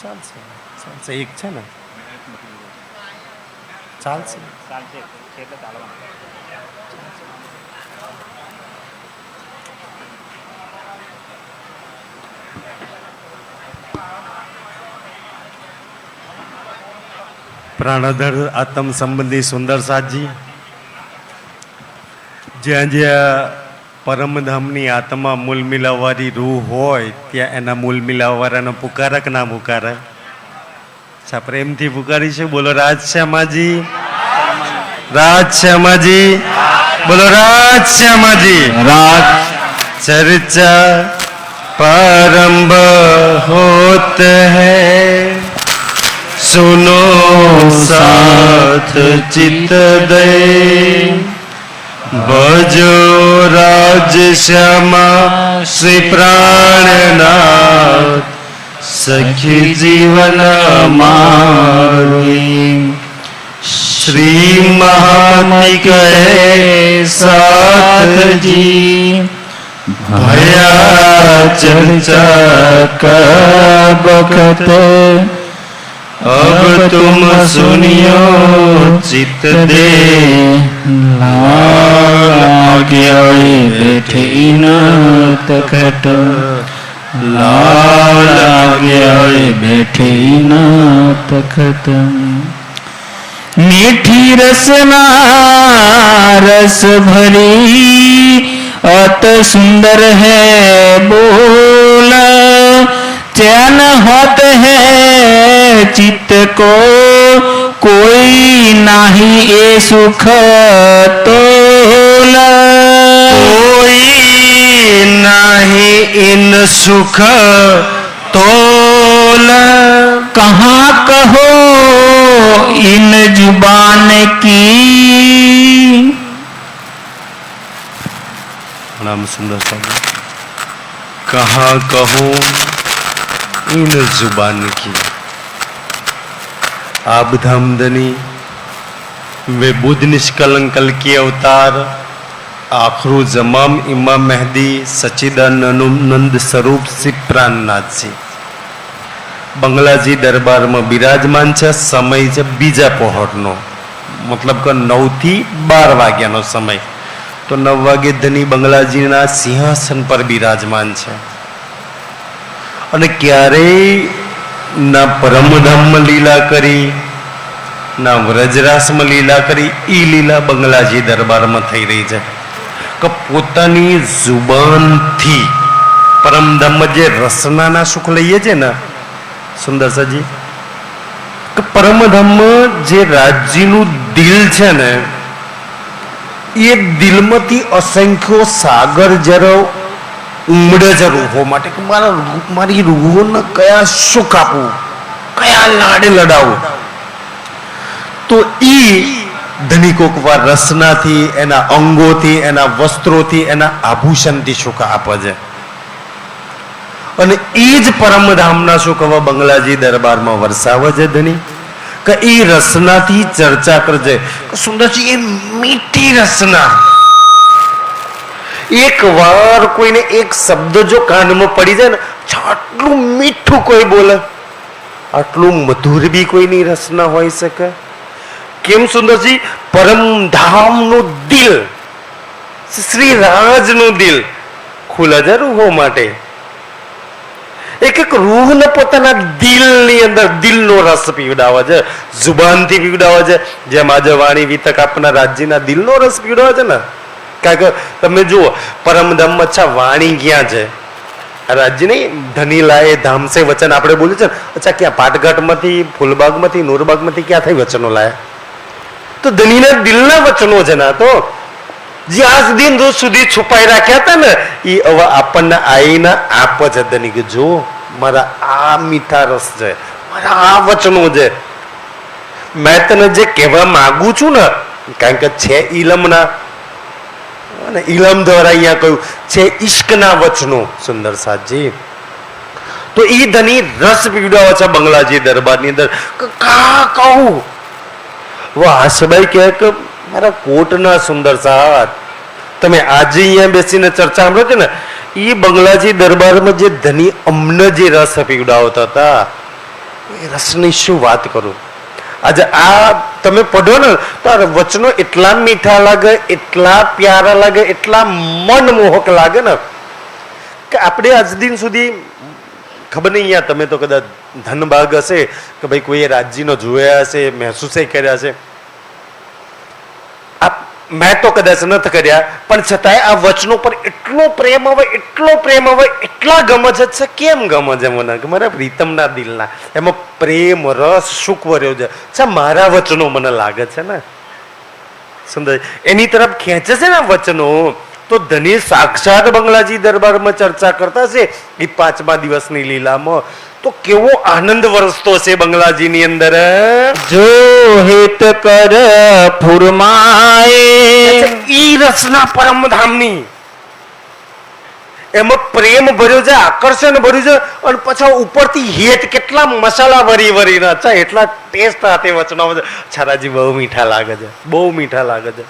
ચાલશે ચાલશે એક છે ને ચાલશે ચાલશે છે એટલે ચાલવાનું. પ્રાણધર આત્મ સંબંધી સુંદર સાધજી, જ્યાં જ્યાં પરમધામની આત્મા મૂલ મિલાવવાળી રૂહ હોય ત્યાં એના મૂલ મિલાવવાળાનો પુકારક ના પુકારે? અચ્છા, પ્રેમથી પુકારી છે. બોલો રાજશ્યામાજી, રાજશ્યામાજી, બોલો રાજશ્યામાજી. રાજ ચર્ચા प्रारंभ होत है, सुनो साथ चित दे, भजो राज श्यामा श्री प्राणनाथ, सखी जीवन मारी. श्री महात्मा कहे साथ जी, भया चर्चा का बखत, अब तुम सुनियो चित दे. लाग्या बैठे न तखट, लाग्या बैठे न तखत. मीठी रसना रस भरी, अत सुंदर है बोल. चैन होत है चित्त को, कोई नाही ए सुख तोल. कोई नाही इन सुख तोल. कहाँ कहो इन जुबान की. नाम सुंदर साहब, कहाँ कहूँ इन जुबान की. आप धामधनी वे बुद्ध निष्कलंकल के अवतार, आखरू जमाम इमाम मेहदी सच्चिदानंद स्वरूप श्री प्राणनाथ जी બંગલાજી દરબારમાં બિરાજમાન છે. સમય છે બીજા પહોરનો, મતલબ કે 9 થી 12 વાગ્યાનો સમય. તો 9 વાગે ધની બંગલાજીના સિંહાસન પર બિરાજમાન છે. અને ક્યારેય ના પરમધામમાં લીલા કરી, ના વ્રજરાસમાં લીલા કરી. એ લીલા બંગલાજી દરબારમાં થઈ રહી છે કે પોતાની જુબાનથી પરમધામમાં જે રસનાના સુખ લઈએ છે ને સુંદર સાજી, કે પરમધામમાં જે રાજજીનું દિલ છે ને, એ દિલમાંથી અસંખ્યો સાગર જરા ઉમડે છે રૂહો માટે કે મારી રૂહોને કયા સુખ આપવું, કયા લાડે લડાવું. તો એ ધનિકોક વાર રસનાથી, એના અંગોથી, એના વસ્ત્રોથી, એના આભૂષણથી સુખ આપે છે. અને એ જ પરમધામના સુખ હવે બંગલાજી દરબારમાં વરસાવે છે ધની, કે એ રસનાથી ચર્ચા કરજે. સુંદરજી, એ મીઠી રસના, એક વાર કોઈને એક શબ્દ જો કાનમાં પડી જાય ને, આટલું મીઠું કોઈ બોલે, આટલું મધુર બી કોઈની રસના હોઈ શકે. કેમ સુંદરજી? પરમધામનું દિલ, શ્રી રાજનું દિલ ખુલે છે રૂહો માટે. એક એક રૂહને પોતાના દિલની અંદર દિલનો રસ પીવડાવે છે, જુબાનથી પીવડાવે છે. જેમ આજે વાણી વિતક આપના રાજ્યના દિલનો રસ પીવડાવે છે ને. કારણ કે તમે જુઓ પરમધામમાં અચ્છા વાણી ક્યાં છે? રાજ્ય નહીં, ધની લાએ ધામ સે વચન આપણે બોલ્યું છે ને. અચ્છા, ક્યાં પાટઘાટમાંથી, ફૂલબાગમાંથી, નૂરબાગમાંથી ક્યાં થઈ વચનો લાયા? તો ધનીના દિલના વચનો છે ને. તો જે આજ દિન સુધી છુપાઈ રાખ્યા હતા ને, એ હવે આપણને આઈના આપ છે ધની, કે જો મારા આ મીઠા રસ છે, મારા આ વચનો છે. મેં તને જે કહેવા માંગુ છું ને, કારણ કે છે ઇલમના, અને ઇલમ દ્વારા અહીંયા કહ્યું છે ઈશ્કના વચનો સુંદર સાજી. તો એ ધની રસ પીવડાવે છે બંગલાજી દરબારની અંદર. કા કહું વાસભાઈ કહે કે મારા કોટના સુંદર સાથ, તમે આજે અહીંયા બેસીને ચર્ચા સાંભળો છો ને, એ બંગલાજી દરબારમાં જે ધની અમને જે રસ પીવડાવતા હતા, એ રસની શું વાત કરું. આજે આ તમે પઢો ને તો આ વચનો એટલા મીઠા લાગે, એટલા પ્યારા લાગે, એટલા મનમોહક લાગે ને કે આપણે આજ દિન સુધી ખબર નહીં, અહીંયા તમે તો કદાચ ધનભાગ હશે કે ભાઈ કોઈએ રાજજીનો જોયા હશે, મહેસૂસ કર્યા હશે. મેં તો કદાચ નથી કર્યા, પણ છતાંય આ વચનો પર એટલો પ્રેમ આવે, એટલો પ્રેમ આવે, એટલા ગમે છે. કેમ ગમે છે મને? મારા પ્રીતમના દિલના એમાં પ્રેમ રસ સુખ વર્યો છે. મારા વચનો મને લાગે છે ને સુંદર, એની તરફ ખેંચે છે ને વચનો. તો ધની સાક્ષાત બંગલાજી દરબારમાં ચર્ચા કરતા છે એ 5મા દિવસની લીલામાં, તો કેવો આનંદ વરસતો છે બંગલાજીની અંદર. જો હિત કર ફુરમાએ, ઈ રસના પરમધામની એમાં પ્રેમ ભર્યો છે, આકર્ષણ ભર્યું છે, અને પછી ઉપરથી હેત કેટલા મસાલા વરી વરીના છે, એટલા ટેસ્ટ સાથે વચનો છે. છારાજી બહુ મીઠા લાગે છે, બહુ મીઠા લાગે છે.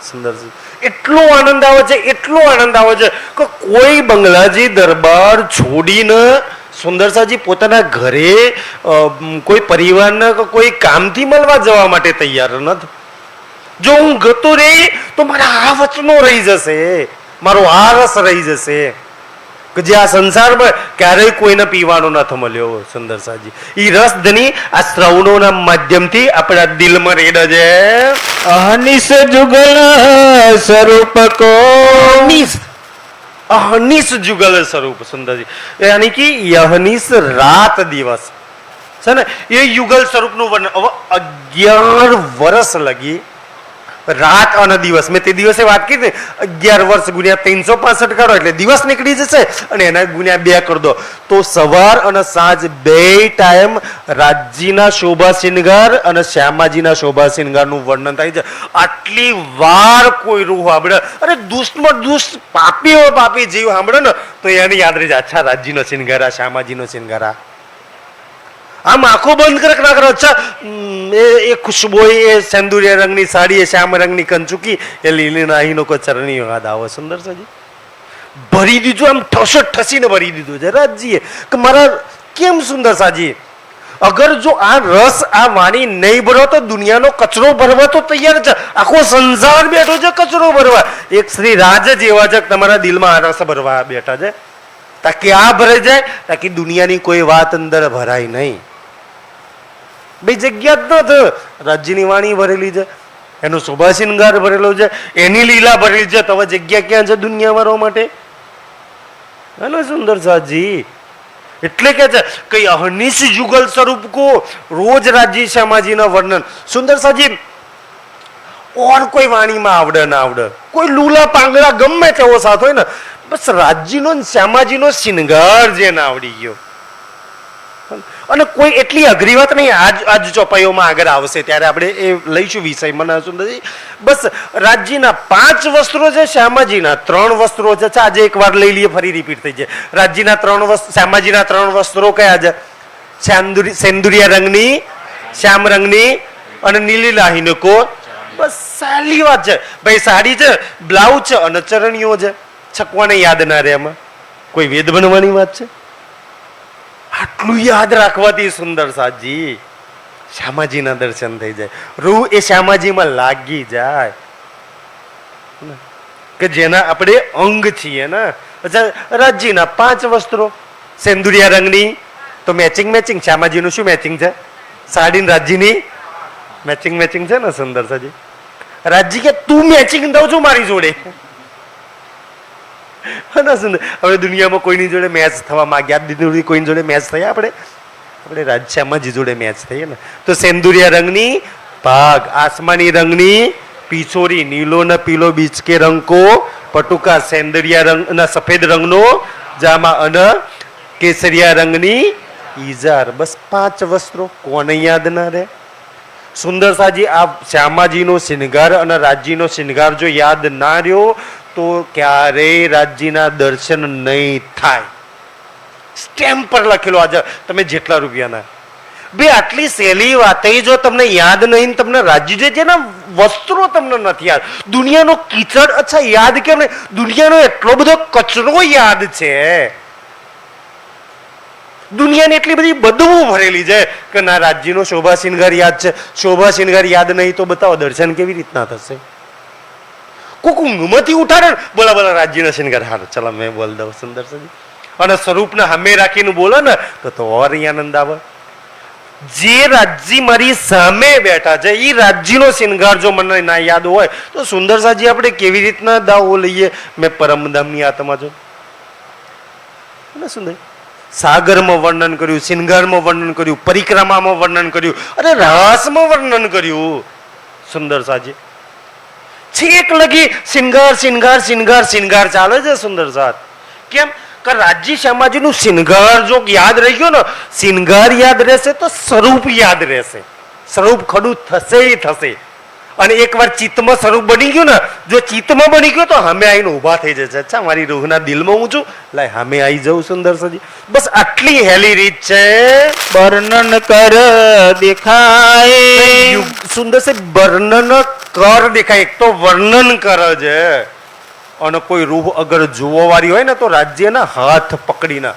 સુંદર છે. એટલો આનંદ આવે છે, એટલો આનંદ આવે છે કે કોઈ બંગલાજી દરબાર છોડીને સુંદરસાજી પોતાના ઘરે કોઈ પરિવારના કોઈ કામથી મળવા જવા માટે તૈયાર નથી. જો હું ગતો રહી તો મારા આ વચનો રહી જશે, મારો આ રસ રહી જશે કે જે આ સંસારમાં ક્યારેય કોઈને પીવાનો નથી મળ્યો. સુંદરસાજી ઈ રસ ધની આ શ્રવણોના માધ્યમથી આપણા દિલમાં રેડે છે. અહનિશ જુગલ સ્વરૂપ કો, અહનિશ જુગલ સ્વરૂપ. સુંદરજી યાની કે યહનિશ રાત દિવસ છે ને એ યુગલ સ્વરૂપનું વર્ણન. હવે 11 વર્ષ લગી રાત અને દિવસ, મેં તે દિવસે વાત કરી ને 11 વર્ષ ગુણ્યા 365 કરો એટલે દિવસ નીકળી જશે, અને એના ગુણ્યા 2 કરી દો તો સવાર અને સાંજ 2 ટાઈમ રાજજીના શોભા શિંગાર અને શ્યામાજીના શોભા શિંગારનું વર્ણન થાય છે. આટલી વાર કોઈ રૂહ સાંભળે, અરે દુષ્ટમાં દુષ્ટ પાપી હોય પાપી જીવ સાંભળે ને તો એને યાદ રહી જાય, અચ્છા રાજજીનો શિંગારા, શ્યામાજીનો શિંગારા. આમ આંખો બંધ કરે ના કરો, અચ્છા એ ખુશ્બો, એ સેન્દુરિયા રંગની સાડી, એ શ્યામ રંગની કંચુકી, એ લીલી નાહીનો કોઈ ચરણી યાદ આવે. સુંદર સાજી ભરી દીધું, આમ ઠસો ઠસીને ભરી દીધું છે રાજજીએ કે મારા કેમ સુંદર સાજી. અગર જો આ રસ આ વાણી નહીં ભરો તો દુનિયાનો કચરો ભરવા તો તૈયાર છે, આખો સંસાર બેઠો છે કચરો ભરવા. એક શ્રી રાજ જ એવા છે તમારા દિલમાં આ રસ ભરવા બેઠા છે, તાકી આ ભરાઈ જાય, તાકી દુનિયાની કોઈ વાત અંદર ભરાય નહીં. બે જગ્યા જ નથી, રાજ્યની વાણી ભરેલી છે, એનો શોભા શિંગાર ભરેલો છે, એની લીલા ભરેલી છે, તો હવે જગ્યા ક્યાં છે દુનિયા વાળો માટે? હેલો સુંદર સાજી એટલે કે છે કઈ અહનિશ જુગલ સ્વરૂપ કો રોજ રાજ્ય શ્યામાજીના વર્ણન. સુંદર સાજી ઓર કોઈ વાણીમાં આવડે ના આવડે, કોઈ લૂલા પાંગડા ગમે તેવો સાથ હોય ને, બસ રાજ્યનો શ્યામાજીનો શિંગાર જે ના આવડી ગયો. અને કોઈ એટલી અઘરી વાત નહીં, આજ ચોપાઈઓમાં આગળ આવશે ત્યારે આપણે એ લઈશું વિષય. મને સુંદરજી બસ રાજ્યના 5 વસ્ત્રો છે, શ્યામાજીના 3 વસ્ત્રો છે. આજે એક વાર લઈ લઈએ, ફરી રિપીટ થઈ જાય. રાજ્યના 3 વસ્ત્રો, શ્યામાજીના 3 વસ્ત્રો કયા છે? સેન્દુરિયા રંગની, શ્યામ રંગની અને નીલી લાહીનો કોટ. બસ સારી વાત છે ભાઈ. સાડી છે, બ્લાઉઝ છે અને ચરણીઓ છે. છકવાને યાદ ના રહે, એમાં કોઈ વેદ બનવાની વાત છે? આટલું યાદ રાખવાથી સુંદર સાજી શ્યામાજીના દર્શન થઈ જાય, રૂહ એ શ્યામાજીમાં લાગી જાય કે જેના આપણે અંગ છીએ ને. અચ્છા રાજ્યના 5 વસ્ત્રો, સેન્દુરિયા રંગની તો મેચિંગ મેચિંગ. શ્યામાજીનું શું મેચિંગ છે? સાડી રાજ્યની મેચિંગ મેચિંગ છે ને સુંદર સાજી. રાજ્ય કે તું મેચિંગ દઉં છું મારી જોડે. હવે દુનિયામાં કોઈની જોડે મેચ થવા માંગ્યા દીધી, કોઈની જોડે મેચ થયા? આપણે રાજ્યમાંજી જોડે મેચ થઈએ ને. તો સેન્દુરિયા રંગની ભાગ, આસમાની રંગની પિછોરી, નીલો ને પીલો બીચ કે રંગ કો પટુકા, સેન્દુરિયા રંગ ના સફેદ રંગનો જામા અને કેસરિયા રંગની ઈજાર. બસ 5 વસ્ત્રો, કોને યાદ ના રહે? સુંદર સાજી આ શ્યામાજીનો શિંગાર અને રાજ્યનો શિંગાર જો યાદ ના રહ્યો તો ક્યારેય રાજ્યના દર્શન નહીં થાય. સ્ટેમ્પ પર લખેલો આજે તમે જેટલા રૂપિયાના. બે આટલી સહેલી વાત જો તમને યાદ નહીં, તમને રાજ્ય જે છે ને વસ્ત્રો તમને નથી યાદ, દુનિયાનો કીચડ અચ્છા યાદ કેમ નહીં? દુનિયાનો એટલો બધો કચરો યાદ છે. દુનિયાની એટલી બધી બદબુ ભરેલી છે કે ના રાજ્યનો શોભા શિંગાર યાદ છે, શોભા શિંગાર યાદ નહીં તો બતાવો દર્શન કેવી રીતના થશે? કોક ઊંઘમાંથી ઉઠાડે ને, બોલા બોલા રાજ્યનો શિંગાર, હાર ચલો મેં બોલ દઉં સુંદર સજી, અને સ્વરૂપને સામે રાખીને બોલો ને તો ઓર આનંદ આવે. જે રાજ્ય મારી સામે બેઠા છે એ રાજ્યનો શિંગાર જો મને ના યાદ હોય તો સુંદર સાજી આપણે કેવી રીતના દાવો લઈએ? મેં પરમધામની આત્મા જો સુંદર સાગરમાં વર્ણન કર્યું, શિંગારમાં વર્ણન કર્યું, પરિક્રમામાં વર્ણન કર્યું, અને રાસમાં વર્ણન કર્યું. સુંદર સાજી છેક લગી શિંગાર શિંગાર શિંગાર શિંગાર ચાલે છે. સુંદર સાત કેમ કે રાજ્ય સમાજનું શિંગાર જો યાદ રહી ગયો ને, શિંગાર યાદ રહેશે તો સ્વરૂપ યાદ રહેશે. સ્વરૂપ ખડું થશે થશે. અને એકવાર ચિત્તમાં સ્વરૂપ બની ગયું ને, જો ચિત્તમાં બની ગયો તો સામે આવીને ઊભા થઈ જશે. અચ્છા મારી રૂહના દિલમાં હું છું, લાય સામે આવી જવું. સુંદર સજી બસ આટલી હેલી રીત છે. વર્ણન કર દેખાય. સુંદર છે વર્ણન કર દેખાય. એક તો વર્ણન કરે છે, અને કોઈ રૂહ અગર જોવા વાળી હોય ને તો રાજ્યના હાથ પકડીને,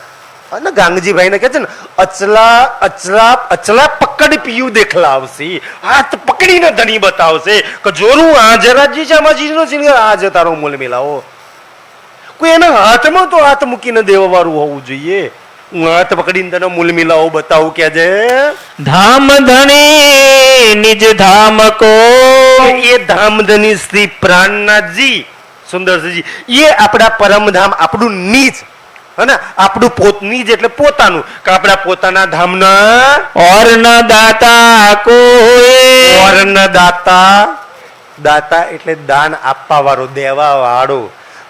અને ગાંગજીભાઈ ને કે છે ને અચલા અચલા અચલા પકડ પીયું દેખલાવશે, હાથ પકડીને ધણી બતાવશે કે જોરું આજે રાજ્ય શામાજીનો છે, આજે તારો મૂલ મિલાવો. કોઈ એના હાથમાં તો હાથ મૂકીને દેવા વાળું હોવું જોઈએ. હું હાથ પકડીને તને મૂલ મિલાવો બતાવું કે છે ધામ ધણી નિજ ધામ કો. એ ધામ ધની શ્રી પ્રાણનાથજી સુંદરજી એ આપણા પરમધામ, આપણું નીચ અને આપણું પોતની જ એટલે પોતાનું, કે આપણા પોતાના ધામના ઓર ન દાતા કોઈ. ઓર ન દાતા. દાતા એટલે દાન આપવા વાળો, દેવા વાળો.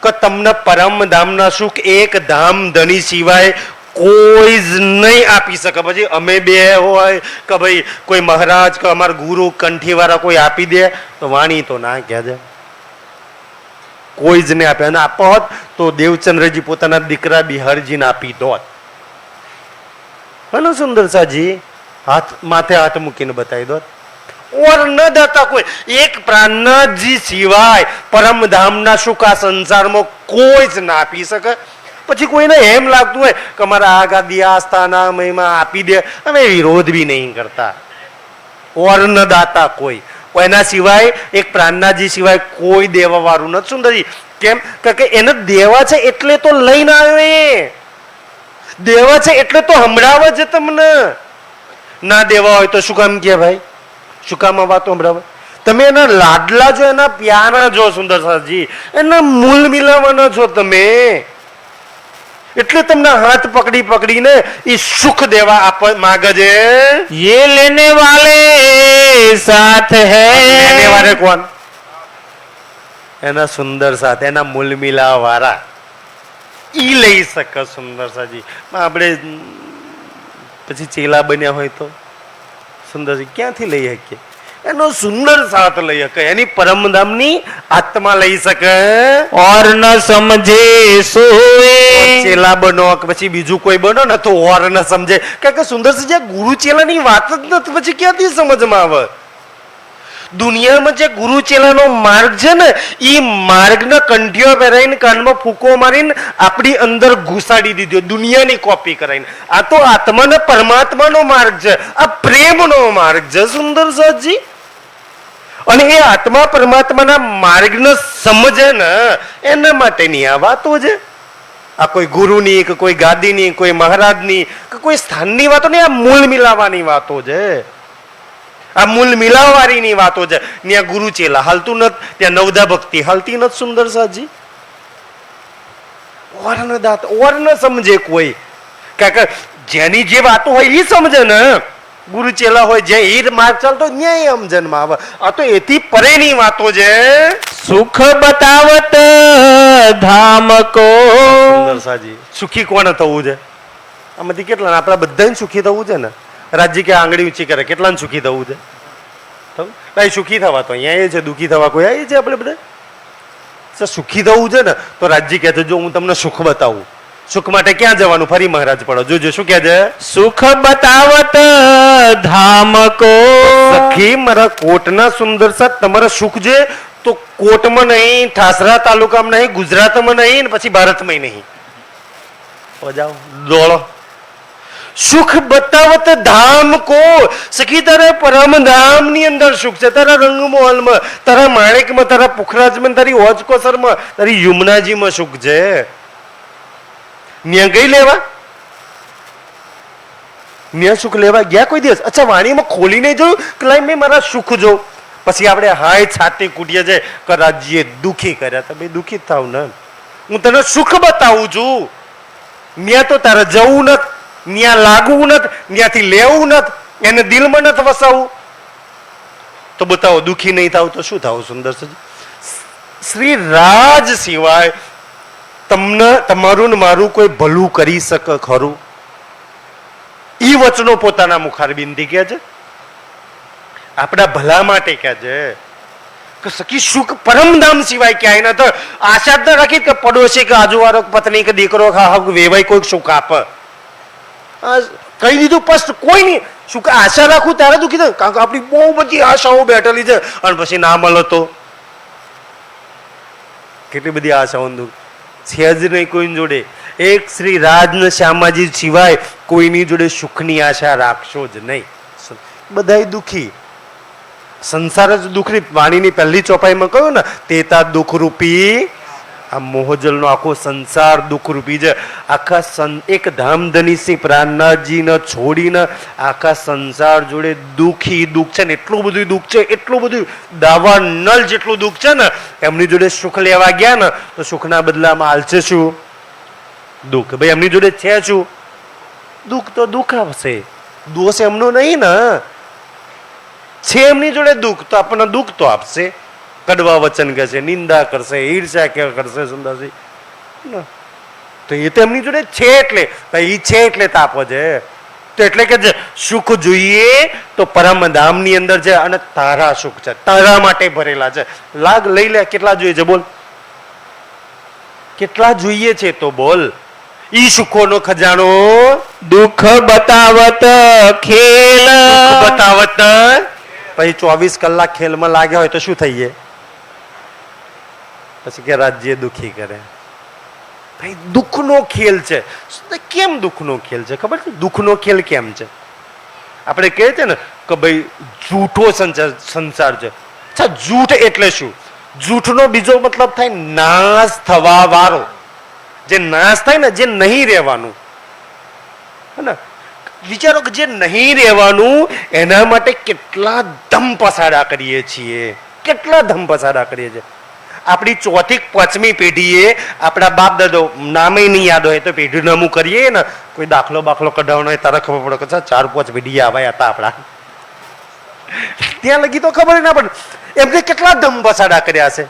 કે તમને પરમધામના સુખ એક ધામ ધણી સિવાય કોઈ જ નહીં આપી શકે. પછી અમે બે હોય કે ભાઈ કોઈ મહારાજ કે અમારા ગુરુ કંઠી વાળા કોઈ આપી દે તો વાણી તો ના કહે છે, કોઈ જ ને આપે. અને આપો હોત તો દેવચંદ્રજી પોતાના દીકરા બિહારજીને આપી દોત. હલો સુંદર સાજી હાથ માથે હાથ મૂકીને બતાવી દોત. ઓર ન દાતા કોઈ એક પ્રાણનાથજી સિવાય પરમધામના સુખ આ સંસારમાં કોઈ જ ના આપી શકે. પછી કોઈને એમ લાગતું હોય કે અમારા આ ગાદી આ સ્થાના મહિમા આપી દે, અમે વિરોધ બી નહીં કરતા. ઓર ન દાતા કોઈ, એના સિવાય એક પ્રાણનાથજી સિવાય કોઈ દેવા વાળું નથી. સુંદરજી કેમ કે એને દેવા છે એટલે તો લઈને આવ્યો, દેવા છે એટલે તો સંભળાવે છે તમને. ના દેવા હોય તો શું કામ કે ભાઈ, શું કામ આ વાતો સંભળાવે? તમે એના લાડલા જો, એના પ્યારા જો સુંદર સાજી, એના મૂલ મિલાવાના છો તમે, એટલે તમને હાથ પકડી પકડીને એ સુખ દેવા આપ માગે છે. ये लेने वाले साथ है. લેને વાળે કોણ? એના સુંદર સાથ, એના મૂલ મિલા વાળા ઈ લઈ શકે. સુંદર સાજી આપણે પછી ચેલા બન્યા હોય તો સુંદરજી ક્યાંથી લઈ શકીએ? એનો સુંદર સાથ લઈ શકે, એની પરમધામની આત્મા લઈ શકે. और न समझे सोए. ચેલા બનો કે પછી બીજું કોઈ બનો ને તો ઓર ન સમજે. કારણ કે સુંદર જે ગુરુ ચેલાની વાત જ નથી, પછી ક્યાંથી સમજમાં આવે? દુનિયામાં જે ગુરુ ચેલાનો માર્ગ છે ને, એ માર્ગના કંઠીઓ પહેરાઈને કાનમાં ફૂંકો મારીને આપણી અંદર ઘુસાડી દીધો, દુનિયાની કોપી કરાઈને. આ તો આત્મા ને પરમાત્માનો માર્ગ છે, આ પ્રેમનો માર્ગ છે. સુંદર સાજી અને એ આત્મા પરમાત્માના માર્ગને સમજે ને એના માટેની આ વાતો છે. આ કોઈ ગુરુની કે કોઈ ગાદીની, કોઈ મહારાજની કે કોઈ સ્થાનની વાતો નહીં, આ મૂળ મિલાવાની વાતો છે. આ મૂળ મિલાવવાળીની વાતો છે. ત્યાં ગુરુ ચેલા હાલતું નથી, ત્યાં નવદા ભક્તિ હાલતી નથી. સુંદર સાજી ઓર ન દાત, ઓર ન સમજે કોઈ. કારણ કે જેની જે વાતો હોય એ સમજે ને. ગુરુ ચેલા હોય જે એ માર્ગ ચાલતો ન્યાય સમજનમાં આવે. આ તો એથી પરેની વાતો છે. सुख बतावत धाम को. સુંદર સાજી સુખી કોને થવું છે? આમાંથી કેટલા આપણા બધાને સુખી થવું છે ને? રાજ્ય કે આંગળી ઊંચી કરે, કેટલાને સુખી થવું છે? ભાઈ સુખી થવા તો અહીંયા એ છે, દુઃખી થવા કોઈ આવી છે? આપણે બધા સુખી થવું છે ને તો રાજ્ય કહે છે જો હું તમને સુખ બતાવું. સુખ માટે ક્યાં જવાનું? ફરી મહારાજ પડો જોજો શું કહે છે? सुख बतावत धाम को. સખી મારા કોટના સુંદર સાથ તમારા સુખ છે તો કોટમાં નહીં, ઠાસરા તાલુકામાં નહીં, ગુજરાતમાં નહીં, પછી ભારતમાં નહીં. જાઓ દોડો. સુખ બતાવત ધામ કો. સખી તારા પરમ ધામ ની અંદર સુખ છે, તારા રંગમહોલમાં, તારા માણેકમાં, તારા પુખરાજમાં, તારી હોજકોસરમાં, તારી યુમનાજીમાં સુખ છે. ન્યા ગઈ લેવા? ન્યા સુખ લેવા ગયા કોઈ દિવસ? અચ્છા, વાણીમાં ખોલીને જોયું કે લાઈ મેં મારા સુખ જો. પછી આપણે હાય છાતી કૂટીએ છે કે રાજ્યે દુખી કર્યા. તો ભાઈ દુખી જ થાવ ને, હું તને સુખ બતાવું છું. ન્યા તો તારે જવું નથી, ન્યા લાગવું નથી, ન્યાથી લેવું નથી, એને દિલમાં નથી વસાવવું. તો બતાવો, દુખી નહીં થાવ તો શું થાવ? સુંદર છે શ્રી રાજ સિવાય તમને તમારું ને મારું કોઈ ભલું કરી શકે ખરું? ઈ વચનો પોતાના મુખારબિંદી કહે છે, આપણા ભલા માટે કહે છે કે સખી સુખ પરમધામ સિવાય ક્યાંય ન થાય. આશા જ ન રાખી કે પડોશી કે આજુવાળો પત્ની કે દીકરો વેવાય કોઈક સુખ આપે. કહી દીધું સ્પષ્ટ, કોઈ નહીં સુખ આશા રાખું ત્યારે દુઃખી થાય. કારણ કે આપણી બહુ બધી આશાઓ બેઠેલી છે અને પછી ના મળે તો કેટલી બધી આશાઓ દુઃખ છે જ નહીં કોઈની જોડે. એક શ્રી રાજન શ્યામાજી સિવાય કોઈની જોડે સુખની આશા રાખશો જ નહીં. બધાય દુઃખી, સંસાર જ દુઃખની. વાણીની પહેલી ચોપાઈમાં કહ્યું ને, તેતા દુઃખરૂપી. આ મોહજલનો આખો સંસાર દુઃખરૂપી છે. આખા એક ધામધની સિંહ પ્રાણનાથજીને છોડીને આખા સંસાર જોડે દુઃખી દુઃખ છે ને, એટલું બધું દુઃખ છે, એટલું બધું દાવા નલ જેટલું દુઃખ છે ને. એમની જોડે સુખ લેવા ગયા ને તો સુખના બદલામાં હાલશે શું? દુઃખ. ભાઈ એમની જોડે છે શું? દુઃખ તો દુઃખ આવશે. દોષ એમનો નહીં ને, છે એમની જોડે દુઃખ તો આપણને દુઃખ તો આપશે. કડવા વચન કહેશે, નિંદા કરશે, ઈર્ષા કરશે. સુંદરજી તો એ તો એમની જોડે છે એટલે એ છે એટલે તાપ છે. તો એટલે કે સુખ જોઈએ તો પરમધામની અંદર છે અને તારા સુખ છે, તારા માટે ભરેલા છે. લાગ લઈ લે. કેટલા જોઈએ છે બોલ? કેટલા જોઈએ છે તો બોલ? ઈ સુખોનો ખજાનો દુઃખ બતાવત ખેલ. દુઃખ બતાવત. પછી 24 કલાક ખેલમાં લાગ્યા હોય તો શું થઈએ? પછી કે રાજ્ય દુઃખી કરે. ભાઈ દુઃખનો ખેલ છે. કેમ દુઃખનો ખેલ છે ખબર છે? દુઃખનો ખેલ કેમ છે? આપણે કહે છે ને કે ભાઈ જૂઠો સંસાર છે. અચ્છા, જૂઠ એટલે શું? જૂઠનો બીજો મતલબ થાય નાશ થવા વાળો. જે નાશ થાય ને, જે નહીં રહેવાનું, હે ને? વિચારો કે જે નહીં રહેવાનું એના માટે કેટલા ધમ પસાડા કરીએ છીએ, કેટલા ધમ પસાડા કરીએ છીએ. આપણી 4 થી 5મી પેઢીએ આપણા બાપ દાદો નામે નહીં યાદ હોય તો પેઢી નામું કરીએ ને, કોઈ દાખલો બાખલો કઢાવવાનો હોય તારે ખબર પડે કે 4-5 પેઢી આવ્યા હતા આપણા. ત્યાં લગી તો ખબર ના પડે. એમને કેટલા ધમ પસાડા કર્યા છે,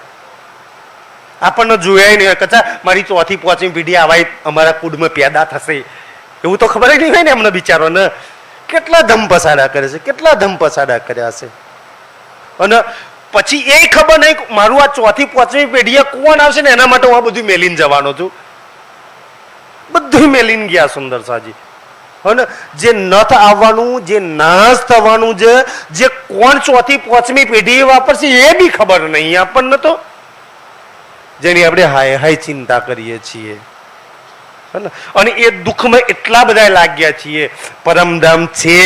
આપણને જોયા નહીં હોય. કચ્છા મારી 4 થી 5મી પેઢી આવા અમારા કુળમાં પેદા થશે એવું તો ખબર નહીં હોય ને એમને બિચારોને. કેટલા ધમ પસાડા કરે છે, કેટલા ધમ પસાડા કર્યા છે. અને પછી એ ખબર નહીં મારું આ 4 થી 5મી પેઢીએ કોણ આવશે ને એના માટે હું આ બધું મેલીને જવાનો છું. બધું મેલીને ગયા સુંદર સાજી. અને જે નથ આવવાનું, જે નાશ થવાનું છે, જે કોણ 4 થી 5મી પેઢી વાપરશે એ બી ખબર નહીં આપણને. તો જેની આપણે હાય હાય ચિંતા કરીએ છીએ. અને એ દુઃખમાં એટલા બધા લાગ્યા છીએ. પરમધામ છે,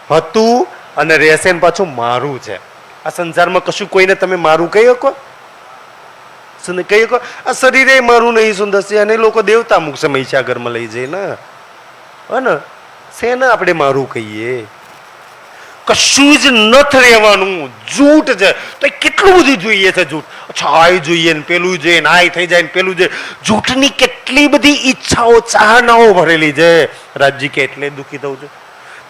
હતું અને રહેશે ને પાછું મારું છે. આ સંસારમાં કશું કોઈને તમે મારું કહી શકો? કહી શકો? આ શરીરે મારું નહીં સુંદર છે અને લોકો દેવતા મૂકશે મહીસાગરમાં લઈ જઈને. અને શેને આપણે મારું કહીએ? કશું જ નથી રહેવાનું. જૂઠ છે તો કેટલું બધું જોઈએ છે. જૂઠ છાય જોઈએ ને પેલું જોઈએ ને આય થઈ જાય ને પેલું જોઈએ. જૂઠની કેટલી બધી ઈચ્છાઓ ચાહનાઓ ભરેલી છે. રાજજી કે એટલે દુઃખી થવું છું.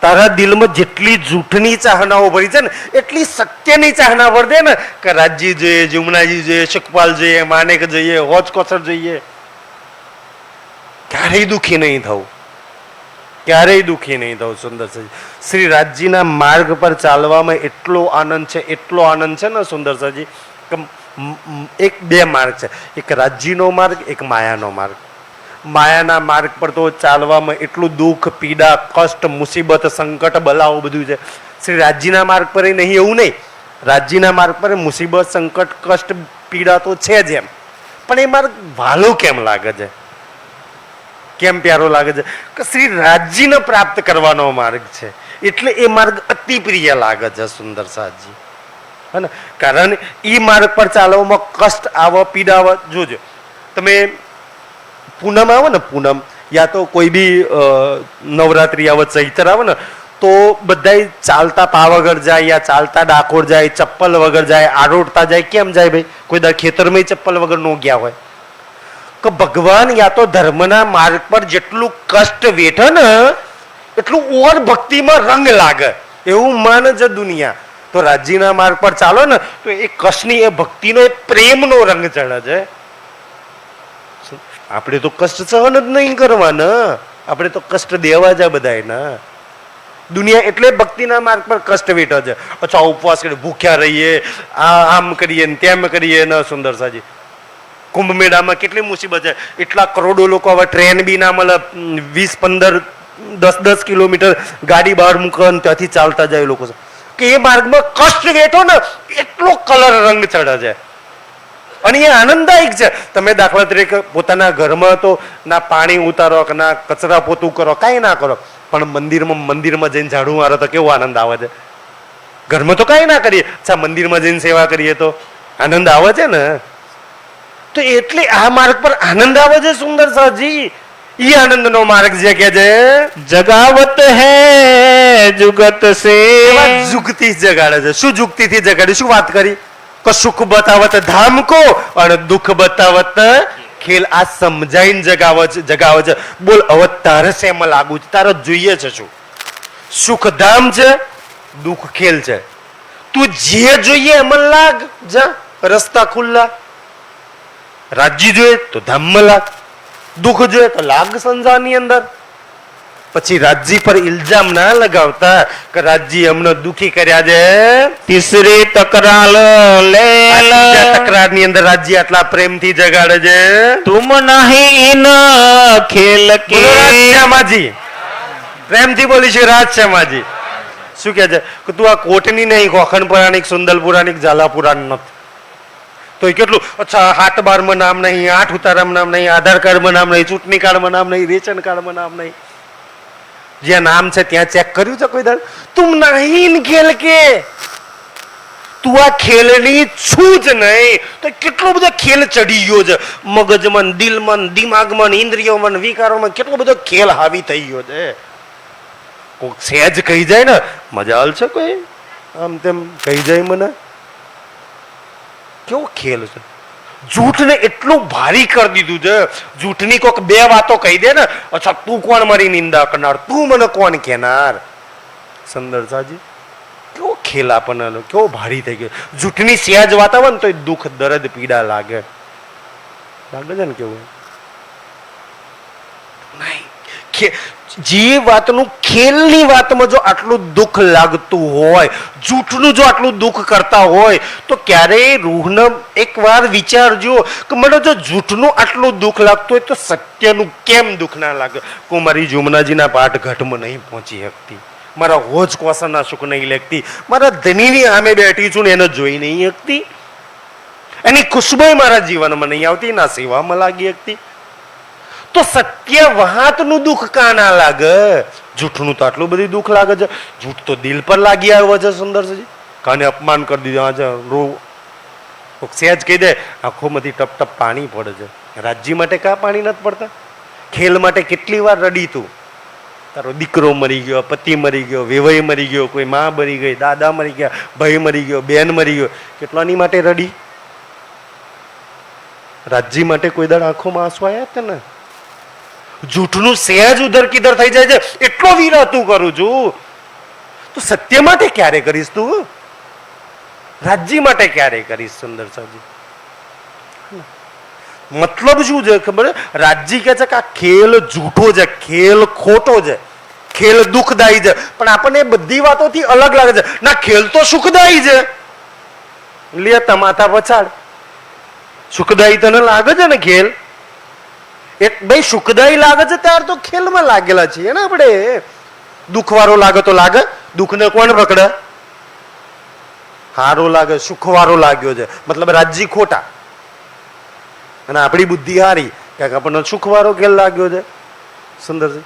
તારા દિલમાં જેટલી જૂઠની ચાહનાઓ ભરી છે ને એટલી સત્યની ચાહના ભર દે ને કે રાજજી જોઈએ, જુમનાજી જોઈએ, સુખપાલ જોઈએ, માનેક જોઈએ, હોજકોસર જોઈએ. ક્યારેય દુઃખી નહીં થવું, ક્યારેય દુઃખી નહીં થવું. સુંદર છે શ્રી રાજજીના માર્ગ પર ચાલવામાં એટલો આનંદ છે, એટલો આનંદ છે ને સુંદર સરજી કે એક 2 માર્ગ છે. એક રાજજીનો માર્ગ, એક માયાનો માર્ગ. માયાના માર્ગ પર તો ચાલવામાં એટલું દુઃખ, પીડા, કષ્ટ, મુસીબત, સંકટ, બલાઓ બધું છે. શ્રી રાજજીના માર્ગ પર નહીં એવું નહીં. રાજજીના માર્ગ પર મુસીબત, સંકટ, કષ્ટ, પીડા તો છે જ એમ, પણ એ માર્ગ વાલો કેમ લાગે છે? કેમ પ્યારો લાગે છે કે શ્રી રાજજીને પ્રાપ્ત કરવાનો માર્ગ છે, એટલે એ માર્ગ અતિ પ્રિય લાગે છે સુંદર સાજી. હે ને? કારણ એ માર્ગ પર ચાલવામાં કષ્ટ આવે, પીડા આવે. જોજો તમે પૂનમ આવે ને, પૂનમ યા તો કોઈ બી નવરાત્રી આવે, ચૈતર આવે ને, તો બધા ચાલતા પાવાગઢ જાય યા ચાલતા ડાકોર જાય, ચપ્પલ વગર જાય, આરોટતા જાય. કેમ જાય ભાઈ? કોઈ દર ખેતરમાં ચપ્પલ વગર નો ગયા હોય. કે ભગવાન યા તો ધર્મના માર્ગ પર જેટલું કષ્ટ વેઠે ને એટલું ઓર ભક્તિમાં રંગ લાગે, એવું માને છે દુનિયા. તો રાજ્યના માર્ગ પર ચાલો ને તો એ કષ્ટની, એ ભક્તિનો, એ પ્રેમનો રંગ ચડે છે. આપણે તો કષ્ટ સહન જ નહીં કરવાના, આપણે તો કષ્ટ દેવા જાય બધાને. દુનિયા એટલે ભક્તિના માર્ગ પર કષ્ટ વેઠે છે. અચ્છા, ઉપવાસ કરીએ, ભૂખ્યા રહીએ, આમ કરીએ ને તેમ કરીએ ને. સુંદર સાજી, કુંભ મેળામાં કેટલી મુસીબત છે. એટલા કરોડો લોકો હવે ટ્રેન બી ના મળે, 20, 15, 10 કિલોમીટર ગાડી બહાર મૂકે ત્યાંથી ચાલતા જાય લોકો. કે એ માર્ગમાં કષ્ટ વેઠો ને એટલો કલર રંગ ચડે છે અને એ આનંદદાયક છે. તમે દાખલા તરીકે પોતાના ઘરમાં તો ના પાણી ઉતારો કે ના કચરા પોતું કરો, કાંઈ ના કરો, પણ મંદિરમાં જઈને ઝાડુ મારો તો કેવો આનંદ આવે છે. ઘરમાં તો કાંઈ ના કરીએ, અચ્છા મંદિરમાં જઈને સેવા કરીએ તો આનંદ આવે છે ને. તો એટલે આ માર્ગ પર આનંદ આવે છે સુંદર સાજી. ઈ આનંદ નો માર્ગ જે કે છે જગાવત હે જુગત સે. જુગતી જગાડે છે. શું જુગતી થી જગાડી? શું વાત કરી? કે સુખ બતાવત ધામ કો અને દુઃખ બતાવત ખેલ. આ સમજાઈને જગાવે છે. બોલ હવે તારે શેમાં લાગુ છે? તારે જોઈએ છે શું? સુખ ધામ છે, દુઃખ ખેલ છે. તું જે જોઈએ એમાં લાગ જા, રસ્તા ખુલ્લા. રાજ્ય જોઈએ તો ધામમાં લાગ, દુઃખ જોઈએ તો લાગ સંસારની અંદર. પછી રાજ્ય પર ઇલ્ઝામ ના લગાવતા કે રાજ્ય અમને દુખી કર્યા છે. તીસરી તકરાર લે તકરાર ની અંદર રાજ્ય આટલા પ્રેમથી જગાડે છે. તુમ નહીં ખેલ કે. શ્યામાજી પ્રેમથી બોલી છે. રાજ શ્યામાજી શું કે છે કે તું આ કોટની નહીં, કોખણ પુરાણિક, સુંદલ પુરાણિક, ઝાલા પુરાણ નથી. તો એ કેટલું? અચ્છા, 8 બારમાં નામ નહીં, 8 ઉતારામાં નામ નહીં, આધાર કાર્ડમાં નામ નહીં, ચૂંટણી કાર્ડમાં નામ નહીં, રેશન કાર્ડમાં નામ નહીં. જ્યાં નામ છે ત્યાં ચેક કર્યું છે કોઈ દાડ? તું નહીં ખેલ કે. તું આ ખેલની છું જ નહીં તો કેટલો બધો ખેલ ચડી ગયો છે મગજમાં, દિલમાં, દિમાગમાં, ઇન્દ્રિયોમાં, વિકારોમાં. કેટલો બધો ખેલ હાવી થઈ ગયો છે. કોક સહેજ કહી જાય ને મજાલ છે, કોઈ આમ તેમ કહી જાય મને, કેવો ખેલ છે. જૂઠને એટલું ભારી કરી દીધું છે. જૂઠની કોઈક 2 વાતો કહી દે ને, અચ્છા તું કોણ મારી નિંદા કરનાર, તું મને કોણ કહેનાર. સુંદર સાજી કેવો ખેલ આપણને, કેવો ભારી થઈ ગયો. જૂઠની સહેજ વાત આવે ને તો દુઃખ, દર્દ, પીડા લાગે છે ને. કેવું નહીં, જે વાતનું ખેલની વાતમાં જો આટલું દુઃખ લાગતું હોય, જૂઠનું જો આટલું દુઃખ કરતા હોય તો ક્યારેય રૂહને એકવાર વિચારજો કે મને જો જૂઠનું આટલું દુઃખ લાગતું હોય તો સત્યનું કેમ દુઃખ ના લાગે. હું મારી જુમનાજીના પાઠ ઘાટમાં નહીં પહોંચી શકતી, મારા હોજ કોસરના સુખ નહીં લાગતી, મારા ધનીની સામે બેઠી છું ને એને જોઈ નહીં શકતી, એની ખુશ્બુ મારા જીવનમાં નહીં આવતી, ના સેવામાં લાગી શકતી. તો સત્ય વાતનું દુઃખ કા ના લાગે? જૂઠનું તો આટલું બધું દુઃખ લાગે છે. જૂઠ તો દિલ પર લાગી આવ્યો છે. સુંદર છે. કાને અપમાન કરી દીધું, સહેજ કહી દે આંખોમાંથી ટપ ટપ પાણી પડે છે. રાજ્ય માટે કા પાણી નથી પડતા? ખેલ માટે કેટલી વાર રડી તું? તારો દીકરો મરી ગયો, પતિ મરી ગયો, વેવાઈ મરી ગયો, કોઈ માં મરી ગઈ, દાદા મરી ગયા, ભાઈ મરી ગયો, બેન મરી ગયો, કેટલાની માટે રડી? રાજ્ય માટે કોઈ દાડ આંખોમાં આંસુ આવ્યા હતા ને? જૂઠનું સહેજ ઉધર કિધર થઈ જાય છે એટલો વિરહ તું કરું છું. તો સત્ય માટે ક્યારે કરીશ તું? રાજ્ય માટે ક્યારે કરીશ? સુંદર સાજી મતલબ શું છે ખબર? રાજ્ય કે છે કે આ ખેલ જૂઠો છે, ખેલ ખોટો છે, ખેલ દુઃખદાયી છે. પણ આપણને બધી વાતોથી અલગ લાગે છે. ના, ખેલ તો સુખદાયી છે. લે તમાથા પછાડ. સુખદાયી તને લાગે છે ને ખેલ? ભાઈ સુખદાયી લાગે છે ત્યારે તો ખેલમાં લાગેલા છીએ ને આપણે. દુઃખ વાળો લાગે તો લાગે. દુઃખને કોણ પકડે? હારો લાગે, સુખ વાળો લાગ્યો છે મતલબ રાજ્ય ખોટા, અને આપણી બુદ્ધિ હારી કે આપણને સુખ વાળો ખેલ લાગ્યો છે. સુંદરજી,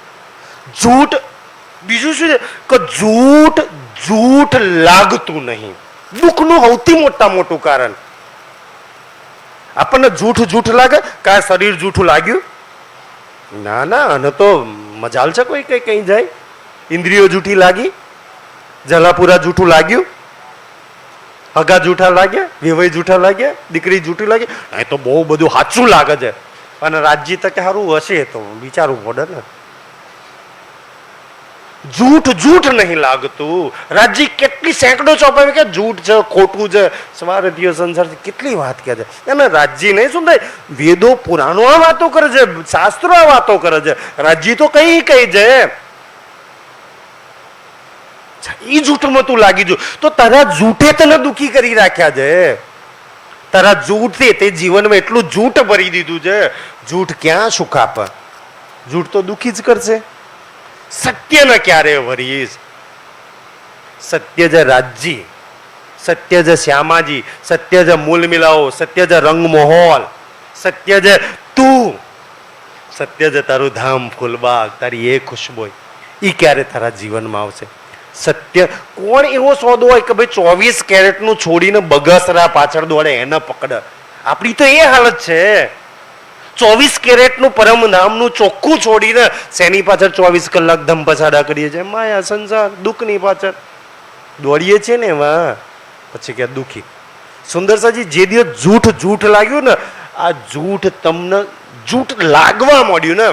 જૂઠ બીજું શું છે કે જૂઠ લાગતું નહીં. દુઃખનું સૌથી મોટું કારણ. આપણને જૂઠ લાગે કે આ શરીર જૂઠું લાગ્યું? ના અને તો મજાલ છે કોઈ કઈ જાય? ઇન્દ્રિયો જૂઠી લાગી, જલાપુરા જૂઠું લાગ્યું, હગા જૂઠા લાગ્યા, વેવાઈ જૂઠા લાગ્યા, દીકરી જૂઠી લાગી. અહીં તો બહુ બધું સાચું લાગે છે. અને રાજજી તકે સારું હશે તો વિચારવું પડે ને. જૂઠ નહીં લાગતું. રાજજી કેટલી સેંકડો ચોપાવી કે જૂઠ છે, ખોટું છે, સ્વાર્થીય સંસાર છે, કેટલી વાત કહે છે. અને રાજજી નહીં શું થાય, વેદો પુરાણો આ વાતો કરે છે, શાસ્ત્રો આ વાતો કરે છે. રાજજી તો કઈ છે એ જૂઠમાં તું લાગી જો તો તારા જૂઠે તને દુઃખી કરી રાખ્યા છે. તારા જૂઠથી તે જીવનમાં એટલું જૂઠ ભરી દીધું છે. જૂઠ ક્યાં સુખ આપે? જૂઠ તો દુઃખી જ કરશે. સત્યને ક્યારે વરીશ? સત્ય છે રાજજી, સત્ય છે શ્યામાજી, સત્ય છે મૂલ મિલાવો, સત્ય છે રંગમહોલ, સત્ય છે તું, સત્ય છે તારું ધામ ફૂલબાગ, તારી એ ખુશબોય. એ ક્યારે તારા જીવનમાં આવશે? સત્ય કોણ એવો સોદો હોય કે ભાઈ 24 કેરેટનું છોડીને બગસરા પાછળ દોડે એને પકડે? આપણી તો એ હાલત છે. 24 કેરેટનું પરમ નામનું ચોખ્ખું છોડીને શેની પાછળ 24 કલાક ધમ પછાડા કરીએ છીએ? માયા સંસાર દુઃખની પાછળ દોડીએ છીએ ને એમાં પછી કે દુઃખી. સુંદરસાજી, જે દિવસ જૂઠ લાગ્યું ને, આ તમને જૂઠ લાગવા માંડ્યું ને,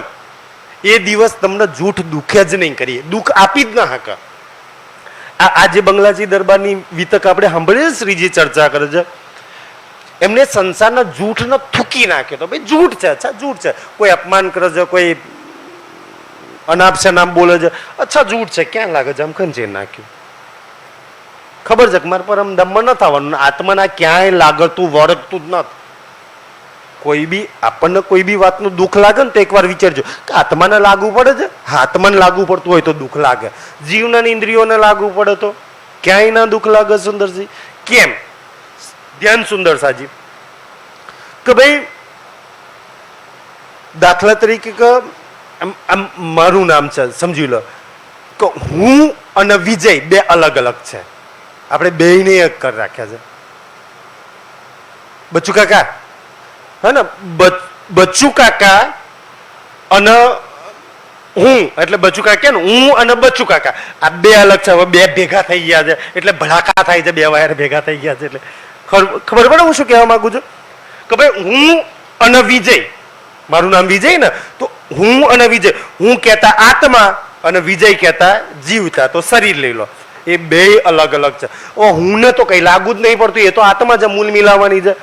એ દિવસ તમને જૂઠ દુઃખે જ નહીં કરીએ, દુઃખ આપી જ ના હકા. આજે બંગલાજી દરબારની વિતક આપણે સાંભળીએ, શ્રીજી ચર્ચા કરે છે. એમને સંસારના જૂઠને થૂકી નાખ્યો તો ભાઈ જૂઠ છે, અચ્છા જૂઠ છે. કોઈ અપમાન કરે છે, કોઈ અનાપ નામ બોલે છે, અચ્છા જૂઠ છે, ક્યાં લાગે છે? આમ ખંચી નાખ્યું. ખબર છે કે મારે પરમ ધામમાં ન થવાનું. આત્માના ક્યાંય લાગતું વળગતું જ નથી. આપણને કોઈ બી વાતનું દુઃખ લાગે ને તો એકવાર વિચારજો કે આત્માને લાગુ પડે છે. હા, આત્માને લાગુ પડતું હોય તો દુઃખ લાગે. જીવના ઇન્દ્રિયોને લાગુ પડે તો ક્યાંય ના દુઃખ લાગે. સુંદરજી, કેમ? ધ્યાન સુંદરસાજી કે ભાઈ દાખલા તરીકે કે મારું નામ છે, સમજી લો કે હું અને વિજય બે અલગ છે. આપણે બેયને એક કરી રાખ્યા છે. બચ્ચુ કાકા, હે ને, બચ્ચુ કાકા અને હું, એટલે બચ્ચુ કાકા ને હું અને બચ્ચુ કાકા આ બે અલગ છે. હવે બે ભેગા થઈ ગયા છે એટલે ભડાકા થાય છે. બે વાયર ભેગા થઈ ગયા છે એટલે ખબર પડે હું શું કહેવા માંગુ છું કે ભાઈ હું અને વિજય, મારું નામ વિજય ને, તો હું અને વિજય, હું કહેતા આત્મા અને વિજય કહેતા જીવતા, તો શરીર લઈ લો. એ બે અલગ છે. હું ને તો કઈ લાગુ જ નહીં પડતું. એ તો આત્મા જ મૂલ મિલાવવાની છે.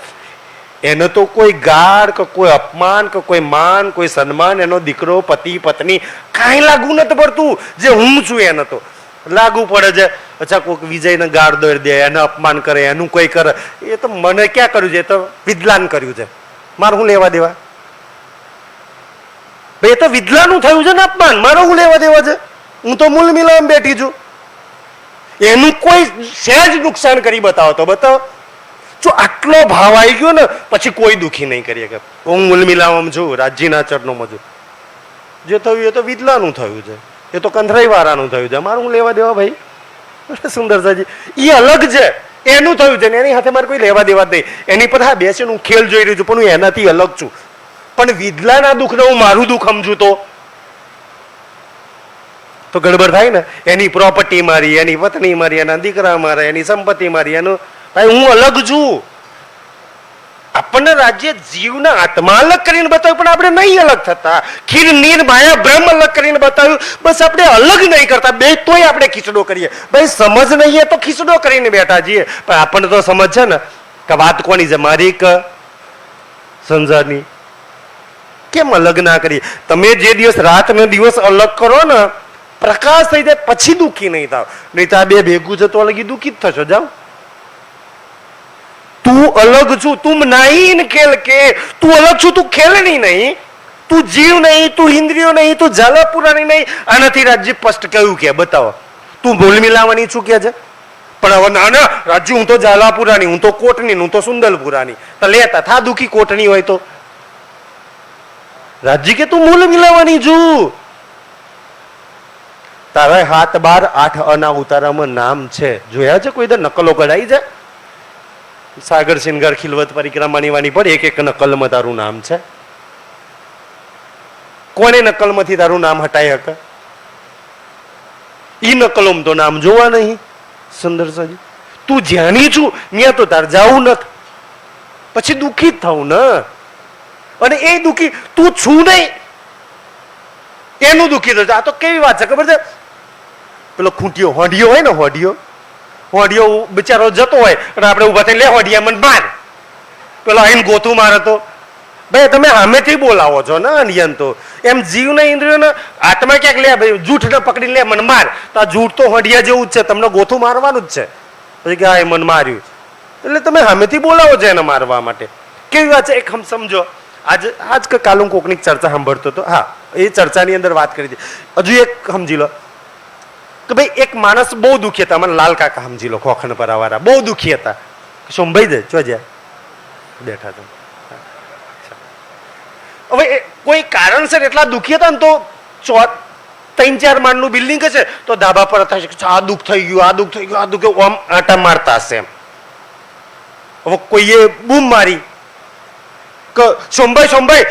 એને તો કોઈ ગાળ કે કોઈ અપમાન કે કોઈ માન, કોઈ સન્માન, એનો દીકરો, પતિ, પત્ની કાંઈ લાગુ નથી પડતું. જે હું છું એને તો લાગુ પડે છે. અચ્છા, કોઈક વિજયને ગાળ દોડી દે, એને અપમાન કરે, એનું કોઈ કરે, એ તો મને ક્યાં કર્યું છે? એ તો વિદ્લાન કર્યું છે. મારે હું લેવા દેવા? ભાઈ, એ તો વિદ્લાનું થયું છે ને અપમાન. મારો હું લેવા દેવા છે? હું તો મૂલ મિલાવવામાં બેઠી છું. એનું કોઈ સહેજ નુકસાન કરી બતાવો તો બતાવો. જો આટલો ભાવ આવી ગયો ને પછી કોઈ દુઃખી નહીં કરીએ કે હું મૂલ મિલાવવામાં છું, રાજ્યના ચરણોમાં છું. જે થયું એ તો વિદલાનું થયું છે, એ તો કંથરાઈ વાળાનું થયું છે. મારું હું લેવા દેવા ભાઈ? સુંદરસાજી, એ અલગ છે, એનું થયું છે ને એની સાથે મારે કોઈ લેવા દેવા જ નહીં. એની પર હા બેસીને હું ખેલ જોઈ રહ્યું છું પણ હું એનાથી અલગ છું. પણ વિદલાના દુઃખને હું મારું દુઃખ સમજું તો ગડબડ થાય ને. એની પ્રોપર્ટી મારી, એની પત્ની મારી, એના દીકરા મારે, એની સંપત્તિ મારી, એનું ભાઈ હું અલગ છું. આપણને રાજ્ય જીવના આત્મા અલગ કરીને બતાવ્યું પણ આપણે નહીં અલગ થતા. ખીર નીર માયા બ્રહ્મ અલગ કરીને બતાવ્યું, બસ આપણે અલગ નહીં કરતા. બે તોય આપણે ખીચડો કરીએ. ભાઈ સમજ નહીં તો ખીચડો કરીને બેઠા છીએ. પણ આપણને તો સમજ છે ને કે વાત કોની છે, મારી કે સંસારની? કેમ અલગ ના કરીએ? તમે જે દિવસ રાત ને દિવસ અલગ કરો ને, પ્રકાશ થઈ જાય પછી દુઃખી નહીં થાવ. નહીં તો આ બે ભેગું છે તો અલગ દુઃખી જ થશો. જાઓ, તું અલગ છું, તું નહીં ખેલ કે તું અલગ છું, તું ખેલની નહીં, તું જીવ નહીં, તું ઇન્દ્રિયો નહીં, તું ઝાલાપુરાની નહીં. આનાથી રાજ્ય સ્પષ્ટ કહ્યું કે બતાવો. તું ભૂલ મિલાવાની શું કે છે? પણ હવે ના ના રાજ્ય, હું તો ઝાલાપુરાની, હું તો કોટની, હું તો સુંદરપુરાની. તો લેતા થા દુઃખી કોટની હોય તો. રાજ્ય કે તું મૂલ મિલાવવાની છું. તારા 7, 12, 8 અના ઉતારામાં નામ છે. જોયા છે કોઈ દર નકલો કઢાઈ છે? સાગર સિંગર ખિલવત પરિક્રમાની વાની પર એક નકલમાં તારું નામ છે. કોને નકલમાંથી તારું નામ હટાઈ હકે? ઈ નકલોમાં તો નામ જોવા નહીં. સુંદર સાજી, તું જ્યાંની છું ત્યાં તો તાર જાવું નથી, પછી દુઃખી જ થવું ને. અને એ દુઃખી તું છું નહીં એનું દુઃખી થશે. આ તો કેવી વાત છે ખબર છે? પેલો ખૂંટિયો હોડિયો હોય ને, હોડિયો બિચારો જતો હોય અને આપણે ઉભા થઈને લે હોડિયા મને માર, પેલો આઈને ગોતું મારે તો ભાઈ તમે સામેથી બોલાવો છો ને. નિયન તો એમ જીવને ઇન્દ્રિયોને આત્મા ક્યાંક લે ભાઈ જૂઠને પકડી લે મને માર, તો આ જૂઠ તો હોડિયા જેવું જ છે, તમને ગોથું મારવાનું જ છે. પછી કે હા એ મને માર્યું, એટલે તમે સામેથી બોલાવો છો એને મારવા માટે. કેવી વાત છે એક હમ સમજો. આજ કે કાલ હું કોકની ચર્ચા સાંભળતો હતો. હા, એ ચર્ચાની અંદર વાત કરી હતી. હજુ એક સમજી લો કે ભાઈ એક માણસ બહુ દુઃખી હતા. મને લાલ કાકા સમજી લો, ખોખણ પર વાળા બહુ દુઃખી હતા. સોમભાઈ દે જો જ્યાં બેઠા હતા. હવે કોઈ કારણસર એટલા દુઃખી હતા ને તો 3-4 માળનું બિલ્ડિંગ હશે તો ધાબા પર થાય છે આ દુઃખ થઈ ગયું, આ દુઃખ થઈ ગયું, આ દુઃખ આમ આટા મારતા હશે એમ. હવે કોઈએ બૂમ મારી કે સોમભાઈ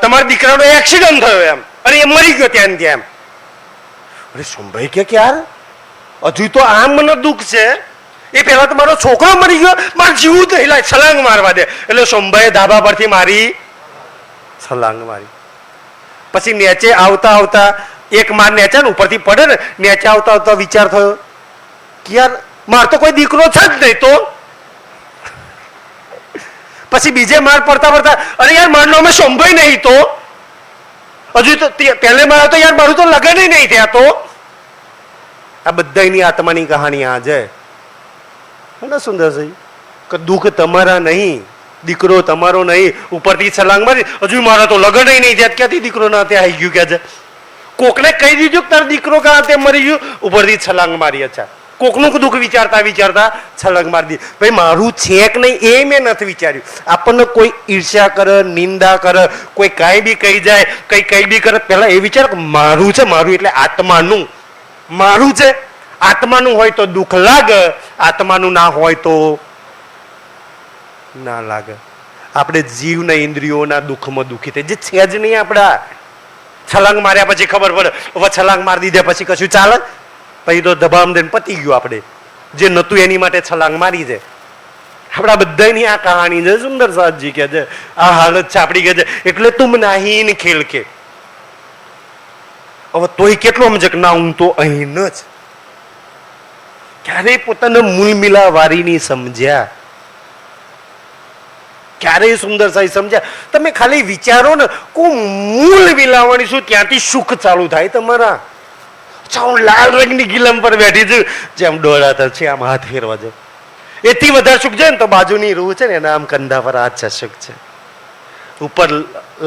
તમારા દીકરાનો એક્સિડન્ટ થયો એમ, અને એ મરી ગયો ત્યાં ત્યાં એમ. અરે સોમભાઈ કે યાર હજુ તો આમ મને દુઃખ છે, એ પેલા તો મારો છોકરો મરી ગયો, મારે જીવું તો હિલાય છલાંગ મારવા દે. એટલે સોમભાઈ ધાબા પરથી મારી છલાંગ મારી. પછી નેચે આવતા આવતા એક માર નેચા ને ઉપરથી પડે ને, નેચે આવતા આવતા વિચાર થયો કે યાર માર તો કોઈ દીકરો છે જ નહીં. તો પછી બીજે માર પડતા પડતા અરે યાર મારનો અમે સોમભાઈ નહીં, તો હજુ તો પહેલે મારા તો યાર મારું તો લગન નહીં થયા. તો આ બધાની આત્માની કહાણી આ છે. સુંદર છે કે દુઃખ તમારા નહીં, દીકરો તમારો નહીં, ઉપરથી છલાંગ મારી હજુ મારા તો લગન નહીં થયા, ક્યાંથી દીકરો ના ત્યાં આવી ગયું કે છે? કોકને કહી દીધું કે તારો દીકરો કાં તે મરી ગયું, ઉપરથી છલાંગ મારી. અચ્છા, કોકનું દુઃખ વિચારતા વિચારતા છલાંગ મારી દી. ભાઈ મારું છે કે નહીં એ મેં નથી વિચાર્યું. આપણને કોઈ ઈર્ષ્યા કરે, નિંદા કરે, કોઈ કાંઈ બી કહી જાય, કઈ બી કરે, પહેલા એ વિચાર કે મારું છે, મારું એટલે આત્માનું મારું છે. આત્માનું હોય તો દુઃખ લાગે, આત્માનું ના હોય તો ના લાગે. આપણે જીવના ઇન્દ્રિયોના દુઃખમાં દુઃખી થાય જે છે જ નહીં. આપણા છલાંગ માર્યા પછી ખબર પડે, હવે છલાંગ મારી દીધા પછી કશું ચાલે? પછી તો દબામ દઈને પતી ગયું. આપણે જે નતું એની માટે છલાંગ મારી છે. આપણા બધાની આ કહાણી છે. સુંદર સાહજી કે છે આ હાલત છે આપણી કે છે. એટલે તુમ નાહીન ખેલ કે. હવે તોય કેટલો સમજે કે ના હું તો અહીં જ. ક્યારેય પોતાને મૂળ મિલા વારીની સમજ્યા? ક્યારેય સુંદર સાહેબ સમજ્યા? તમે ખાલી વિચારો ને કો મૂળ મિલાવવાની શું, ત્યાંથી સુખ ચાલુ થાય તમારા. હું લાલ રંગની ગિલમ પર બેઠી છું, જેમ ડોળાતા છે આમ હાથ ફેરવા જાવ, એથી વધારે સુખ છે ને તો બાજુની રૂહ છે ને એના આમ કંધા પર હાથ છે સુખ છે. ઉપર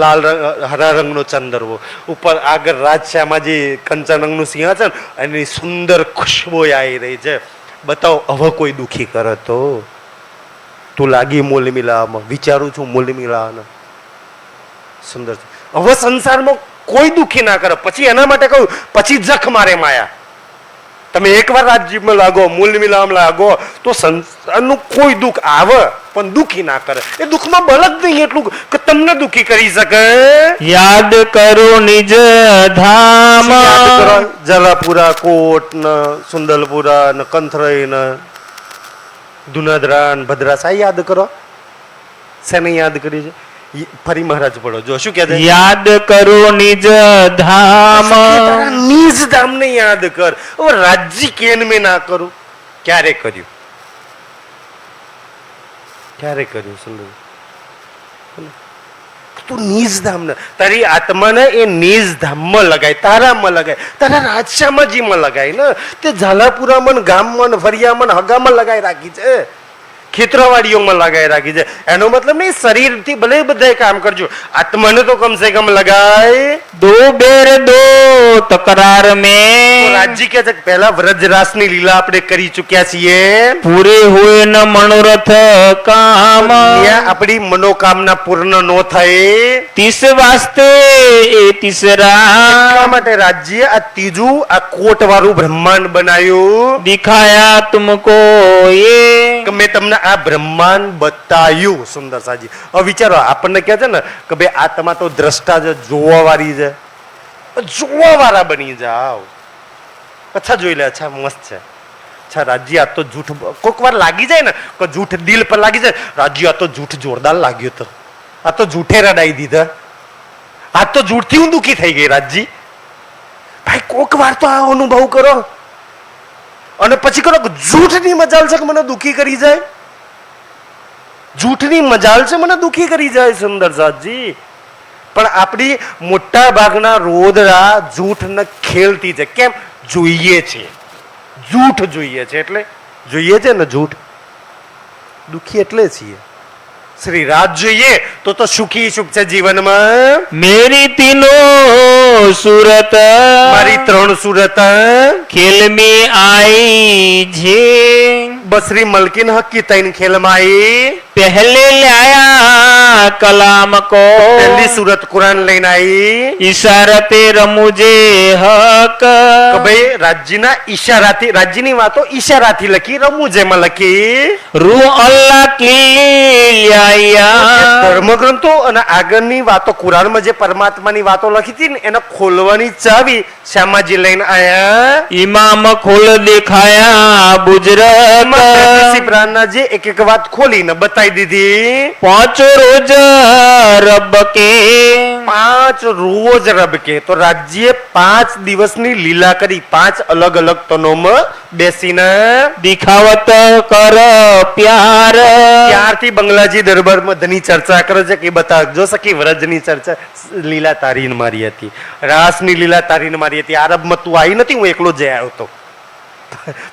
લાલ રંગ હરા રંગનો ચંદરવો, ઉપર આગળ રાજશ્યામાજી કંચન રંગનું સિંહાસન, એની સુંદર ખુશ્બો આવી રહી છે. બતાવો હવે કોઈ દુઃખી કરે તો? તું લાગી મૂલ મિલાવામાં, વિચારું છું મૂલ મિલાવાના. સુંદર છે. હવે સંસારમાં કોઈ દુઃખી ના કરે. પછી એના માટે કહ્યું પછી જખ મારે માયા. તમે એકવાર રાજ્યમાં લાગો, મૂલ મિલામ લાગો તો સંસારનું કોઈ દુઃખ આવે પણ દુઃખી ના કરે. એ દુઃખમાં બળ જ નહીં એટલું કે તમને દુઃખી કરી શકે. યાદ કરો નિજ ધામ. જલાપુરા કોટ ને સુંદલપુરા ને કંથરઈ ને દુનાદરા ને ભદ્રાસા યાદ કરો. શેને યાદ કરી છે? ફરી મહારાજ પડો જો શું કે છે? યાદ કરો નિજ ધામ. નિજ ધામ ને યાદ કર. હવે રાજ્ય કેન મેં ના કરું? ક્યારે કર્યું? ક્યારે કર્યું? સુંદર તું નિજ ધામ ને તારી આત્માને એ નિજ ધામમાં લગાય, તારામાં લગાય, તારા રાજ્યમાં લગાય ને. તે ઝાલાપુરામાં, ગામમાં, ફરિયામાં, હગામાં લગાઈ રાખી છે. ખેતરવાડીઓમાં લગાવી રાખી છે. એનો મતલબ નહીં શરીરથી ભલે બધા કામ કરજો, આત્માને તો કમસે કમ લગાય. दो बेर दो तकरार તો में રાજજી કે છે કે પહેલા વ્રજરાસની લીલા આપણે કરી ચૂક્યા છીએ. पूरे हुए न मनोरथ काम ત્યાં આપણી મનોકામના પૂર્ણ નો થાય. तिस वास्ते ए तीसरा એટલા માટે રાજ્ય આ ત્રીજું આ કોટ વાળું બ્રહ્માંડ બનાવ્યું दिखाया तुमको ये કે મેં તમને આ બ્રહ્માંડ બતાવ્યું. સુંદર સાજી. હવે વિચારો, આપણને કહે છે ને કે ભાઈ આ તમા તો દ્રષ્ટા છે, જોવા વાળી છે, જોવા વાળા બની જાઓ. અચ્છા જોઈ લે, અચ્છા મસ્ત છે, અચ્છા રાજ્ય આ તો જૂઠ કોક વાર લાગી જાય ને કે જૂઠ દિલ પર લાગી જાય. રાજ્ય આ તો જૂઠ જોરદાર લાગ્યું, તો આ તો જૂઠે રડાઈ દીધા, આ તો જૂઠથી હું દુખી થઈ ગઈ. રાજજી ભાઈ કોક વાર તો આ અનુભવ કરો અને પછી કરો કે જૂઠની મજાલ છે કે મને દુખી કરી જાય, જૂઠની મજાલ છે મને દુખી કરી જાય. સુંદર સાજી. પણ આપણી મોટા ભાગના રોદડા જૂઠને ખેલતી છે. કેમ? જોઈએ છે, જૂઠ જોઈએ છે, એટલે જોઈએ છે ને જૂઠ, દુખી એટલે છીએ. શ્રી રાજ જોઈએ તો સુખી સુખ છે જીવનમાં. मेरी तीनों सूरत મારી 3 સુરત खेल में आई जे બસરી મલકીન હક્કી 3 ખેલમાં આવી. पहले लाया कलाम को પહેલી સુરત કુરાન લઈને આવી इशारते रमुजे हक કે ભાઈ રાજ્યના ઈશારાથી, રાજ્યની વાતો ઈશારાથી લખી, રમૂજેમાં લખી. रूह अल्लाह की लिया ધર્મગ્રંથો અને આગળની વાતો કુરાનમાં જે પરમાત્માની વાતો લખી હતી ને એને ખોલવાની ચાવી શ્યામાજી લઈને આયા. इमाम खोल दिखाया बुजरत પ્રાણનાજી એક એક વાત ખોલીને બતાવી દીધી. पांच रोज रब के 5 રોજ રબ કે. તો રાજ્ય 5 દિવસની લીલા કરી, 5 અલગ અલગ તનોમાં બેસીને. दिखावत कर प्यार ત્યારથી બંગલાજી દરબારમાં ધની ચર્ચા કરે છે કે બતાવજો સખી વ્રજની ચર્ચા. લીલા તારીને મારી હતી, રાસની લીલા તારીને મારી હતી. આરબમાં તું આવી નથી, હું એકલો જઈ આવ્યો હતો.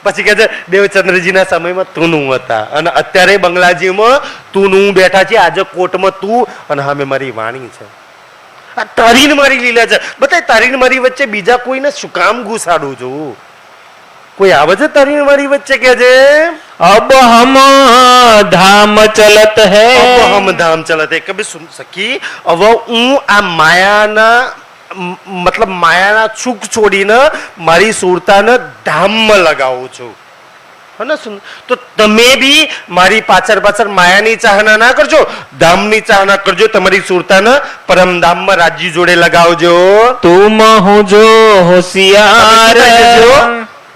પછી કે છે દેવચંદ્રજીના સમયમાં તુનું હતા અને અત્યારે બંગલાજીમાં તુનું બેઠા છે. આજે કોર્ટમાં તું અને સામે મારી વાણી છે. આ તારીને મારી લીલા છે. બતાય તારીને મારી વચ્ચે બીજા કોઈને શું કામ ઘુસાડું છું? કોઈ આવે છે તારીને મારી વચ્ચે કે છે अब हम धाम चलत है હમ ધામ ચલતે કે ભાઈ સુન સખી, હવે હું આ માયાના મતલબ માયાના સુખ છોડીને મારી સુરતાને ધામમાં લગાવું છું. હને સુન, તો તમે બી મારી પાછળ પાછળ માયાની ચાહના ના કરજો, ધામની ચાહના કરજો. તમારી સુરતાને પરમધામમાં રાજ્ય જોડે લગાવજો. तुम हो जो होशियार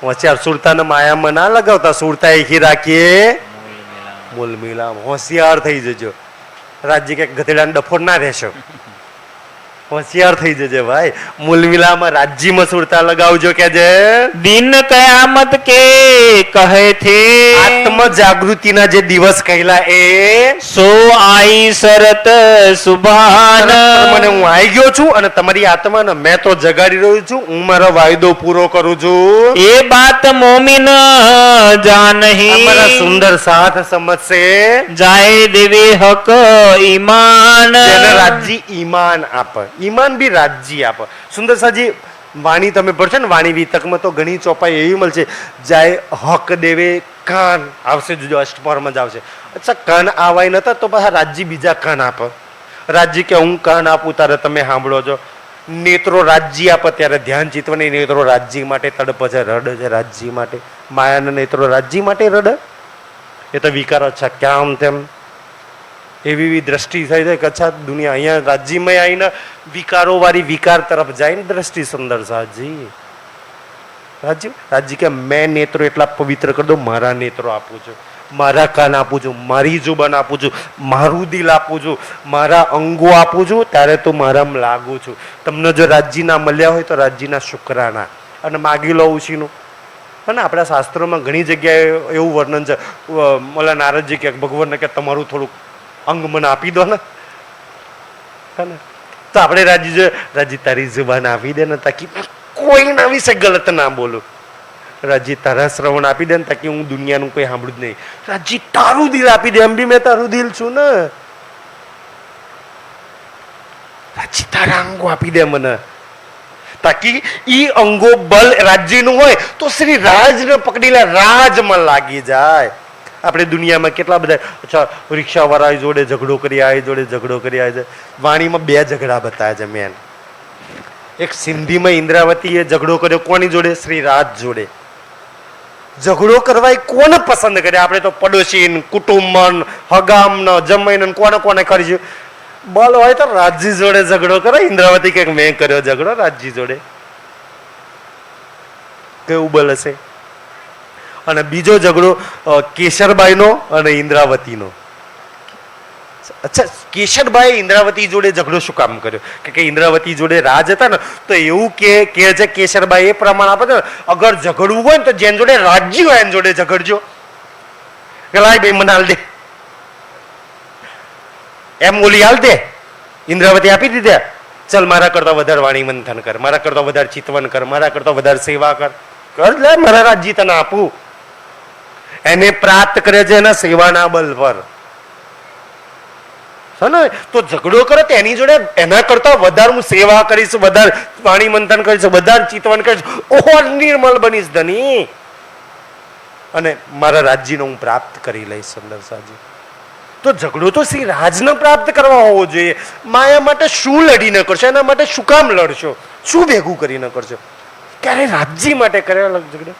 હોશિયાર સુરતાને માયામાં ના લગાવતા, સુરતા એકી રાખીએ મૂલ મિલામ. હોશિયાર થઈ જજો. રાજ્ય કે ગધેડાને ડફોડ ના રહેશો, હોશિયાર થઈ જજે ભાઈ. મૂલ મિલામાં રાજ્યમાં સુરતા લગાવજો કે જે दिन कयामत के कहे थे આત્મ જાગૃતિના જે દિવસ કહેલા એ सो आई शरत सुभान મને હું આવી ગયો છું અને તમારી આત્માને મેં તો જગાડી રહ્યો છું. હું મારો વાયદો પૂરો કરું છું. ये बात मोमिन जान અમારા ही સુંદર સાથ સમજશે जाए देवे हक ईमान જેને રાજ્ય ઈમાન આપે. ઈમાન બી રાજ્ય આપે. સુંદર સાજી વાણી તમે પડશે ને, વાણી વિતકમાં તો ઘણી ચોપાઈ એવી મળશે. જાય હક દેવે કાન આવશે, જો અષ્ટપરમાં જ આવશે. અચ્છા કાન આવાય નતા તો પાછા રાજ્ય બીજા કાન આપે. રાજ્ય કે હું કાન આપું તારે તમે સાંભળો છો. નેત્રો રાજ્ય આપે ત્યારે ધ્યાન ચિત્તવાની નેત્રો રાજ્ય માટે તડપ છે, રડે છે રાજ્ય માટે. માયાના નેત્રો રાજ્ય માટે રડે. એ તો વિકાર. અચ્છા ક્યાં તેમ એવી એવી દ્રષ્ટિ થઈ જાય કે અચ્છા દુનિયા અહીંયા રાજ્યમાં આવીને વિકારો વાળી વિકાર તરફ જાય ને દ્રષ્ટિ. સુંદર સાજી રાજ્ય રાજ્ય કે મેં નેત્રો એટલા પવિત્ર કરી દો, મારા નેત્રો આપું છું, મારા કાન આપું છું, મારી જુબાન આપું છું, મારું દિલ આપું છું, મારા અંગો આપું છું, ત્યારે તો મારામાં લાગુ છું. તમને જો રાજ્યના મળ્યા હોય તો રાજ્યના શુક્રાના અને માગી લો ઉછીનું. અને આપણા શાસ્ત્રોમાં ઘણી જગ્યાએ એવું વર્ણન છે. મોલા નારદજી કે ભગવાનને કે તમારું થોડુંક અંગ મને આપી દો ને. તો આપણે રાજ્ય તારી જુબાન આપી દે ને, તાકી કોઈના વિશે ગલત ના બોલું. રાજી તારા શ્રવણ આપી દે ને તાકી હું દુનિયાનું કોઈ સાંભળું જ નહીં. રાજી તારું દિલ આપી દે, એમ બી મેં તારું દિલ છું ને. રાજી તારા અંગો આપી દે મને, તાકી ઈ અંગો બલ રાજ્યનું હોય તો શ્રી રાજને પકડી લે, રાજમાં લાગી જાય. આપણે દુનિયામાં કેટલા બધા, અચ્છા રિક્ષાવાળા જોડે ઝઘડો કરી, આ જોડે ઝઘડો કરી, આ વાણીમાં 2 ઝઘડા બતાવ્યા છે મેન. એક સિંધીમાં ઇન્દ્રાવતીએ ઝઘડો કર્યો કોની જોડે? શ્રી રાજ જોડે. ઝઘડો કરવા એ કોને પસંદ કરે? આપણે તો પડોશી, કુટુંબ, હગામ, જમાઈને કોને કોને કરીશું. બલ હોય તો રાજજી જોડે ઝઘડો કરે. ઇન્દ્રાવતી કે મેં કર્યો ઝઘડો રાજજી જોડે, કેવું બલ હશે? અને બીજો ઝઘડો કેશરબાઈનો અને ઇન્દ્રાવતીનો. અચ્છા, કેશરબાઈ ઇન્દ્રાવતી જોડે ઝઘડો શું કામ કર્યો? કે ઇન્દ્રાવતી જોડે રાજ હતા ને તો એવું કે છે કેશરબાઈ એ પ્રમાણ આપે છે, અગર ઝઘડવું હોય ને તો જેન જોડે રાજ્ય હોય એની જોડે ઝઘડજો. કે લાય ભાઈ મને હાલ દે, એમ ઓલી હાલ દે. ઇન્દ્રાવતી આપી દીધા, ચલ મારા કરતા વધારે વાણી મંથન કર, મારા કરતા વધારે ચિતવન કર, મારા કરતા વધારે સેવા કર, કર લે, મારા રાજ્ય તને આપું. એને પ્રાપ્ત કરે છે એના સેવાના બલ પર. તો ઝઘડો કરો તો એની જોડે એના કરતા વધારે હું સેવા કરીશ, વધારે વાણી મંથન કરીશ, વધારે ચિતવન કરીશ, ઓહો નિર્મળ બનીશ ધની, અને મારા રાજ્યને હું પ્રાપ્ત કરી લઈશ. સુંદર સાજી, તો ઝઘડો તો શ્રી રાજને પ્રાપ્ત કરવા હોવો જોઈએ. માયા માટે શું લડી ન કરશો? એના માટે શું કામ લડશો? શું ભેગું કરી ન કરશો? ક્યારે રાજ્ય માટે કરેલા ઝઘડો?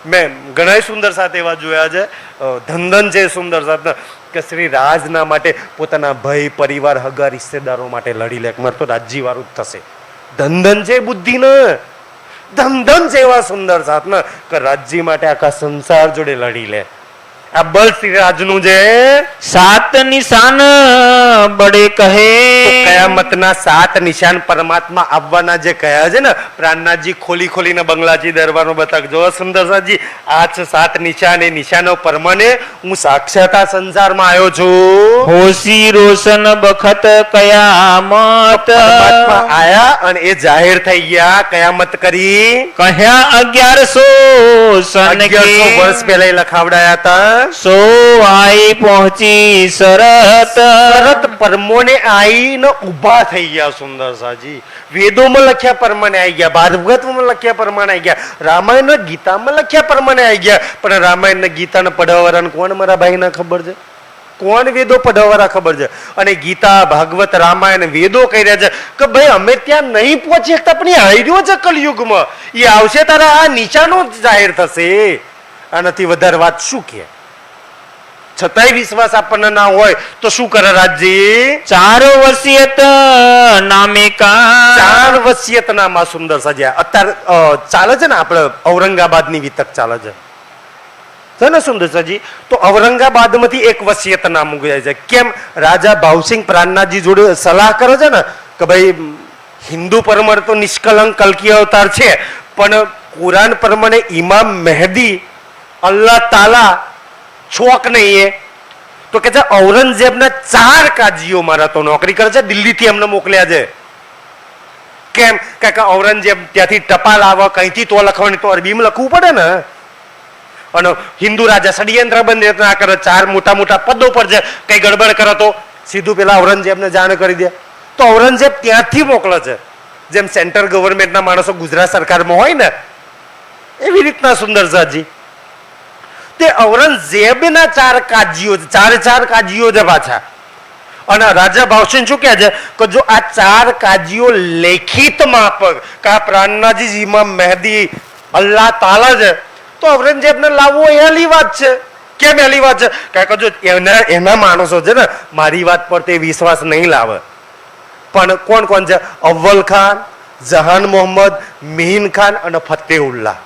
મેં ઘણા સુંદર સાથ એવા જોયા છે, ધનધન છે સુંદર સાથ, કે શ્રી રાજના માટે પોતાના ભય, પરિવાર, હગા, રિશ્તેદારો માટે લડી લે. મારે તો રાજ્ય વાળું જ થશે. ધનધન છે બુદ્ધિ ને, ધનધન છે એવા સુંદર સાથ ને કે રાજ્ય માટે આખા સંસાર જોડે લડી લે. આ બલ શ્રી રાજનું છે. 7 નિશાન બડે કહે. કયામતના 7 નિશાન પરમાત્મા આવવાના જે કહ્યા છે ને, પ્રાણનાથજી ખોલી ખોલીને બંગલાજી દરબારનો બતાવજો સુંદર સાજી. આ છે 7 નિશાન. એ નિશાનો પરમાને હું સાક્ષાત આ સંસારમાં આવ્યો છું. હોશી રોશન બખત કયામત. પરમાત્મા આયા અને એ જાહેર થઈ ગયા, કયામત કરી. કહ્યા 1100 સન કે 1100 વર્ષ પહેલા એ લખાવડાયા હતા. સો આઈ પહોંચી શરત. શરત પરમોને આઈને ઉભા થઈ ગયા સુંદર સાજી. વેદોમાં લખ્યા પરમાણે આવી ગયા, ભાગવતમાં લખ્યા પ્રમાણે આવી ગયા, રામાયણ ગીતામાં લખ્યા પ્રમાણે આવી ગયા. પણ રામાયણ ને ગીતાને પઢાવવાળાને કોણ મારા ભાઈને ખબર છે? કોણ વેદો પઢાવવાળા ખબર છે? અને ગીતા, ભાગવત, રામાયણ, વેદો કહી રહ્યા છે કે ભાઈ અમે ત્યાં નહીં પહોંચી શકતા, પણ એ આવી રહ્યો છે કલયુગમાં, એ આવશે તારા આ નિશાનો જાહેર થશે. આનાથી વધારે વાત શું કે? છતાંય વિશ્વાસ આપણને ના હોય તો શું કરે રાજજી? 4 વસિયત નામિકા. 4 વસિયત નામા સુંદર સજ્યા. અત્યારે ચાલે છે ને આપણે ઔરંગાબાદની વિતક ચાલે છે ને સુંદર સજી? તો ઔરંગાબાદ માંથી એક વસિયત નામું જાય છે. કેમ? રાજા ભાવસિંહ પ્રાણનાથજી જોડે સલાહ કરે છે ને કે ભાઈ હિન્દુ પરમાણે તો નિષ્કલંક કલ્કી અવતાર છે, પણ કુરાન પ્રમાણે ઇમામ મહેદી અલ્લાહ તાલા છોક નહીં. એ તો કે છે ઔરંગઝેબના 4 કાજીઓ મારા તો નોકરી કરે છે, દિલ્હીથી એમને મોકલ્યા છે. કેમ? કે ઔરંગઝેબ ત્યાંથી ટપાલ આવે, કઈથી તો લખવાની, તો અરબીમાં લખવું પડે ને. અને હિન્દુ રાજા ષડયંત્ર બંધ ના કરે, 4 મોટા મોટા પદો પર છે, કઈ ગડબડ કરે તો સીધું પેલા ઔરંગઝેબને જાણ કરી દે. તો ઔરંગઝેબ ત્યાંથી મોકલે છે, જેમ સેન્ટ્રલ ગવર્મેન્ટના માણસો ગુજરાત સરકારમાં હોય ને એવી રીતના સુંદર સાજી. તે ઔરંગઝેબના 4 કાજીઓ, 4 કાજીઓ છે પાછા. અને રાજા ભાવસિંહ શું કહે છે કે જો આ 4 કાજીઓ લેખિતમાં આપે કે આ પ્રાણનાથજી ઇમામ મહેદી અલ્લાહ તાલા છે, તો ઔરંગઝેબને લાવવો હેલી વાત છે. કેમ હેલી વાત છે? કારણ કે જો એના માણસો છે ને મારી વાત પર તે વિશ્વાસ નહીં લાવે. પણ કોણ કોણ છે? અવ્વલ ખાન, જહાન મોહમ્મદ, મિહિન ખાન અને ફતેહુલ્લાહ.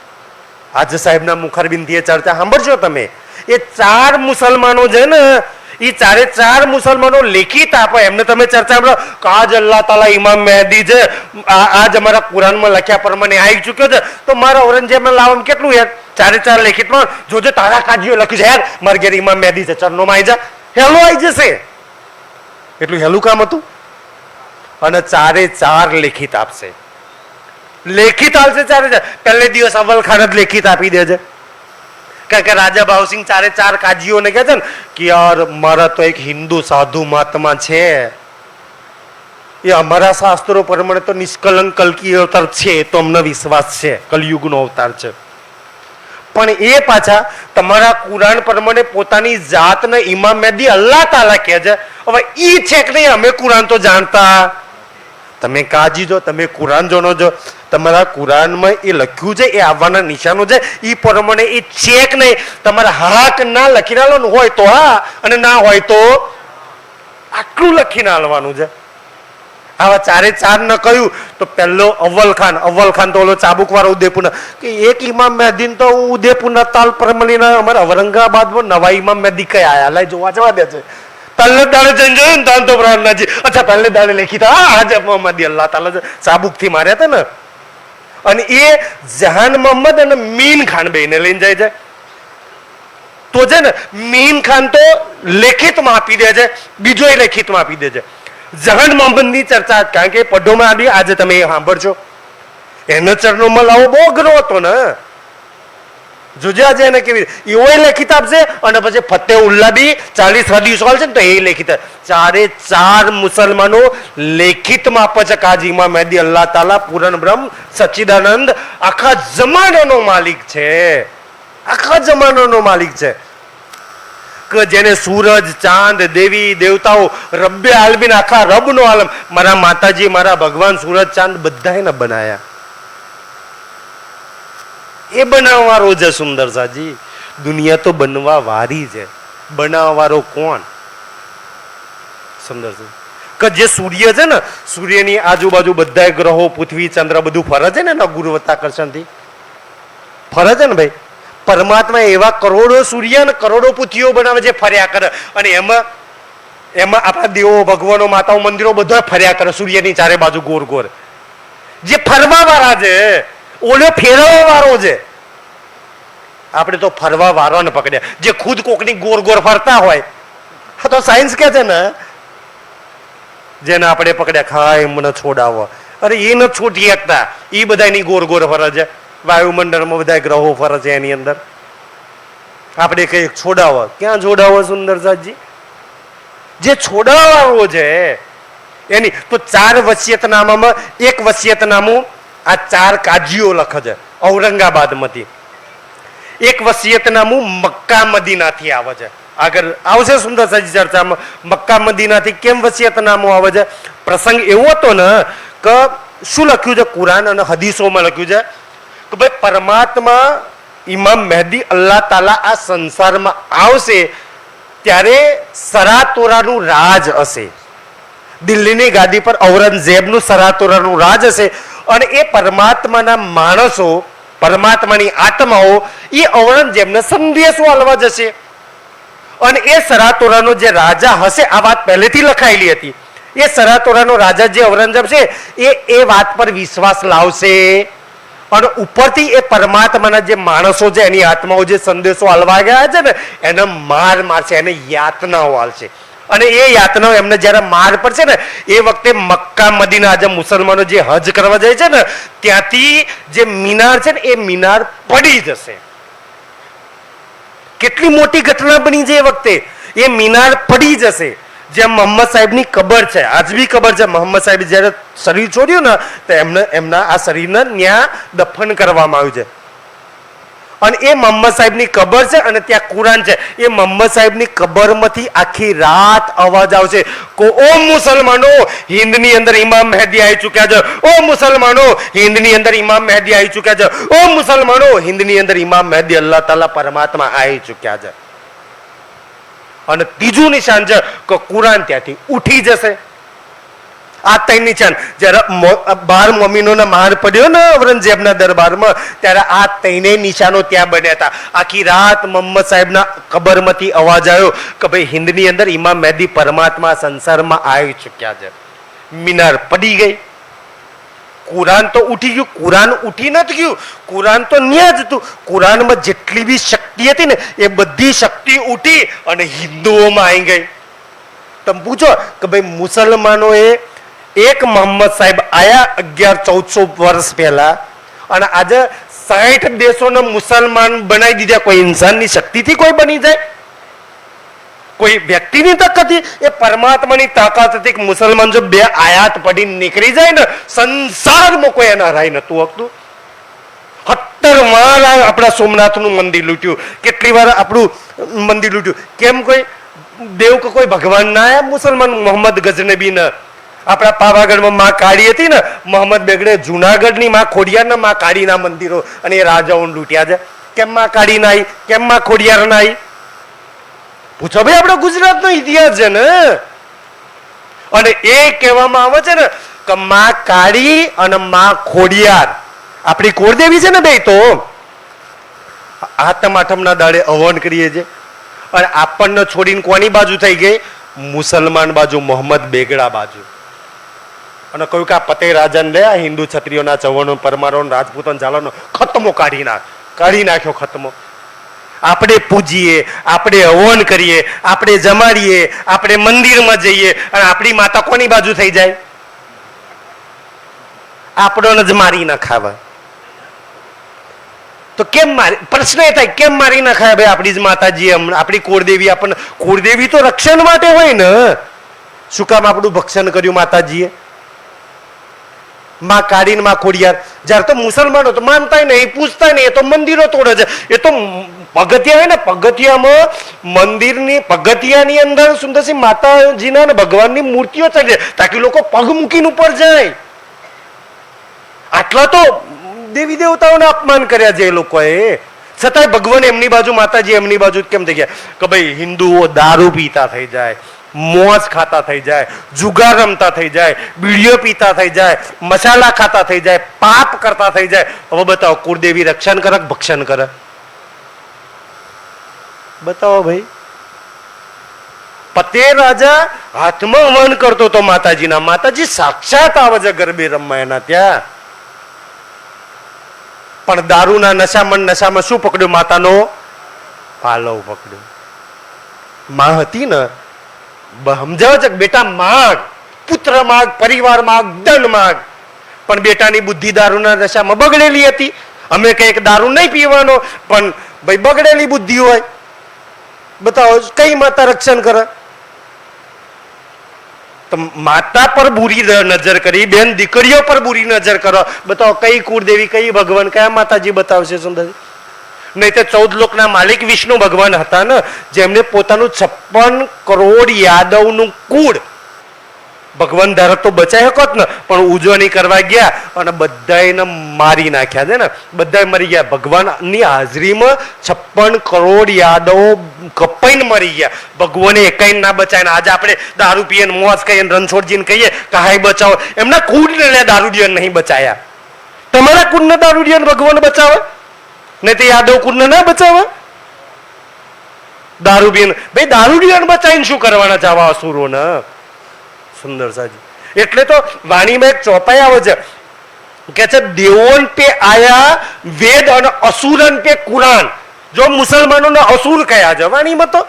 આજે સાહેબના મુખરબિંદથી ચર્ચા સાંભળજો તમે. એ 4 મુસલમાનો છે ને, એ 4 મુસલમાનો લેખિત આપે એમને તમે ચર્ચા સાંભળો. આજ અલ્લાહ તાલા ઇમામ મહેદી છે, આજ અમારા કુરાનમાં લખ્યા પ્રમાણે આવી ચુક્યો છે, તો મારા ઔરંગઝેબને લાવવામાં કેટલું યાર? 4 લેખિતમાં જોજે તારા કાજીઓ લખ્યું છે યાર મારા ઘેર ઇમામ મહેદી છે, ચરણોમાં આવી જા, હેલો આવી જશે. એટલું હેલું કામ હતું. અને 4 લેખિત આપશે. લેખિત હાલશે ચારે ચાર. પહેલે દિવસ અવ્વલ ખાન જ લેખિત આપી દે છે. કારણ કે રાજા ભાવસિંહ ચારે ચાર કાજીઓને કહે છે ને કે યાર મારા તો એક હિન્દુ સાધુ મહાત્મા છે, એ અમારા શાસ્ત્રો પ્રમાણે તો નિષ્કલંક કલ્કી અવતાર છે, તો અમને વિશ્વાસ છે કલયુગનો અવતાર છે. પણ એ પાછા તમારા કુરાન પ્રમાણે પોતાની જાતને ઇમામ મહેદી અલ્લાહ તાલા કહે છે. હવે ઈ છે કે નહીં અમે કુરાન તો જાણતા. તમે કાજી જો, તમે કુરાન જોનો જો, તમારા કુરાનમાં એ લખ્યું છે, એ આવવાના નિશાનો છે, એ પ્રમાણે એ છે કે નહીં. તમારા હાક ના લખીને આલવાનું હોય તો હા, અને ના હોય તો આટલું લખીને આલવાનું છે. આવા ચારે ચાર ન કહ્યું તો પહેલો અવ્વલ ખાન તો ઓલો ચાબુક વાળો ઉદયપુરના કે એક ઇમામ મહેદી તો હું ઉદયપુરના તાલ પરમલીના અમારા ઔરંગાબાદમાં નવા ઇમામ મહેદી કઈ આયા લાઈ જોવા જવા દે છે. પહેલે દાડે જઈને જોયું ને તાલ તો પ્રાણનાજી, અચ્છા પહેલે દાડે લખી હતા આજે મોહમ્મદી અલ્લાહ તાલા ચાબુક થી માર્યા હતા ને. અને એ જહાન મોહમ્મદ અને મીન ખાન બેને લઈને જાય છે. તો છે ને મીન ખાન તો લેખિતમાં આપી દે છે, બીજો એ લેખિતમાં આપી દે છે. જહાન મોહમ્મદની ચર્ચા કારણ કે પઢોમાં આવી, આજે તમે એ સાંભળજો. એનો ચરણોમાં લાવો બહુ અઘરો હતો ને. જોજે આજે એને કેવી એવો લેખિત આપશે. અને પછી ફતેહ ઉલ્લા બી 40 હદીસો છે ને તો એ લેખિત. ચારે ચાર મુસલમાનો લેખિતમાં આપે છે કાજી ઇમામ મહેદી અલ્લાહ તાલા પૂરણ બ્રહ્મ સચ્ચિદાનંદ આખા જમાનાનો માલિક છે, આખા જમાનાનો માલિક છે. કે જેને સૂરજ ચાંદ દેવી દેવતાઓ રબ્બે આલમીન આખા રબનો આલમ, મારા માતાજી મારા ભગવાન સૂરજ ચાંદ બધા એને બનાયા. એ બનાવવાળો છે સુંદર સાજી. દુનિયા તો બનવા વારી છે, બનાવવાળો કોણ? સુંદર છે કે જે સૂર્ય છે ને, સૂર્યની આજુબાજુ બધા ગ્રહો પૃથ્વી ચંદ્ર બધું ફરે છે ને એના ગુરુત્વાકર્ષણથી ફરે છે ને ભાઈ. પરમાત્મા એવા કરોડો સૂર્ય અને કરોડો પૃથ્વીઓ બનાવે છે ફર્યા કરે. અને એમાં આપણા દેવો ભગવાનો માતાઓ મંદિરો બધા ફર્યા કરે સૂર્યની ચારે બાજુ ગોર ગોર. જે ફરવા વાળા છે, ઓલો ફેરવવા વાળો છે. આપણે તો ફરવા વાળાને પકડ્યા, જે ખુદ કોકની ગોર ગોર ફરતા હોય. હા તો સાયન્સ કે છે ને જેને આપણે પકડ્યા ખાય મને છોડાવો. અરે એ નથી છૂટી શકતા, એ બધા એની ગોર ગોર ફરે છે. વાયુમંડળમાં બધા ગ્રહો ફરે છે એની અંદર. આપણે કઈ છોડાવો, ક્યાં છોડાવો સુંદર સાજી? જે છોડાવવાળો છે એની તો 4 વસિયતનામામાં એક વસિયતનામું આ 4 કાજીઓ લખે છે ઔરંગાબાદમાંથી. એક વસિયતનામું મક્કા મદીનાથી આવે છે. આગળ આવશે સુંદર સાજી ચર્ચામાં. મક્કા મદીનાથી કેમ વસિયતનામું આવે છે? પ્રસંગ એવો હતો ને કે શું લખ્યું છે કુરાન અને હદીસોમાં લખ્યું છે કે ભાઈ પરમાત્મા ઇમામ મહેદી અલ્લાહ તાલા આ સંસારમાં આવશે ત્યારે સરાતોરાનું રાજ હશે. દિલ્હીની ગાદી પર ઔરંગઝેબનું સરાતોરાનું રાજ હશે. અને એ પરમાત્માના માણસો, પરમાત્માની આત્માઓ એ ઔરંગઝેબને સંદેશો આલવા જશે. અને એ સરાતોરાનો જે રાજા હશે, આ વાત પહેલેથી લખાયેલી હતી, એ સરાતોરાનો રાજા જે ઔરંગઝેબ છે એ વાત પર વિશ્વાસ લાવશે. અને ઉપરથી એ પરમાત્માના જે માણસો છે એની આત્માઓ જે સંદેશો આલવા ગયા છે ને એને મારશે, એને યાતનાઓ આલશે. અને એ યાતનાઓ એમને જયારે માર પડશે ને એ વખતે મક્કા મદીના આજે મુસલમાનો જે હજ કરવા જાય છે ને ત્યાંથી જે મિનાર છે ને એ મિનાર પડી જશે. કેટલી મોટી ઘટના બની છે એ વખતે. એ મિનાર પડી જશે. જેમ મોહમ્મદ સાહેબની કબર છે, આજ બી કબર છે. મોહમ્મદ સાહેબ જયારે શરીર છોડ્યું ને તો એમના આ શરીરને ત્યાં દફન કરવામાં આવ્યું છે. અને એ મોહમ્મદ સાહેબની કબર છે અને ત્યાં કુરાન છે. એ મોહમ્મદ સાહેબની કબરમાંથી આખી રાત અવાજ આવશે કે ઓ મુસલમાનો, હિન્દની અંદર ઇમામ મહેદી આવી ચુક્યા છે. ઓ મુસલમાનો, હિન્દની અંદર ઇમામ મહેદી આવી ચુક્યા છે. ઓ મુસલમાનો, હિન્દની અંદર ઇમામ મહેદી અલ્લાહ તાલા પરમાત્મા આવી ચુક્યા છે. અને ત્રીજું નિશાન છે કે કુરાન ત્યાંથી ઉઠી જશે. આ 3 નિશાન. જયારે 12 મોમીનોને માર પડ્યો ને ઔરંગઝેબના દરબારમાં ત્યારે આ 3 નિશાનો ત્યાં બન્યા હતા. આખી રાત મોહમ્મદ સાહેબના કબરમાંથી અવાજ આવ્યો કે ભાઈ હિન્દની અંદર ઇમામ મહેદી પરમાત્મા સંસારમાં આવી ચુક્યા છે. મિનાર પડી ગઈ. કુરાન તો ઉઠી ગયું. કુરાન ઉઠી નથી ગયું, કુરાન તો ન્યા જ હતું. કુરાનમાં જેટલી બી શક્તિ હતી ને એ બધી શક્તિ ઉઠી અને હિન્દુઓમાં આવી ગઈ. તમે પૂછો કે ભાઈ મુસલમાનોએ એક મોહમ્મદ સાહેબ આયા 1100-1400 વર્ષ પહેલા અને આજે 60 દેશોને મુસલમાન બનાવી દીધા. કોઈ ઇન્સાનની શક્તિથી કોઈ બની જાય? કોઈ વ્યક્તિની તાકાત? એ પરમાત્માની તાકાત હતી કે મુસલમાન જો 2 આયાત પડીને નીકળી જાય ને, સંસારમાં કોઈ એના હરાઈ નતું શકતું. 70 વાર આપણા સોમનાથનું મંદિર લૂંટ્યું, કેટલી વાર આપણું મંદિર લૂંટ્યું. કેમ કોઈ દેવ કે કોઈ ભગવાન ના આયા મુસલમાન? મોહમ્મદ ગઝનબી ના આપણા પાવાગઢમાં માં કાળી હતી ને, મોહમ્મદ બેગડે જુનાગઢની માં ખોડિયારના માં કાળીના મંદિરો અને એ રાજાઓને લૂંટ્યા છે. કેમ માં કાળી ના આવી? કેમ માં ખોડિયાર ના આવી? પૂછો ભાઈ, આપણો ગુજરાતનો ઇતિહાસ છે ને. અને એ કહેવામાં આવે છે ને કે માં કાળી અને માં ખોડિયાર આપણી કોળદેવી છે ને બે. તો આઠમ આઠમના દાડે હવન કરીએ છીએ અને આપણને છોડીને કોની બાજુ થઈ ગઈ? મુસલમાન બાજુ, મોહમ્મદ બેગડા બાજુ. અને કહ્યું કે આ પતે રાજાને લે, આ હિન્દુ ક્ષત્રિયોના ચૌહાણો પરમારો રાજપૂતોને ઝાલોનો ખતમો કાઢી નાખ્યો ખતમો. આપણે પૂજીએ, આપણે હવન કરીએ, આપણે જમાડીએ, આપણે મંદિરમાં જઈએ અને આપણી માતા કોની બાજુ થઈ જાય? આપણને જ મારી ના ખાવા. તો કેમ મારી? પ્રશ્ન એ થાય કેમ મારી ના ખાય? ભાઈ આપણી જ માતાજી, આપણી કુળદેવી. આપણને કુળદેવી તો રક્ષણ માટે હોય ને. શું કામ આપણું ભક્ષણ કર્યું માતાજીએ? માં કાઢીને માં ખોડિયાર. જયારે તો મુસલમાનો તો માનતા નહીં, પૂછતા નહીં, એ તો મંદિરો તોડે છે. એ તો પગથિયા હોય ને, પગથિયામાં મંદિરની પગથિયાની અંદર સુંદરસિંહ માતાજીના અને ભગવાનની મૂર્તિઓ ચડી જાય તાકી લોકો પગ મૂકીને ઉપર જાય. આટલા તો દેવી દેવતાઓને અપમાન કર્યા છે એ લોકોએ, છતાંય ભગવાન એમની બાજુ, માતાજી એમની બાજુ કેમ થઈ ગયા? કે ભાઈ હિન્દુઓ દારૂ પીતા થઈ જાય, મોજ ખાતા થઈ જાય, જુગાર રમતા થઈ જાય, બીડીઓ પીતા થઈ જાય, મસાલા ખાતા થઈ જાય, પાપ કરતા થઈ જાય. હવે બતાવો, કુળદેવી રક્ષણ કરે કે ભક્ષણ કરે? બતાવો ભાઈ. પતે રાજા હાથમાં હવન કરતો તો માતાજીના, માતાજી સાક્ષાત આવે છે ગરબે રમવા એના ત્યાં. પણ દારૂના નશામાં શું પકડ્યું? માતાનો પાલવ પકડ્યો. માં હતી ને, સમજાવે છે કે બેટા માગ, પુત્ર માગ, પરિવાર માગ, ધન માગ. પણ બેટાની બુદ્ધિ દારૂના નશામાં બગડેલી હતી. અમે કઈક દારૂ નહીં પીવાનો, પણ ભાઈ બગડેલી બુદ્ધિ હોય. બતાવો કઈ માતા રક્ષણ કરે? તો માતા પર બુરી નજર કરી, બેન દીકરીઓ પર બુરી નજર કરો. બતાવો કઈ કુળદેવી, કઈ ભગવાન, કયા માતાજી બતાવશે સુંદર? નહીં તો 14 લોકના માલિક વિષ્ણુ ભગવાન હતા ને, જેમને પોતાનું 56 કરોડ યાદવનું કુળ ભગવાન ધારક તો બચાવી શકો ને, પણ ઉજવણી કરવા ગયા અને બધાને મારી નાખ્યા છે ને, બધા મરી ગયા. ભગવાનની હાજરીમાં 56 કરોડ યાદવો કપાઈને મરી ગયા. ભગવાને એકાઈ ના બચાય. આજે આપણે દારૂ પીએ, મોજ કહીએ, રણછોડજીને કહીએ કે હાય બચાવો. એમના કુળને દારૂડિયા નહીં બચાયા. તમારા કુળને દારૂડિયાને ભગવાન બચાવે, નહીં તો યાદવ કુળને ના બચાવે. દારૂ પીને ભાઈ દારૂડિયાને બચાવીને શું કરવાના છે આવા અસુરોને? સુંદર સાજી. એટલે તો વાણીમાં એક ચોપાઈ આવે છે કે છે દેવોન પે આયા વેદ અને અસુરન પે કુરાન. જો મુસલમાનોને અસુર કયા છે વાણીમાં, તો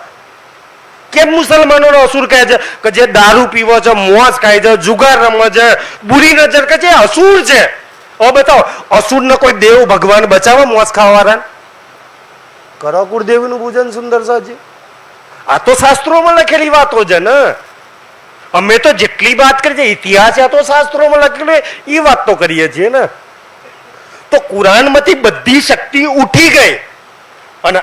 કેમ મુસલમાનોને અસુર કહે છે? કે જે દારૂ પીવો છે, મોજ ખાય છે, જુગાર રમે છે, બુરી નજર કે છે, અસુર છે. હવે બતાવો, અસુર ને કોઈ દેવ ભગવાન બચાવે મોજ ખાવાવાળા? કરો કુળદેવીનું પૂજન સુંદર સાજી. આ તો શાસ્ત્રોમાં લખેલી વાતો છે ને. અમે તો જેટલી વાત કરીએ ઇતિહાસ, આ તો શાસ્ત્રોમાં લખેલું એ વાત તો કરીએ છીએ ને. તો કુરાનમાંથી બધી શક્તિ ઉઠી ગઈ અને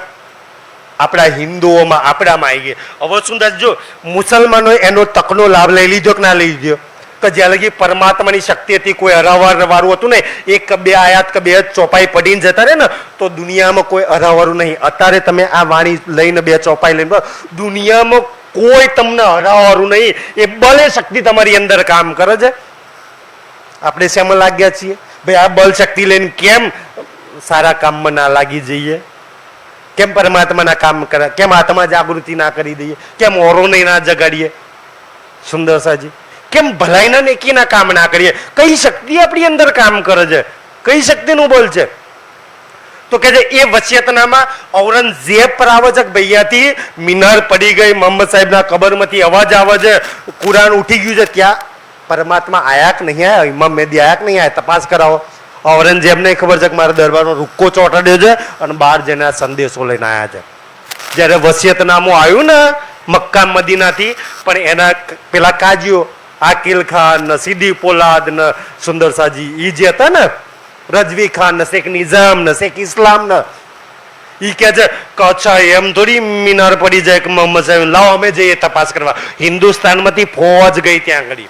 આપણા હિન્દુઓમાં, આપણામાં આવી ગઈ. હવે સુંદર જો મુસલમાનો એનો તકનો લાભ લઈ લીધો કે ના લઈ લીધો? કે જ્યાં લગી પરમાત્માની શક્તિ હતી, કોઈ હરાવવાનું હતું નહીં, એક કે બે આયાત કે બે ચોપાઈ પડીને જતા રહે ને, તો દુનિયામાં કોઈ હરાવવાનું નહીં. અત્યારે તમે આ વાણી લઈને, બે ચોપાઈ લઈને, દુનિયામાં કોઈ તમને હરાવવાનું નહીં. એ બળ શક્તિ તમારી અંદર કામ કરે છે. આપણે શેમાં લાગ્યા છીએ ભાઈ? આ બળ શક્તિ લઈને કેમ સારા કામમાં ના લાગી જઈએ? કેમ પરમાત્માના કામ કરે? કેમ આત્મા જાગૃતિ ના કરી દઈએ? કેમ ઓરોને ના જગાડીએ? સુંદર સાજી, કેમ ભલાઈના નેકીના કામ ના કરીએ? કઈ શક્તિ આપણી અંદર કામ કરે છે? કઈ શક્તિનું બળ છે? તો કે એ વસિયતનામા ઔરંગઝેબ પર આવે છે કે ભૈયાથી મિનાર પડી ગઈ, મોહમ્મદ સાહેબના કબરમાંથી અવાજ આવે છે, કુરાન ઉઠી ગયું છે. ક્યાં પરમાત્મા આયા કે નહીં આયા, ઇમામ મહેદી આયા કે નહીં આયા, તપાસ કરાવો. ઔરંગઝેબને ખબર છે કે મારા દરબારનો રૂક્કો ચોટાડ્યો છે અને બહાર જઈને આ સંદેશો લઈને આવ્યા છે. જ્યારે વસિયતનામું આવ્યું ને મક્કા મદીનાથી, પણ એના પેલા કાજીઓ આકિલ ખાન ને સીદી પોલાદ ને સુંદર શાહજી ઈ જે હતા ને, રજવી ખાન ને શેખ નિઝામ ને શેખ ઇસ્લામ ને, ઈ કે છે કે અચ્છા એમ થોડી મીનાર પડી જાય કે મોહમ્મદ સાહેબ લાવો અમે જઈએ તપાસ કરવા. હિન્દુસ્તાનમાંથી ફોજ ગઈ ત્યાં આગળ,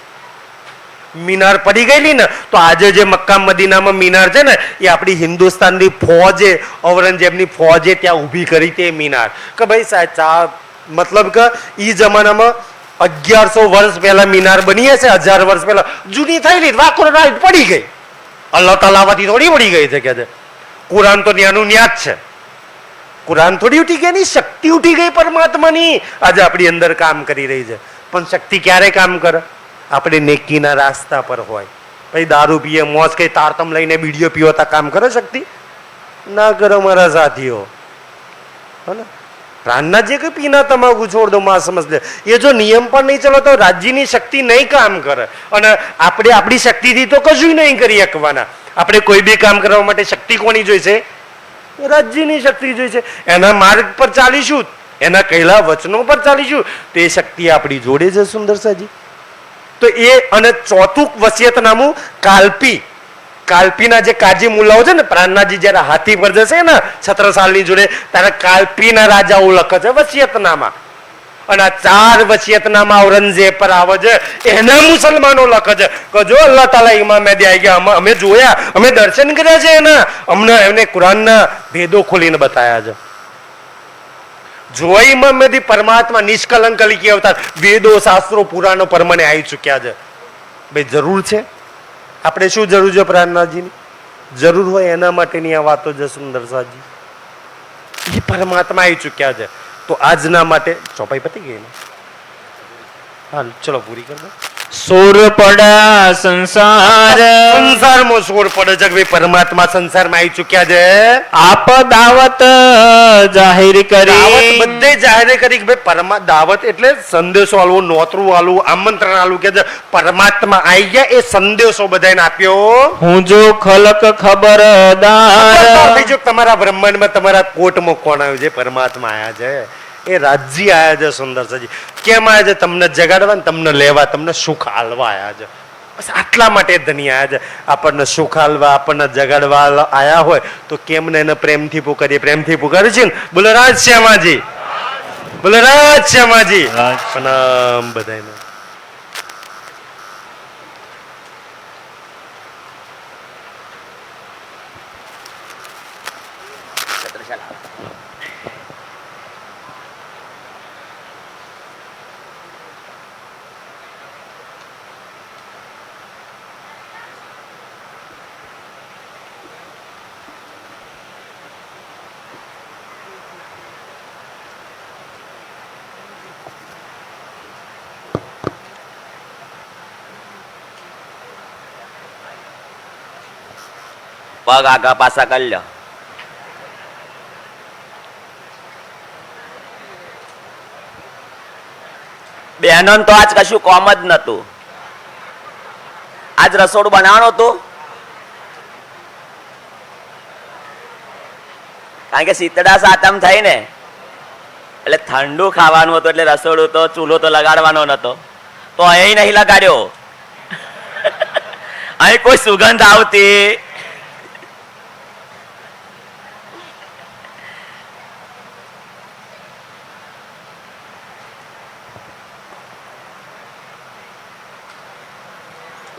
મીનાર પડી ગયેલી ને તો આજે જે મક્કા મદીનામાં મીનાર છે ને એ આપણી હિન્દુસ્તાનની ફોજે, ઔરંગઝેબની ફોજે ત્યાં ઊભી કરી તે મીનાર. કે ભાઈ સાહેબ મતલબ કે ઈ જમાનામાં 1100 વર્ષ પહેલા મીનાર બની હશે, 1000 વર્ષ પહેલા જૂની થયેલી વાકોર રાઈટ પડી ગઈ. અલ્લાહ તાલાવાથી થોડી પડી ગઈ છે કે છે. કુરાન તો ન્યાનું ન્યા જ છે. કુરાન થોડી ઉઠી ગઈ, એની શક્તિ ઉઠી ગઈ પરમાત્માની, આજે આપણી અંદર કામ કરી રહી છે. પણ શક્તિ ક્યારે કામ કરે? આપણે નેકીના રાસ્તા પર હોય. પછી દારૂ પીએ, મોજ કઈ તારતમ લઈને બીડીઓ પીવતા કામ કરે શક્તિ? ના કરો મારા સાથીઓ. હે ને? પ્રાણના જે કે પીના તમાકુ છોડ દો માં સમજ લે. એ જો નિયમ પણ નહીં ચલો તો રાજ્યની શક્તિ નહીં કામ કરે. અને આપણે આપણી શક્તિથી તો કશું નહીં કરી શકવાના. આપણે કોઈ બી કામ કરવા માટે શક્તિ કોની જોઈશે? રાજ્યની શક્તિ જોઈશે. એના માર્ગ પર ચાલીશું, એના કહેલા વચનો પર ચાલીશું તો એ શક્તિ આપણી જોડે છે. સુંદર સાજી તો એ. અને ચોથું વસિયતનામું કાલ્પી. કાલ્પીના જે કાજી મુલ્લાઓ છે ને, પ્રાણનાજી જયારે હાથી પર જશે ને છત્રસાલની જોડે, ત્યારે કાલ્પીના રાજાઓ લખે છે વસિયતનામા. અને આ 4 વસિયતનામા ઔરંગઝેબ પર આવે છે, એના મુસલમાનો લખે છે કે જો અલ્લાહ તાલા ઇમામ મહેદી આવી ગયા, અમે જોયા, અમે દર્શન કર્યા છે એના, અમને એમને કુરાનના ભેદો ખોલીને બતાવ્યા છે. જો ઇમામ મહેદી પરમાત્મા નિષ્કલંક લિખી અવતાર, વેદો શાસ્ત્રો પુરાણો પરમાણે આવી ચુક્યા છે. ભાઈ જરૂર છે? આપણે શું જરૂર છે પ્રાણનાથજીની? જરૂર હોય એના માટેની આ વાતો છે સુંદર સાજી. એ પરમાત્મા આવી ચુક્યા છે. તો આજના માટે ચોપાઈ પતી ગઈ ને? હા ચલો પૂરી કરી દો. સોર પડા સંસાર, સંસારમાં સોર પડે છે કે ભાઈ પરમાત્મા સંસારમાં આવી ચુક્યા છે. આપ દાવત જાહેર કરી, દાવત બધે જાહેર કરી કે ભાઈ દાવત એટલે સંદેશો આલવું, નોતરું આલવું, આમંત્રણ આલવું કે પરમાત્મા આવી ગયા એ સંદેશો બધાને આપ્યો. હું જો ખલક ખબરદાર, જો તમારા બ્રહ્માંડમાં તમારા કોટમાં કોણ આવ્યું છે? પરમાત્મા આયા છે. એ રાજજી આયા છે. સુંદર સાજી કેમ આયા છે? તમને જગાડવા, તમને લેવા, તમને સુખ આલવા આયા છે. બસ આટલા માટે ધની આયા છે. આપણને સુખ આલવા, આપણને જગાડવા આયા હોય તો કેમ ને એને પ્રેમથી પુકારીએ? પ્રેમથી પુકારે છે ને. બોલો રાજ શ્યામાજી, બોલો રાજ શ્યામાજી. પ્રણામ બધાને. પગ આગા પાછા કરી લો. બહેનો તો આજ કશું કોમ જ નતું. આજ રસોડું બનાવવાનું હતું કારણ કે શીતળા સાતમ થઈ ને એટલે ઠંડુ ખાવાનું હતું, એટલે રસોડું તો ચૂલો તો લગાડવાનો નતો, તો અહીં નહીં લગાડ્યો. અહીં કોઈ સુગંધ આવતી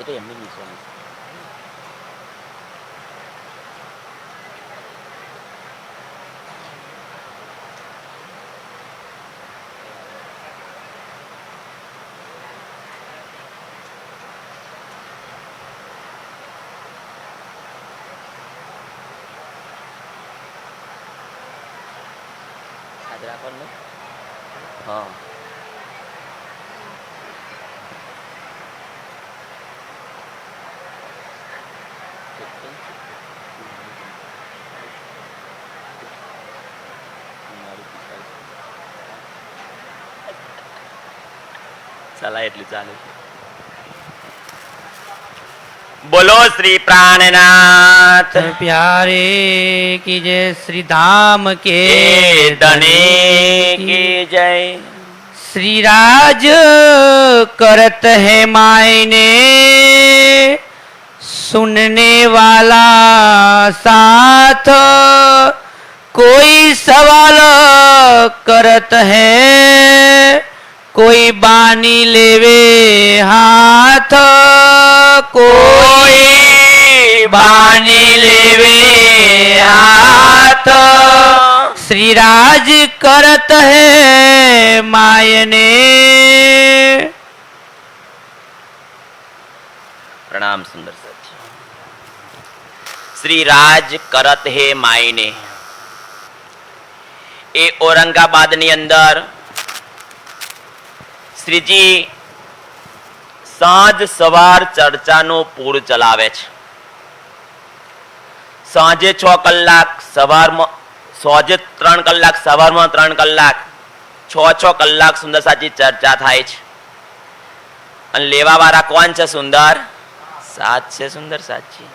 itu yang mini soalnya. Ada apa nih? Oh. salah એટલું ચાલે છે. બોલો શ્રી પ્રાણનાથ प्यारे की जय श्री धाम के ધણી કી જય। श्री राज करत है मायने सुनने वाला साथ कोई सवाल करत है कोई बानी लेवे हाथ कोई बानी लेवे हाथ श्री राज करत है मायने। પ્રણામ સુંદર સચ। શ્રી રાજ કરત હે માયને એ ઔરંગાબાદ ની અંદર શ્રીજી સાંજ સવાર ચર્ચાનો પૂર ચલાવે છે। સાંજે 6 કલાક, સવારમાં સાંજે 3 કલાક, સવારમાં 3 કલાક, 6 કલાક સુંદર સાચી ચર્ચા થાય છે। અને લેવા વાળા કોણ છે? સુંદર સાચ છે। સુંદર સાચી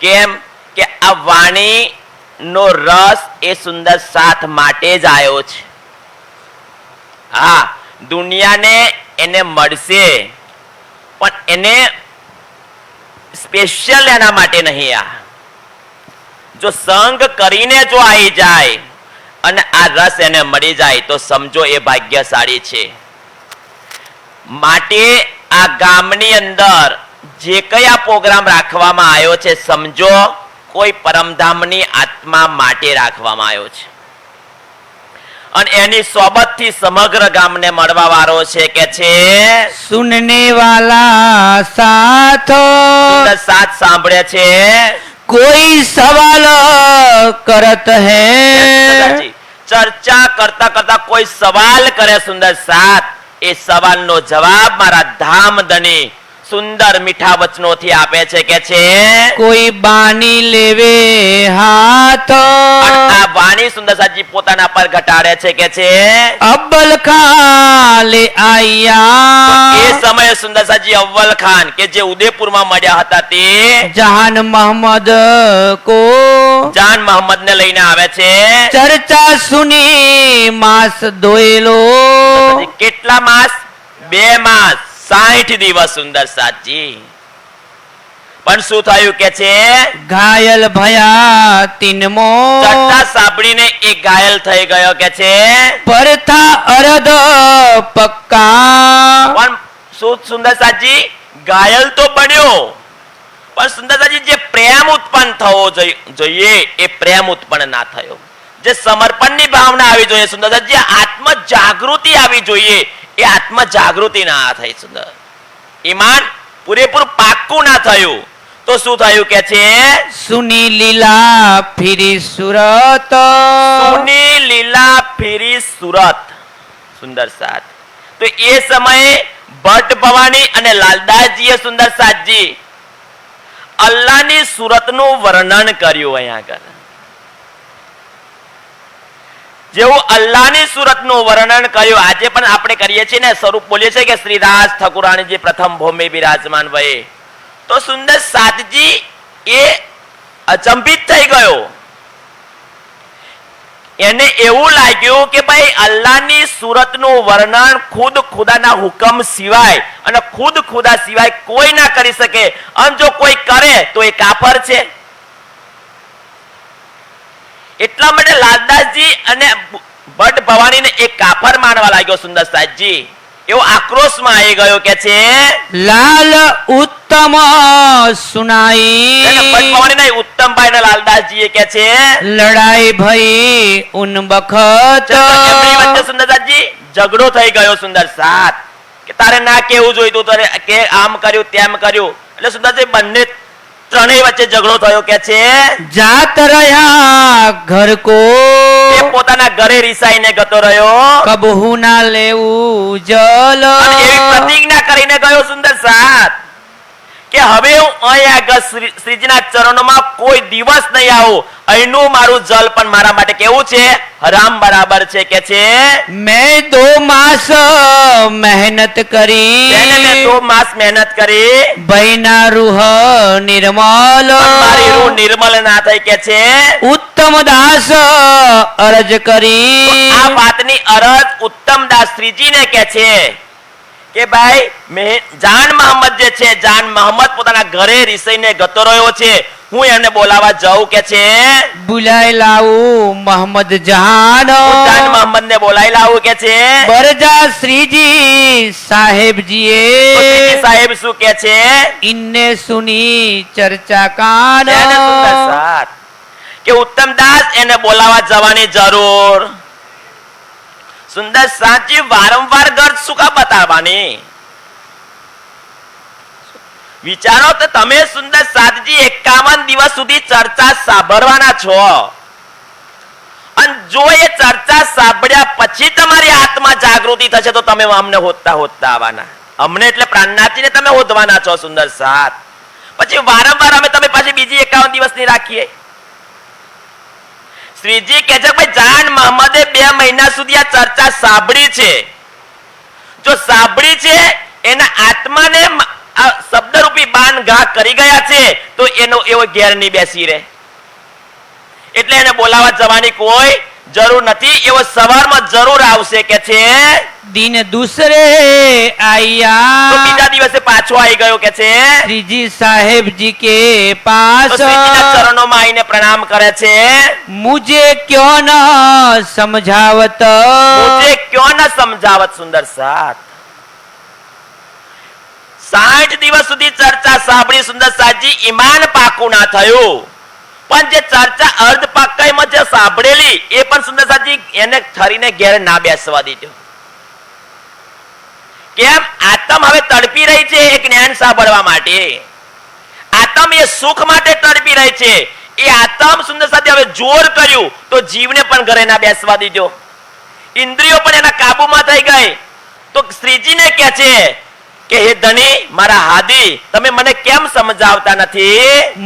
કેમ કે આ વાણી નો રસ એ સુંદર સાથ માટે જ આવ્યો છે। હા, દુનિયાને એને મળશે પણ એને સ્પેશિયલ એના માટે નહીં। આ જો સંગ કરીને જો આવી જાય અને આ રસ એને મળી જાય તો સમજો એ ભાગ્યશાળી છે। માટે આ ગામની અંદર જે કયા પ્રોગ્રામ રાખવામાં આવ્યો છે સમજો કોઈ પરમધામની આત્મા માટે રાખવામાં આવ્યો છે અને એની સોબતથી સમગ્ર ગામને મળવા વાળો છે કે છે सुनने वाला साथ સુંદર સાથ સાંભળે છે। कोई सवाल करत है ચર્ચા કરતા કરતા કોઈ સવાલ કરે સુંદર સાથ એ સવાલનો જવાબ મારા ધામ ધણી સુંદર મીઠા વચનોથી આપે છે કે છે कोई बानी लेवे हाथ અને આ વાણી સુંદર સાજી પોતાના પર ઘટાડે છે કે છે अब्बल खा ले એ आया સમયે સુંદર સાજી અવ્વલ ખાન કે જે ઉદયપુરમાં મળ્યા હતા તે जहान मोहम्मद को જાન મોહમ્મદ ને લઈને આવે છે। चर्चा सुनी मास दोएलो પછી કેટલા માસ? 2 માસ 60 દિવસ સુંદર સાચી। પણ શું થયું કે છે घायल भया तिनमो ચર્ચા સાંભળીને એ ઘાયલ થઈ ગયો કે છે पर था अरद पक्का પણ શું સુંદર સાજી ઘાયલ તો બન્યો પણ સુંદર સાજી જે પ્રેમ ઉત્પન્ન થવો જોઈએ એ પ્રેમ ઉત્પન્ન ના થયો। જે સમર્પણની ભાવના આવી જોઈએ સુંદર સાજી, જે આત્મ જાગૃતિ આવી જોઈએ એ આત્મ જાગૃતિ ના થઈ। સુંદર ઈમાન પૂરેપૂરું પાક્કું ના થયું તો શું થયું કે છે सुनी लीला फिरी सूरत સુની લીલા ફેરી સુરત। સુંદર સાથ તો એ સમયે ભટ્ટ ભવાની અને લાલદાસજીએ સુંદર સાથજી અલ્લાહની સુરતનું વર્ણન કર્યું। અહીંયા આગળ જેવું અલ્લાહની સુરતનું વર્ણન કર્યું આજે પણ આપણે કરીએ છીએ ને, સ્વરૂપ બોલીએ છીએ કે શ્રીદાસ ઠાકુરાણીજી પ્રથમ ભૂમિ બિરાજમાન વયે, તો સુંદર સાધજી એ અચંબિત થઈ ગયો। એને એવું લાગ્યું કે ભાઈ અલ્લાહની સુરતનું વર્ણન ખુદ ખુદાના હુકમ સિવાય અને ખુદ ખુદા સિવાય કોઈ ના કરી શકે અને જો કોઈ કરે તો એ કાફર છે। એટલા માટે લાલદાસજી અને ભટ્ટ ભવાનીને એક કાફર માનવા લાગ્યો સુંદર સાહેબજી। એવો આક્રોશમાં આવી ગયો કે છે लाल उत्तम सुनाई ભટ્ટ ભવાનીને ઉત્તમભાઈ ને લાલદાસજી કે છે लड़ाई भई उन बखत એમની વચ્ચે સુંદર સાહેબજી ઝઘડો થઈ ગયો સુંદર સાથ કે તારે ના કેવું જોઈતું, તારે કે આમ કર્યું તેમ કર્યું, એટલે સુંદરજી બંને ત્રણેય વચ્ચે ઝઘડો થયો કે છે जात रहा घर को એ પોતાના ઘરે રિસાઈને ગતો રહ્યો कबहू ना लेऊ जल અને એવી પ્રતિજ્ઞા કરીને ગયો સુંદર સાથ કે હવે હું અહીં આગળ શ્રીજીના ચરણોમાં કોઈ દિવસ નહીં આવું. અહીંનું મારું જલ પણ મારા માટે કેવું છે? હરામ બરાબર છે કે છે. मैं 2 मास मेहनत करी તેને મેં 2 માસ મહેનત કરી भैना रूह निर्मल પણ મારી રૂહ નિર્મલ ના થઈ કે છે. उत्तम दास अरज તો करी આ વાતની અરજ ઉત્તમ દાસ શ્રીજીને કે છે કે ભાઈ જાન મોહમ્મદ જે છે, જાન મોહમ્મદ પોતાના ઘરે રિસાઈને ગતો રહ્યો છે, હું એમને બોલાવા જાઉં કે છે. बुलाए लाऊ मोहम्मद जहान હું જાન મોહમ્મદ ને બોલાવી લાવું કે છે. बरजा श्रीजी साहेब તો શ્રીજી जी સાહેબ શું કે છે? इनने सुनी चर्चा कान એને સુંદર સાથ કે ઉત્તમ દાસ એને બોલાવા જવાની જરૂર. સુંદર સાચી વારંવાર ગરજ શું કા બતાવવાની? વિચારો તો તમે સુંદર સાતજી 51 દિવસ સુધી ચર્ચા સાંભળવાના છો, અને જો એ ચર્ચા સાંભળ્યા પછી તમારી આત્મા જાગૃતિ થશે તો તમે અમને હોદતા આવવાના. અમને એટલે પ્રાણનાથજીને તમે હોદવાના છો સુંદર સાત. પછી વારંવાર અમે તમે પાછી બીજી 51 દિવસની રાખીએ. શ્રીજી કહે છે ભાઈ જાન મોહમ્મદે 2 મહિના સુધી આ ચર્ચા સાંભળી છે. જો સાંભળી છે, એના આત્માને આ શબ્દરૂપી બાણ ઘા કરી ગયા છે, તો એનો એવો ઘેર નહીં બેસી રહે. એટલે એને બોલાવા જવાની કોઈ જરૂર નથી. એવો સવારમાં જરૂર આવશે કે છે. दिन दूसरे તો आया બીજા દિવસે પાછો આવી ગયો કે છે. श्रीजी साहेब जी के તો पास શ્રીજીના ચરણોમાં આવીને પ્રણામ કરે છે. मुझे क्यों न समझावत મુજે ક્યો ન સમજાવત સુંદર સાથ. 60 દિવસ સુધી ચર્ચા સાંભળી સુંદર સાથજી, ઈમાન પાકું ના થયું. પણ જે ચર્ચા અર્ધ પાકાઈમાં જે સાંભળેલી એ પણ સુંદર સાથજી એને ઠરીને ઘેર ના બેસવા દીધો. કેમ? આત્મ હવે તડપી રહી છે એક જ્ઞાન સાંભળવા માટે. આત્મ એ સુખ માટે તડપી રહી છે. એ આત્મ સુંદર સાથે હવે જોર કર્યું તો જીવને પણ ઘરે ના બેસવા દીધો. ઇન્દ્રિયો પણ એના કાબુમાં થઈ ગઈ. તો શ્રીજીને કહે છે કે હે ધણી, મારા હાદી, તમે મને કેમ સમજાવતા નથી?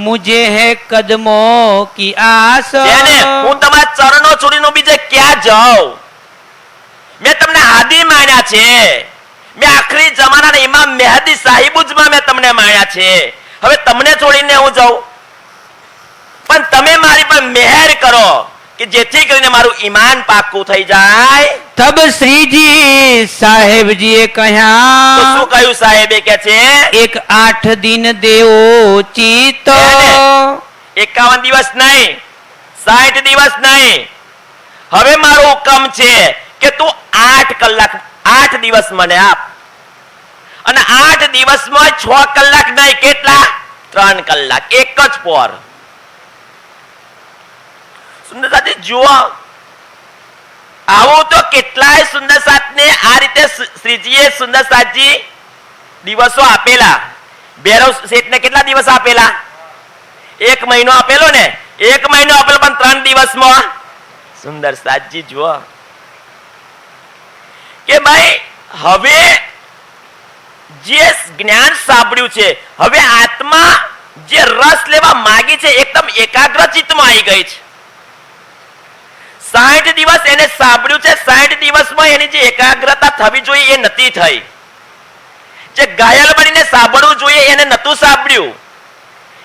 मुझे है कदमों की आस જેને હું તમારા ચરણો છોડીને બીજે ક્યાં જાઉં? મેં તમને હાદી માન્યા છે. મેં આખરી જમાનાના ઇમામ મેહદી સાહિબુજમાં મેં તમને માન્યા છે. હવે તમને છોડીને હું જાઉં? પણ તમે મારી પર મહેર કરો કે જેથી કરીને મારું ઈમાન પાક્કું થઈ જાય. तब श्री जी साहेब जी તો कहा શું કહ્યું સાહેબે કે છે? एक 8 दिन देओ चित 51 દિવસ નહીં, 60 દિવસ નહીં. હવે મારો હુકમ છે કે તું 8 કલાક 8 દિવસ મને આપ. અને 8 દિવસમાં 6 કલાક નહીં, કેટલા? 3 કલાક, એક જ પોર. સુંદર સાથી જુઓ, આવું તો કેટલાય સુંદર સાથને આ રીતે શ્રીજીએ સુંદર સાથજી દિવસો આપેલા. ભૈરવ શેઠને કેટલા દિવસ આપેલા? 1 મહિનો આપેલો ને, 1 મહિનો આપેલો, પણ 3 દિવસમાં સુંદર સાથજી જુઓ કે ભાઈ હવે જે જ્ઞાન સાંભળ્યું છે, હવે આત્મા જે રસ લેવા માંગી છે એકદમ એકાગ્ર ચિત્તમાં આવી ગઈ છે. 60 દિવસ એને સાંભળ્યું છે, 60 દિવસમાં એની જે એકાગ્રતા થવી જોઈએ એ નથી થઈ. જે ઘાયલ બનીને સાંભળવું જોઈએ એને નતું સાંભળ્યું.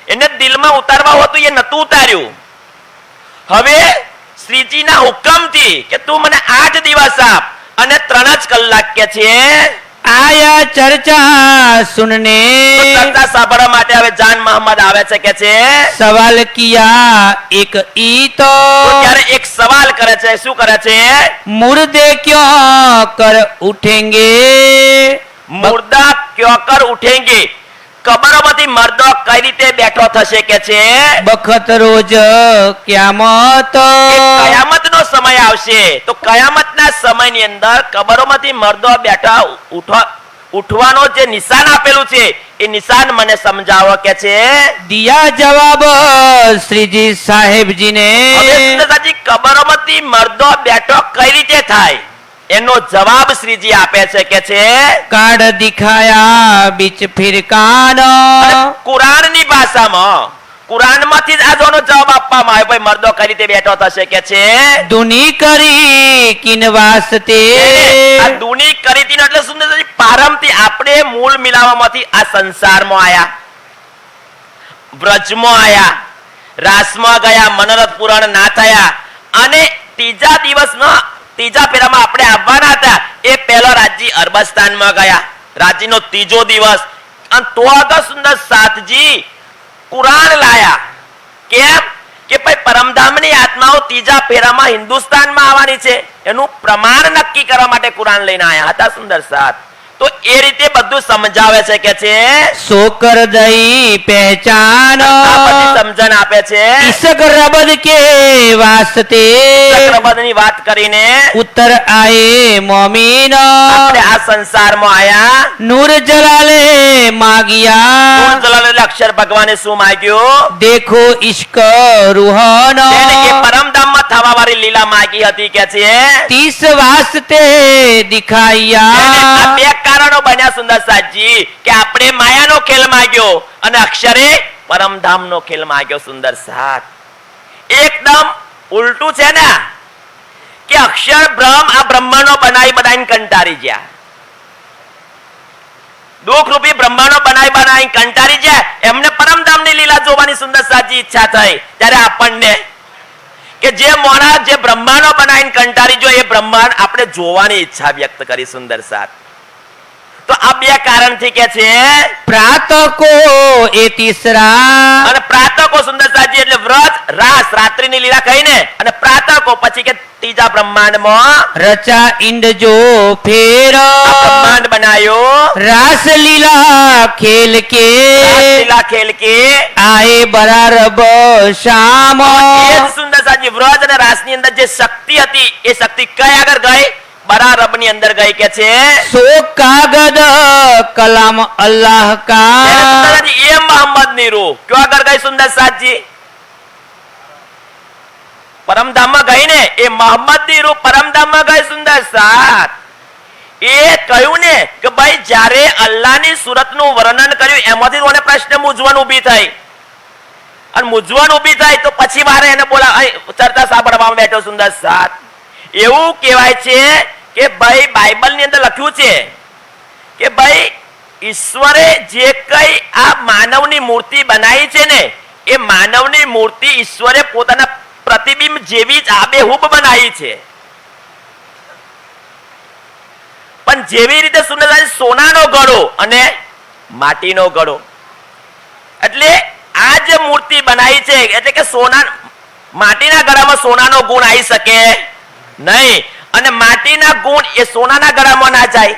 એને દિલમાં ઉતારવા હોતું એ નતું ઉતાર્યું. હવે શ્રીજીના હુકમથી કે તું મને 8 દિવસ આપ અને 3 જ કલાક કે છે. आया चर्चा सुनने તો ચર્ચા સાંભળવા માટે હવે જાન મોહમ્મદ આવે છે કે છે. सवाल किया एक ईत તો ત્યારે એક સવાલ કરે છે. શું કરે છે? मुर्दे क्यों कर उठेंगे મુર્દા ક્યો કર ઉઠેંગે, કબરોમાંથી મર્દો કઈ રીતે બેઠો થશે કે છે. बखत रोज क्यामत કયામતનો સમય આવશે તો કયામતના સમયની અંદર કબરોમાંથી મર્દો બેઠા ઉઠવાનો જે નિશાન આપેલું છે એ નિશાન મને સમજાવો કે છે. दिया जवाब श्री जी साहेब जी ने હવે સુંદરતાજી કબરોમાંથી મર્દો બેઠો કઈ રીતે થાય એનો જવાબ શ્રીજી આપે છે કે છે કાઢ દિખાયા બીચ ફિરકાન કુરાનની ભાષામાં, કુરાનમાંથી જ આજનો જવાબ આપવામાં આવ્યો. ભાઈ મર્દો કઈ રીતે બેઠો થશે કે છે દુની કરી કિન વાસ્તે આ દુની કરી હતી ને એટલે સુંદર પ્રારંભથી આપણે મૂળ મિલાવામાંથી આ સંસારમાં આયા, વ્રજમાં આયા, રાસમાં ગયા, મનોરથ પુરાણ ના થયા અને ત્રીજા દિવસમાં ત્રીજા ફેરામાં આપણે આવવાના હતા. એ પહેલો રાજ્ય અરબસ્તાનમાં ગયા, રાજ્યનો ત્રીજો દિવસ. અને તો આગળ સુંદર સાતજી કુરાન લાયા. કેમ કે ભાઈ પરમધામની આત્માઓ ત્રીજા ફેરામાં હિન્દુસ્તાનમાં આવવાની છે, એનું પ્રમાણ નક્કી કરવા માટે કુરાન લઈને આયા હતા સુંદર સાત. તો એ રીતે બધું સમજાવે છે કે છે સોકર દઈ પહેચાન આ બધી સમજણ આપે છે. ઈસક રબદ કે વાસ્તે ચક્રબદ્ધની વાત કરીને ઉત્તર આયે મોમીન આપણે આ સંસારમાં આયા. નૂર જલાલે માગિયા નૂર જલાલ એટલે અક્ષર ભગવાને શું માંગ્યું? દેખો ઇશ્ક રૂહન તેને એ પરમધામમાં થવા વાળી લીલા માંગી હતી કે છે તીસ વાસ્તે એને દિખાયા આ બે કારણો બન્યા સુંદર સાજી કે આપણે માયાનો ખેલ માંગ્યો અને અક્ષરે પરમધામનો ખેલ માંગ્યો સુંદર સાત. એકદમ ઉલટું છે ને કે અક્ષર બ્રહ્મ આ બ્રહ્માંડો બનાવી બનાવીને કંટારી ગયા, દુઃખ રૂપી બ્રહ્માંડો બનાવી કંટારી ગયા. એમને પરમધામની લીલા જોવાની સુંદર સાજી ઈચ્છા થઈ. ત્યારે આપણને કે જે મોણા જે બ્રહ્માંડો બનાવીને કંટારી જો એ બ્રહ્માંડ આપણે જોવાની ઈચ્છા વ્યક્ત કરી સુંદર સાત. તો આ બે કારણથી કે છે પ્રાતકો એ તીસરા અને પ્રાતકો સુંદર સાજી એટલે વ્રત રાસ રાત્રિની લીલા કહીને અને પ્રાતકો પછી કે ત્રીજા બ્રહ્માંડમાં રચા ઇન્ડ જો ફેર આ બ્રહ્માંડ બનાયો રાસ લીલા ખેલ કે લીલા ખેલ કે આએ બરારબ શામ એ જ સુંદર સાજી વ્રત અને રાસની અંદર જે શક્તિ હતી એ શક્તિ કઈ આગળ ગઈ? બરારબ ની અંદર ગઈ કે છે સો કાગદ કલામ અલ્લાહ કા એ મોહમ્મદ ની રૂહ ક્યો આગળ ગઈ સુંદર સાજી? પરમધામમાં ગઈ ને એ મોહમ્મદ ની રૂહ પરમધામમાં ગઈ સુંદર સાત. એ કહ્યું ને કે ભાઈ જ્યારે અલ્લાહની સુરતનું વર્ણન કર્યું એમાંથી મને પ્રશ્ન મૂંઝવણ ઊભી થઈ અને મૂંઝવણ ઊભી થઈ તો પછી મારે એને બોલા ચર્ચા સાંભળવામાં બેઠો સુંદર સાત. એવું કહેવાય છે કે ભાઈ બાઇબલ ની અંદર લખ્યું છે કે ભાઈ ઈશ્વરે જે કઈ આ માનવની મૂર્તિ બનાવી છે ને એ માનવની મૂર્તિ ઈશ્વરે પોતાના પ્રતિબિંબ જેવી જ આબેહૂબ બનાવી છે. પણ જેવી રીતે સુંદર સોનાનો ગળો અને માટીનો ગળો એટલે આ જે મૂર્તિ બનાવી છે એટલે કે સોના માટીના ગળામાં સોનાનો ગુણ આવી શકે નહીં અને માટીના ગુણ એ સોનાના ગળામાં ના જાય.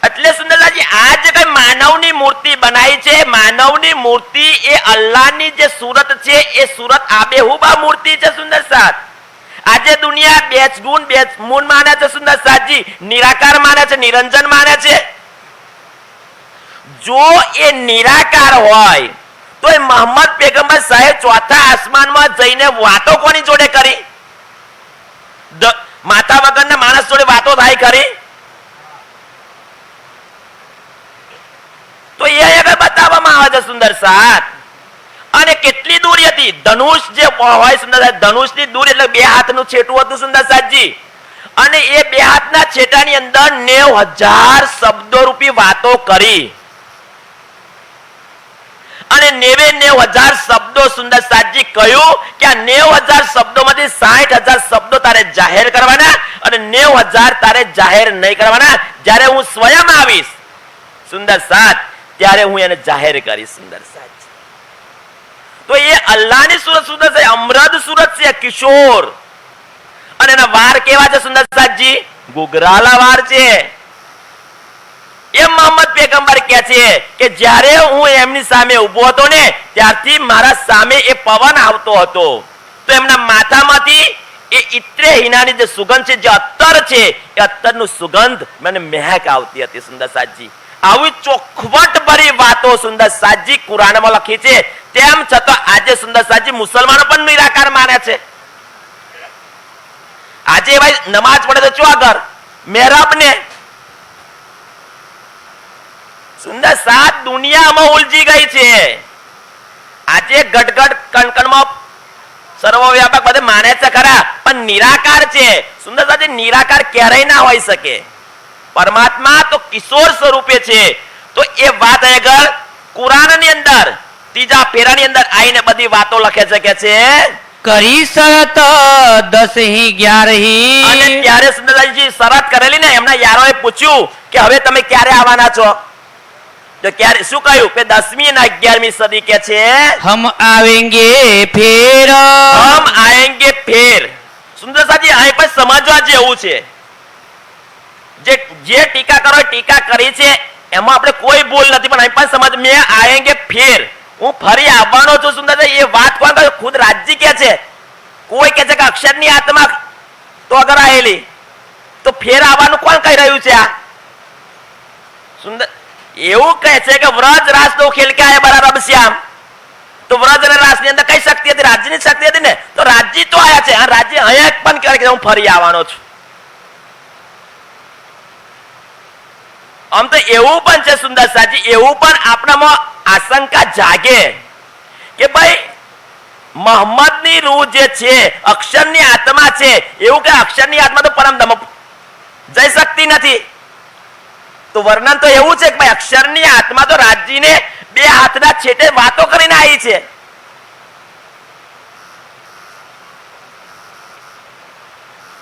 એટલે સુંદરલાલજી આ જે કઈ માનવની મૂર્તિ બનાવી છે માનવની મૂર્તિ એ અલ્લાહની જે સુરત છે એ સુરત આબેહૂબ આ મૂર્તિ છે સુંદર સાત. આજે દુનિયા બે જ ગુણ બે જ મૂળ માને છે સુંદર સાતજી, નિરાકાર માને છે, નિરંજન માને છે. જો એ નિરાકાર હોય તો એ મોહમ્મદ પેગમ્બર સાહેબ ચોથા આસમાનમાં જઈને વાતો કોની જોડે કરી? માથા વગરના માણસ જોડે વાતો થાય ખરી? તો એ આગળ બતાવવામાં આવે છે સુંદર સાત. અને કેટલી દૂરી હતી? ધનુષ જે હોય સુંદર સાત, ધનુષની દૂર એટલે બે હાથનું છેટું હતું સુંદર સાતજી. અને એ બે હાથના છેટાની અંદર 90,000 શબ્દો રૂપી વાતો કરી અને 90,000 શબ્દો સુંદર સાતજી કહ્યું કે આ 90,000 શબ્દોમાંથી 60,000 શબ્દો તારે જાહેર કરવાના અને 90,000 તારે જાહેર નહીં કરવાના. જ્યારે હું સ્વયં આવીશ સુંદર સાત ત્યારે હું એને જાહેર કરીશ સુંદર સાત. તો એ અલ્લાહની સુરત સુંદર છે, અમૃત સુરત છે, કિશોર. અને એના વાર કેવા છે સુંદર સાતજી? ગુગરાલા વાર છે. એ મોહમ્મદ પેગમ્બર કહે છે કે જ્યારે હું એમની સામે ઊભો હતો ને ત્યારથી મારા સામે એ પવન આવતો હતો તો એમના માથામાંથી એ ઇત્રે હિનાની જે સુગંધ છે, જે અત્તર છે, એ અત્તરનું સુગંધ મને મહેક આવતી હતી સુંદર સાતજી. આવી ચોખવટ ભરી વાતો સુંદર સાતજી કુરાનમાં લખી છે. તેમ છતાં આજે સુંદર સાતજી મુસલમાનો પણ નિરાકાર માને છે. આજે ભાઈ નમાજ પડે તો ચો આગળ મહેરાબ ને સુંદર સાત દુનિયામાં ઉલજી ગઈ છે. આજે ગટગટ કણકણમાં સર્વવ્યાપક બધે માને છે ખરા, પણ નિરાકાર છે. સુંદર સાચી નિરાકાર ક્યારેય ના હોઈ શકે. પરમાત્મા તો કિશોર સ્વરૂપે છે. તો એ વાત આગળ કુરાનની અંદર ત્રીજા ફેરાની અંદર આવીને બધી વાતો લખે છે કે છે કરી શરત 10 અને 11 ત્યારે સુંદરજી શરત કરેલી ને એમના યારોએ પૂછ્યું કે હવે તમે ક્યારે આવવાના છો? તો ક્યારે શું કહ્યું કે 10મી અને 11મી સદી કે છે હમ આવેંગે ફેર. હમ આएंगे ફેર. સુંદર સાજી અહીં પણ સમજવા જેવું છે. જે ટીકા કરો ટીકા કરી છે એમાં આપણે કોઈ ભૂલ નથી, પણ અહીં પણ સમજ મેં આएंगे ફેર, હું ફરી આવવાનો છું. સુંદર એ વાત કોણ કહે? ખુદ રાજજી કે છે. કોઈ કહે છે કે અક્ષરની આત્મા તો અગર આવેલી, તો ફેર આવવાનું કોણ કહી રહ્યું છે? આ સુંદર એવું કહે છે કે વ્રજ રાસ નો ખેલ કે આયા બરાબર શ્યામ. તો વ્રજ અને રાસ ની અંદર કઈ શક્તિ હતી? રાજ્યની શક્તિ હતી ને. તો રાજ્ય તો આયા છે. આ રાજ્ય અહીંયા પણ કહે કે હું ફરી આવવાનો છું. આમ તો એવું પણ છે સુંદર સાજી, એવું પણ આપણામાં આશંકા જાગે કે ભાઈ મોહમ્મદની રૂહ જે છે, અક્ષરની આત્મા છે, એવું કે અક્ષરની આત્મા તો પરમધામ જઈ શકતી નથી. તો વર્ણન તો એવું છે કે ભાઈ અક્ષરની આત્મા તો રાજજીને બે હાથના છેટે વાતો કરીને આવી છે.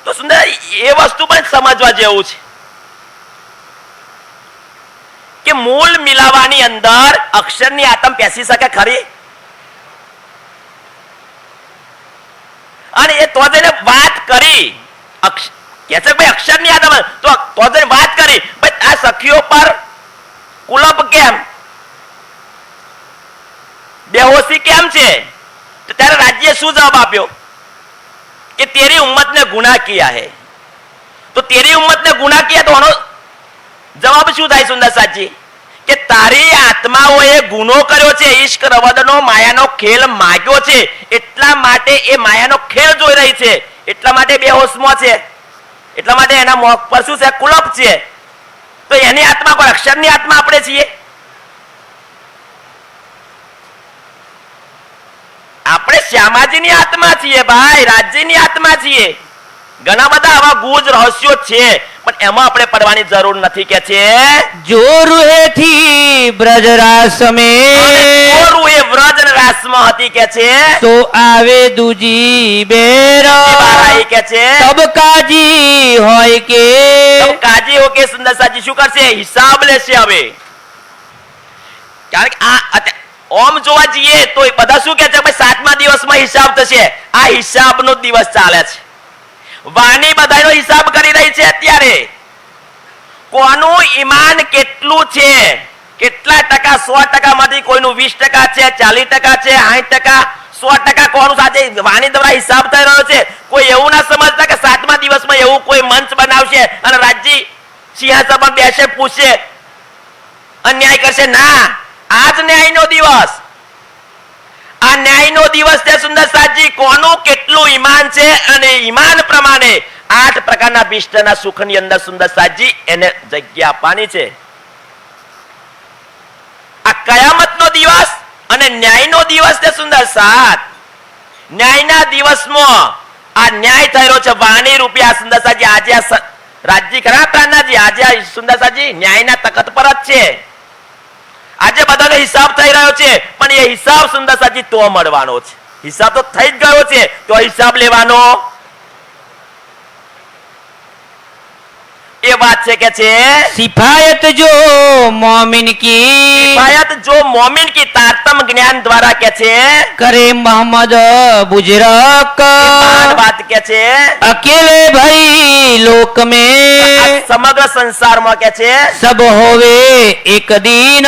તો સુંદર એ વસ્તુ પણ સમજવા જેવું છે કે મૂળ મિલાવાની અંદર અક્ષરની આત્મ પેસી શકે ખરી? અને એ તો જઈને વાત કરી કે છે ભાઈ અક્ષરની આત્મ, તો જઈને વાત કરી ભાઈ આ સખીઓ પર કુલપ કેમ, બેહોશી કેમ છે? તો ત્યારે રાજ્યે શું જવાબ આપ્યો કે તેરી ઉમ્મત ને ગુનાહ કિયા હૈ. તો તેરી ઉમ્મત ને ગુનાહ કિયા, તો આનો જવાબ શું થાય સુંદર સાજી? કે તારી આત્માઓએ ગુનો કર્યો છે, ઈશ્ક રવદનો માયાનો ખેલ માગ્યો છે, એટલા માટે એ માયાનો ખેલ જોઈ રહી છે, એટલા માટે બેહોશમાં છે, એટલા માટે એના મોં પર શું છે? કુલપ છે. તો એની આત્મા પર અક્ષરની આત્મા આપણે છીએ. આપણે શ્યામાજીની આત્મા છીએ ભાઈ, રાજ્યની આત્મા છીએ. ઘણા બધા આવા ગુજ રહસ્યો છે, પણ એમાં આપણે પડવાની જરૂર નથી કે છે જો રૂહેથી બ્રજ રાસ में ઓરું એ વ્રજ અને રાસમાં હતી કે છે તો આવે દૂજી બેર. એ બારાઈ કે છે તબ કાજી હોય કે તો કાજી હો કે સુંદર સાજી શું કરશે? હિસાબ લેશે. હવે કારણ કે આ ઓમ જોવા જઈએ તો એ બધા શું કે છે ભાઈ 7મા દિવસમાં હિસાબ થશે. આ હિસાબનો દિવસ ચાલે છે. વાણી બધાનો હિસાબ કરી રહી છે. અત્યારે કોનું ઈમાન કેટલું છે, કેટલા ટકા, 100% માંથી કોઈનું 20% છે, 40% છે, 60%, 100% કોનું સાથે વાણી દ્વારા હિસાબ થઈ રહ્યો છે. કોઈ એવું ના સમજતા કે 7મા દિવસમાં એવું કોઈ મંચ બનાવશે અને રાજજી સિંહાસન પર બેસે, પૂછે, અન્યાય કરશે. ના, આજ ન્યાયનો દિવસ. આ ન્યાયનો દિવસ છે સુંદર સાજી. કોનું કેટલું ઈમાન છે અને ઈમાન પ્રમાણે 8 પ્રકારના બિષ્ટના સુખની અંદર સુંદર સાજી એને જગ્યા આપવાની છે. આ કયામતનો દિવસ અને ન્યાયનો દિવસ છે સુંદર સાત. ન્યાયના દિવસમાં આ ન્યાય થયેલો છે વાણી રૂપિયા સુંદર સાજી. આજે આ રાજજી ખરા પ્રાણનાજી, આજે આ સુંદર સાજી ન્યાયના તખત પર જ છે. આજે બધાનો હિસાબ થઈ રહ્યો છે, પણ એ હિસાબ સુંદર સાજી તો મળવાનો છે. હિસાબ તો થઈ જ ગયો છે, તો હિસાબ લેવાનો એ વાત છે કે છે सिफायत जो मोमिन की किफायत जो मोमिन की तारतम ज्ञान द्वारा કે છે करे मोहम्मद बुजरक મહાન વાત કે છે अकेले भई लोक આ में સમગ્ર સંસારમાં કે છે सब होवे एक दिन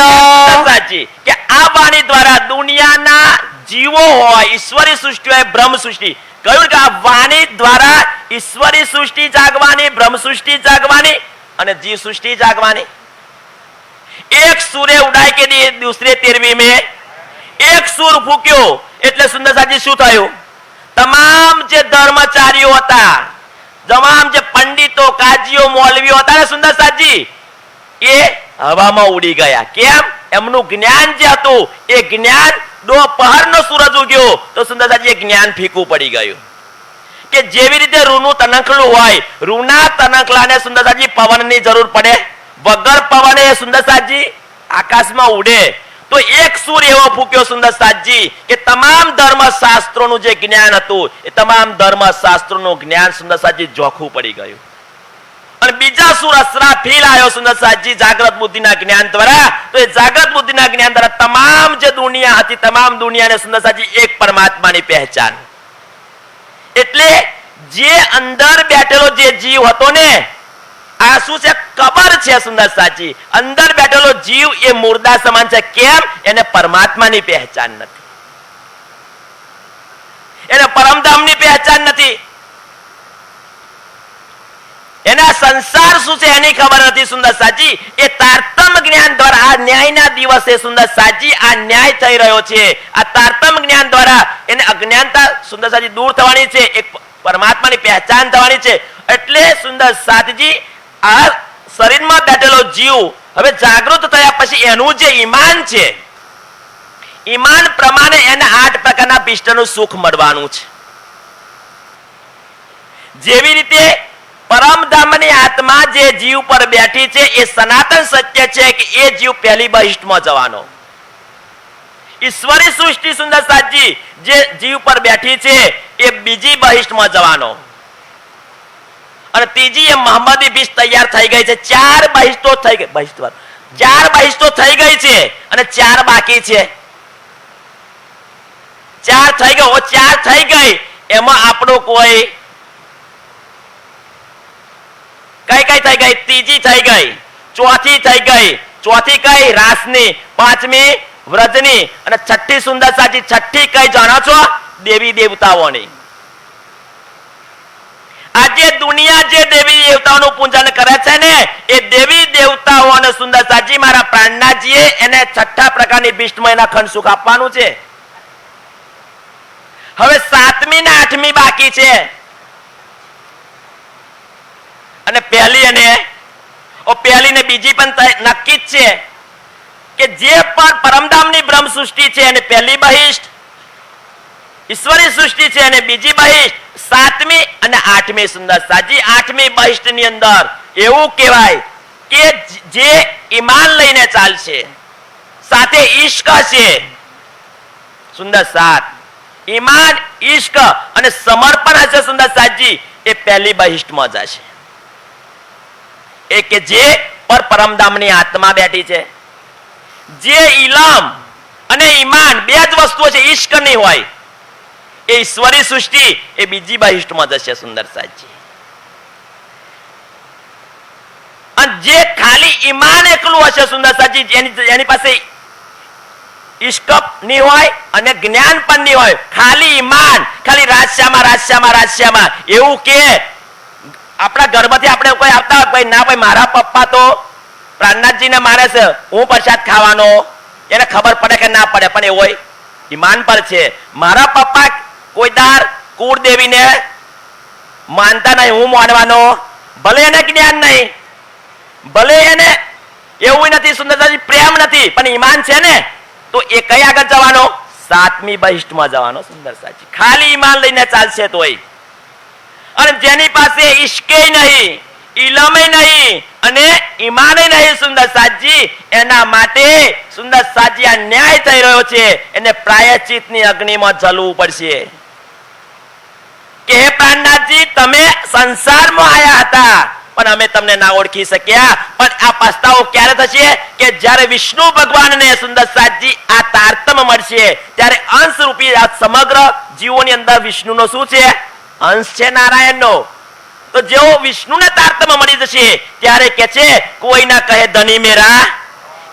સાચી કે આ વાણી દ્વારા દુનિયાના જીવો હોય, ઈશ્વરી સૃષ્ટિ હોય, બ્રહ્મ સૃષ્ટિ, કહ્યું કે આ વાણી દ્વારા ઈશ્વરી સૃષ્ટિ જાગવાની, બ્રહ્મ સૃષ્ટિ જાગવાની અને જીવ સૃષ્ટિ જાગવાની. એક સૂરે ઉડાય કે दूसरे 13वीं में એક સૂર ફૂક્યો એટલે સુંદર સાજી શું થયું? તમામ જે ધર્મચારીઓ હતા, તમામ જે પંડિતો કાજીઓ મૌલવીઓ હતા ને સુંદર સાજી, એ હવામાં ઉડી ગયા. કેમ? એમનું જ્ઞાન જે હતું એ જ્ઞાન દોપહરનો સૂરજ ઉગ્યો તો સુંદર સાજી એ જ્ઞાન ફીકું પડી ગયું. કે જેવી રીતે રૂનું તણખલું હોય, રૂના તણખલાને સુંદર સાજી પવનની જરૂર પડે, વગર પવને સુંદર સાજી આકાશમાં ઉડે. તો એક સૂર એવો ફૂક્યો સુંદર સાજી કે તમામ ધર્મશાસ્ત્રોનું જે જ્ઞાન હતું એ તમામ ધર્મશાસ્ત્રોનું જ્ઞાન સુંદર સાજી જોખું પડી ગયું. અને બીજા સૂર અસરાફીલ આવ્યો સુંદર સાજી જાગ્રત બુદ્ધિના જ્ઞાન દ્વારા. તો એ જાગ્રત બુદ્ધિના જ્ઞાન દ્વારા તમામ જે દુનિયા હતી તમામ દુનિયાને સુંદર સાજી એક પરમાત્માની પહેચાન. એટલે જે અંદર બેઠેલો જે જીવ હતો ને, આ શું છે? કબર છે સુંદર સાજી. અંદર બેઠેલો જીવ એ મુર્દા સમાન છે. કેમ? એને પરમાત્માની પહેચાન નથી, એને પરમધામની પહેચાન નથી, એના સંસાર શું છે એની ખબર નથી સુંદર સાજી. એ તારતમ જ્ઞાન દ્વારા આ ન્યાયના દિવસે સુંદર સાજી આ ન્યાય થઈ રહ્યો છે. આ તારતમ જ્ઞાન દ્વારા એને અજ્ઞાનતા સુંદર સાજી દૂર થવાની છે, એક પરમાત્માની પહેચાન થવાની છે. એટલે સુંદર સાજી આ શરીરમાં બેઠેલો જીવ હવે જાગૃત થયા પછી એનું જે ઈમાન છે, ઈમાન પ્રમાણે એને 8 પ્રકારના પિષ્ટનું સુખ મળવાનું છે. જેવી રીતે પરમધામની આત્મા જે જીવ પર બેઠી છે એ સનાતન સત્ય છે કે એ જીવ પહેલી બહિષ્ઠમાં જવાનો. ઈશ્વરી સૃષ્ટિ સુંદર સાજી જે જીવ પર બેઠી છે એ બીજી બહિષ્ઠમાં જવાનો. અને ત્રીજી એ મોહમ્મદી બિષ્ટ તૈયાર થઈ ગઈ છે. 4 બહિષ્ઠો થઈ ગઈ, 4 બહિષ્ઠો થઈ ગઈ છે અને 4 બાકી છે. 4 થઈ ગઈ, 4 થઈ ગઈ એમાં આપણો કોઈ કઈ કઈ થઈ ગઈ? ત્રીજી થઈ ગઈ, ચોથી થઈ ગઈ. ચોથી કઈ? રાસની. પાંચમી વ્રજની. અને છઠ્ઠી સુંદર સાજી, છઠ્ઠી કઈ જાણો છો? દેવી દેવતાઓની. આજે દુનિયા જે દેવી દેવતાઓનું પૂજન કરે છે ને એ દેવી દેવતાઓને સુંદર સાજી મારા પ્રાણનાથજીએ એને 6ઠા પ્રકારની બિષ્ટમાં એના ખંડ સુખ આપવાનું છે. હવે 7મી ને 8મી બાકી છે. અને પહેલી ને બીજી પણ નક્કી જ છે કે જે પણ પરમધામની બ્રહ્મ સૃષ્ટિ છે અને પહેલી બહિષ્ઠ ઈશ્વરી સૃષ્ટિ છે અને બીજી બહિષ્ઠ, 7મી અને 8મી સુંદર સાજી 8મી બહિષ્ઠ ની અંદર એવું કહેવાય કે જે ઈમાન લઈને ચાલશે, સાથે ઈશ્ક છે. સુંદર 7 ઈમાન, ઈશ્ક અને સમર્પણ હશે સુંદર સાજી એ પહેલી બહિષ્ઠમાં જશે. એ કે જે પર પરમધામની આત્મા બેઠી છે. જે ઇલમ અને ઈમાન બે જ વસ્તુઓ છે, ઈશ્ક નહીં હોય, એ ઈશ્વરી સૃષ્ટિ એ બીજી બહિષ્ઠમાં જશે સુંદર સાજી. અને જે ખાલી ઈમાન એકલું હશે સુંદર સાજી, એની પાસે ઈશ્ક નહીં હોય અને જ્ઞાન પણ નહીં હોય, ખાલી ઈમાન, ખાલી રાશ્યામાં એવું કે આપણા ઘરમાંથી આપણે કોઈ આવતા હોય, ભાઈ ના ભાઈ મારા પપ્પા તો પ્રાણનાથજીને માને છે, હું પ્રસાદ ખાવાનો, એને ખબર પડે કે ના પડે પણ એ હોય ઈમાન પર છે. મારા પપ્પા કોઈ દાર કુળદેવીને માનતા નહીં, હું માનવાનો, ભલે એને જ્ઞાન નહીં, ભલે એને એવું નથી સુંદરતાજી પ્રેમ નથી, પણ ઈમાન છે ને, તો એ કઈ આગળ જવાનો? 7મી બહિષ્ઠમાં જવાનો સુંદર સાજી. ખાલી ઈમાન લઈને ચાલશે તોય. અને જેની પાસે ઈશ્કે નહીં, ઇલમે નહીં અને ઈમાને નહીં સુંદર સાજી, એના માટે સુંદર સાજી આ ન્યાય થઈ રહ્યો છે, એને પ્રાયશ્ચિતની અગ્નિમાં જલવું પડશે. કે હે પ્રાણનાથજી, તમે સંસારમાં આયા હતા પણ અમે તમને ના ઓળખી શક્યા, પણ આ પસ્તાવો ક્યારે થશે? કે જ્યારે વિષ્ણુ ભગવાનને સુંદર સાજી આ તારતમ મળશે, ત્યારે અંશ રૂપી આ સમગ્ર જીવોની અંદર વિષ્ણુનો શું છે? અંશ છે નારાયણનો. તો જેવો વિષ્ણુને તારતમ મળી જશે ત્યારે કે છે કોઈ ના કહે ધની મેરા,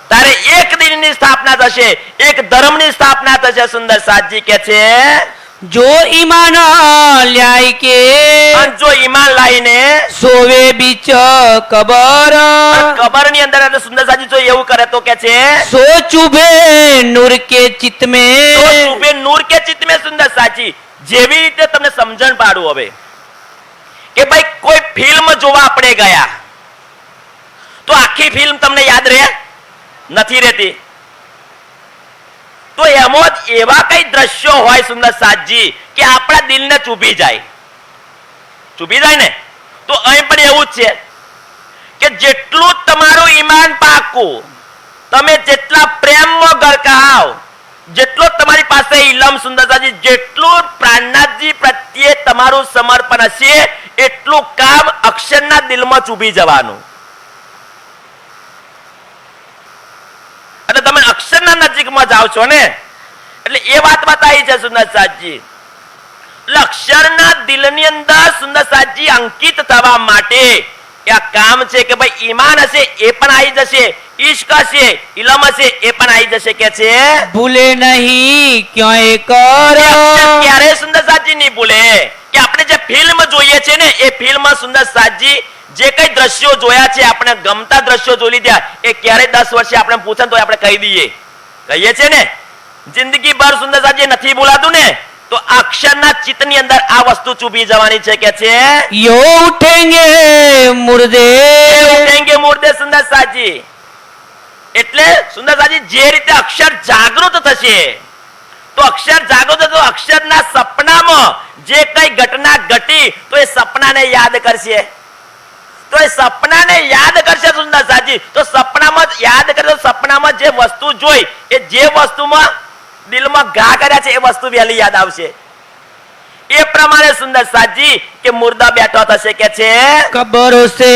તારે એક દિનની સ્થાપના થશે, એક ધર્મની સ્થાપના થશે. સુંદર સાજી કે છે જો ઈમાન લ્યાય કે જો ઈમાન લાઈને સોવે બીચ કબર, કબર ની અંદર સુંદર સાજી જો એવું કરે તો કે છે સો ચુભે નૂર કે ચિત્ત में, તો ચુભે નૂર કે ચિત્ત में. સુંદર સાજી જેવી રીતે તમને સમજણ પાડું હવે કે ભાઈ કોઈ ફિલ્મ જોવા આપણે ગયા તો આખી ફિલ્મ તમને યાદ રહે નથી રહેતી. તો એમાં જ એવા કઈ દ્રશ્યો હોય સુંદર સાજી કે આપણા દિલને ચૂભી જાય ને. તો અહીં પણ એવું જ છે કે જેટલું તમારું ઈમાન પાકું, તમે જેટલા પ્રેમમાં ગરકાવ, જેટલો તમારી પાસે ઇલમ સુંદરતાજી, જેટલું પ્રાણનાથજી પ્રત્યે તમારું સમર્પણ હશે એટલું કામ અક્ષરના દિલમાં ચૂભી જવાનું. એટલે તમે અક્ષરના નજીકમાં જાઓ છો ને, એટલે એ વાત બતાવી છે સુંદરસાજી. એટલે અક્ષરના દિલની અંદર સુંદરસાજી અંકિત થવા માટે આ કામ છે કે ભાઈ ઈમાન હશે એ પણ આવી જશે, ઈશ્ક હશે, ઇલમ હશે એ પણ આવી જશે. કે છે ભૂલે નહીં ક્યાંય કર, ક્યારે સુંદરસાજી નહીં ભૂલે કે આપણે જે ફિલ્મ જોઈએ છે ને એ ફિલ્મ સુંદરસાજી જે કઈ દ્રશ્યો જોયા છે, આપણે ગમતા દ્રશ્યો જોઈ લીધા, એ ક્યારે 10 વર્ષે આપણે પૂછે તો આપણે કહી કહીએ છે ને. જિંદગી ભર સુંદરસાજી નથી બોલાતું ને, તો અક્ષરના ચિત્તની અંદર આ વસ્તુ ચૂભી જવાની છે. કે છે યો ઉઠેંગે મુર્દે સુંદરસાજી. એટલે સુંદરસાજી જે રીતે અક્ષર જાગૃત થશે, તો અક્ષર જાગૃત તો અક્ષરના સપનામાં જે કઈ ઘટના ઘટી તો એ સપનાને યાદ કરશે. તો એ સપનાને યાદ કરશે સુંદરસાજી. તો સપનામાં યાદ કરે તો સપનામાં જે વસ્તુ જોઈ એ જે વસ્તુમાં દિલમાં ઘા કર્યા છે એ વસ્તુ વહેલી યાદ આવશે. એ પ્રમાણે સુંદરસાજી કે મુર્દા બેઠો થશે. કે છે કબરો સે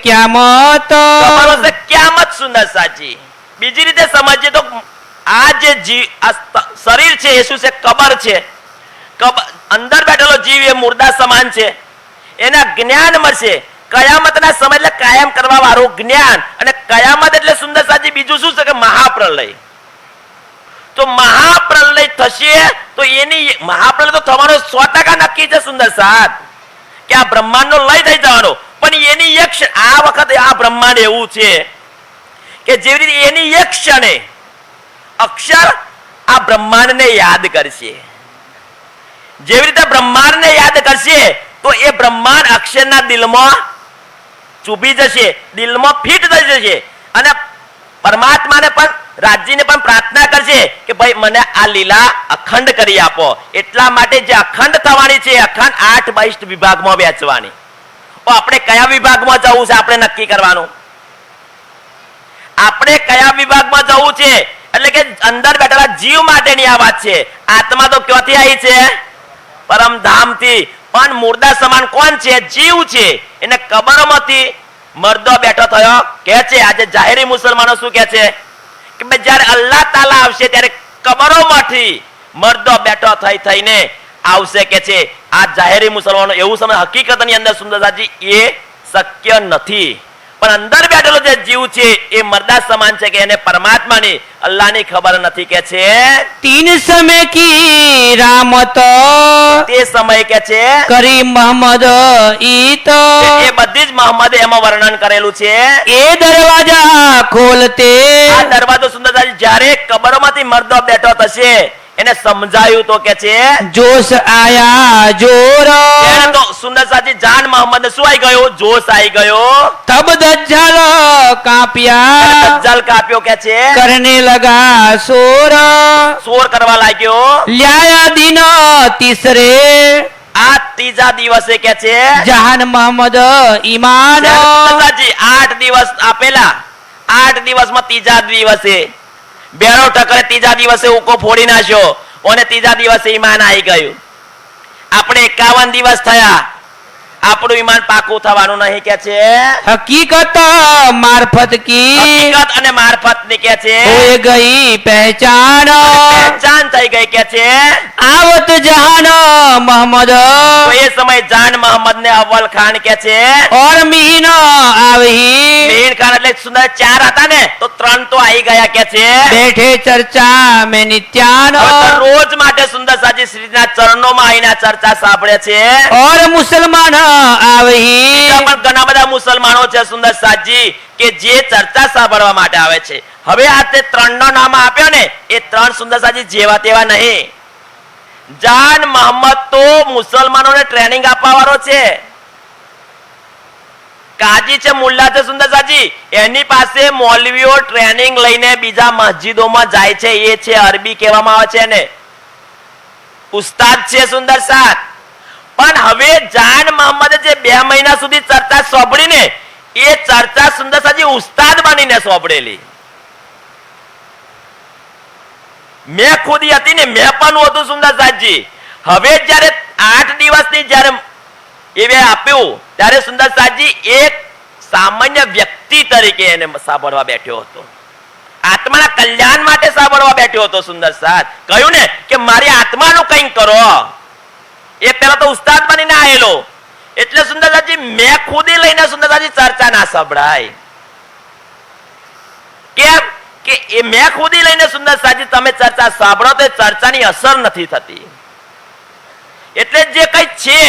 ક્યામત, કબરો સે ક્યામત. સુંદરસાજી બીજી રીતે સમજીએ તો આ જે શરીર છે એ શું છે? કબર છે. અંદર બેઠેલો જીવ એ મુર્દા સમાન છે. એના જ્ઞાન મળશે કયામતના સમય, એટલે કાયમ કરવા વાળું જ્ઞાન. અને કયામત એટલે સુંદરસાજી બીજું શું છે? કે મહાપ્રલય. તો મહાપ્રલય થશે તો એની મહાપ્રલય તો થવાનો 100% નક્કી છે સુંદરસાદ, કે આ બ્રહ્માંડનો લય થઈ જવાનો. પણ એની એક આ વખતે આ બ્રહ્માંડ એવું છે કે જેવી રીતે એની એક ક્ષણે અક્ષર આ બ્રહ્માંડને યાદ કરશે, જેવી રીતે બ્રહ્માંડને યાદ કરશે તો એ બ્રહ્માંડ અક્ષરના દિલમાં ચૂભી જશે, દિલમાં ફિટ થઈ જશે. અને પરમાત્માને પણ રાજ્યને પણ પ્રાર્થના કરશે કે ભાઈ મને આ લીલા અખંડ કરી આપો. એટલા માટે જે અખંડ થવાની છે અખંડ 8 22 વિભાગમાં વહેંચવાની. આપણે કયા વિભાગમાં જવું છે આપણે નક્કી કરવાનું. આપણે કયા વિભાગમાં જવું છે એટલે કે અંદર બેઠેલા જીવ માટેની આ વાત છે. આત્મા તો ક્યાંથી આવી છે? પરમધામથી. પણ મુર્દા સમાન કોણ છે? જીવ છે. એને કબરમાંથી મર્દો બેઠો થયો. કે છે આજે જાહેરી મુસલમાનો શું કે છે કે ભાઈ જ્યારે અલ્લાહ તાલા આવશે ત્યારે કબરોમાંથી મર્દો બેઠો થઈને આવશે. કે છે આ જાહેરી મુસલમાનો એવું સમય હકીકતની અંદર સુંદરસાજી એ શક્ય નથી. પણ અંદર બેઠેલો જે જીવ છે એ મર્દા સમાન છે કે એને પરમાત્માની અલ્લાહની ખબર નથી. કે છે 3 समय की रामत, તે સમય કે છે કરી મોહમ્મદ ઈત, એ બધી જ મોહમ્મદે એમાં વર્ણન કરેલું છે. એ દરવાજા ખોલતે, આ દરવાજો સુંદરતાજી જ્યારે કબરોમાંથી મર્દો બેઠો થશે એને સમજાયું તો કે છે જોશ આયા જોર, એને તો સુંદરસાજી જાન મોહમ્મદ શું આવી ગયો? જોશ આવી ગયો. તબ દજ્જાલ કાંપ્યા, દજ્જાલ કાપ્યો. કે છે કરને લગા શોર, શોર કરવા લાગ્યો. લ્યાયા દિન તીસરે, આ ત્રીજા દિવસે કે છે જહાન મોહમ્મદ ઈમાન, સુંદરસાજી 8 દિવસ આપેલા. 8 દિવસમાં ત્રીજા દિવસે બેરો ટકરે ત્રીજા દિવસે ઉકો ફોડી નાખ્યો અને ત્રીજા દિવસે ઈમાન આવી ગયું. આપણે 51 દિવસ થયા, આપણું ઈમાન પાકું થવાનું નહીં. કે છે હકીકત મારફત કી, હકીકત અને મારફત ની કે છે હોએ ગઈ પહેચાન, પહેચાન થઈ ગઈ. કે છે આવત જહાન મોહમ્મદ, તો એ સમય જાન મોહમ્મદ ને અવ્વલ ખાન કે છે ઓર મીન આવી, મીન ખાન એટલે સુંદર 4 હતા ને તો 3 તો આવી ગયા. કે છે બેઠે ચર્ચા મે નિત્યાન, રોજ માટે સુંદરસાજી શ્રીના ચરણોમાં આવીને ચર્ચા સાંભળે છે. ઓર મુસલમાન આવી, બીજા પણ ઘણા બધા મુસલમાનો છે સુંદરસાજી કે જે ચર્ચા સાંભળવા માટે આવે છે. હવે આ તે 3 નો નામ આપ્યો ને એ 3 સુંદરસાજી જેવા તેવા નહીં. જાન મોહમ્મદ તો મુસલમાનોને ટ્રેનિંગ આપવા વાળો છે. કાજી છે, મુલ્લા છે સુંદર સાજી, એની પાસે મૌલવીઓ ટ્રેનિંગ લઈને બીજા મસ્જિદોમાં જાય છે, એ છે અરબી કહેવામાં આવે છે એને, ઉસ્તાદ છે સુંદર સાત. પણ હવે જાન મોહમ્મદે જે 2 મહિના સુધી ચર્ચા સાંભળી ને, એ ચર્ચા સુંદર સાજી ઉસ્તાદ બનીને સાંભળેલી. મેં ખુદી હતી ને, મેં પણ હતું સુંદર સાજી. હવે જ્યારે 8 દિવસની જ્યારે એ આપ્યું, ત્યારે સુંદર સાજી એક સામાન્ય વ્યક્તિ તરીકે એને સાંભળવા બેઠ્યો હતો, આત્માના કલ્યાણ માટે સાંભળવા બેઠ્યો હતો સુંદર સાત. કહ્યું ને કે મારી આત્માનું કંઈક કરો. એ પેલા તો ઉસ્તાદ બનીને આવેલો, એટલે સુંદરસાજી મેં ખુદી લઈને સુંદરસાજી ચર્ચા ના સંભળાય. કેમ કે એ મેં ખુદી લઈને સુંદરસાજી તમે ચર્ચા સાંભળો તો ચર્ચાની અસર નથી થતી. એટલે જે કઈ છે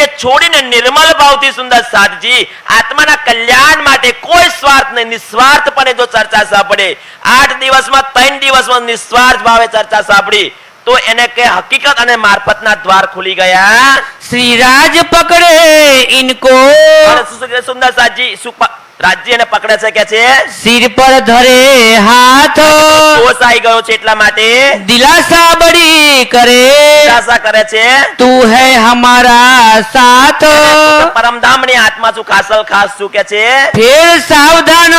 એ છોડીને નિર્મળ ભાવથી સુંદર સાધજી આત્માના કલ્યાણ માટે કોઈ સ્વાર્થ નહીં, નિસ્વાર્થપણે જો ચર્ચા સાંભળે, 8 દિવસમાં 3 દિવસમાં નિસ્વાર્થ ભાવે ચર્ચા સાંભળી, તો એને કે હકીકત અને મારફતના દ્વાર ખુલી ગયા. श्री राज पकड़े इनको, સુંદર સાજી રાજ્ય એને પકડે છે કે છે सिर पर धरे हाथ, દોષ આવી ગયો છે એટલા માટે दिलासा बड़ी करे, નિરાશા કરે છે. तू है हमारा साथ, પરમધામની આત્મા શું ખાસલ ખાસ શું કે છે, फिर सावधान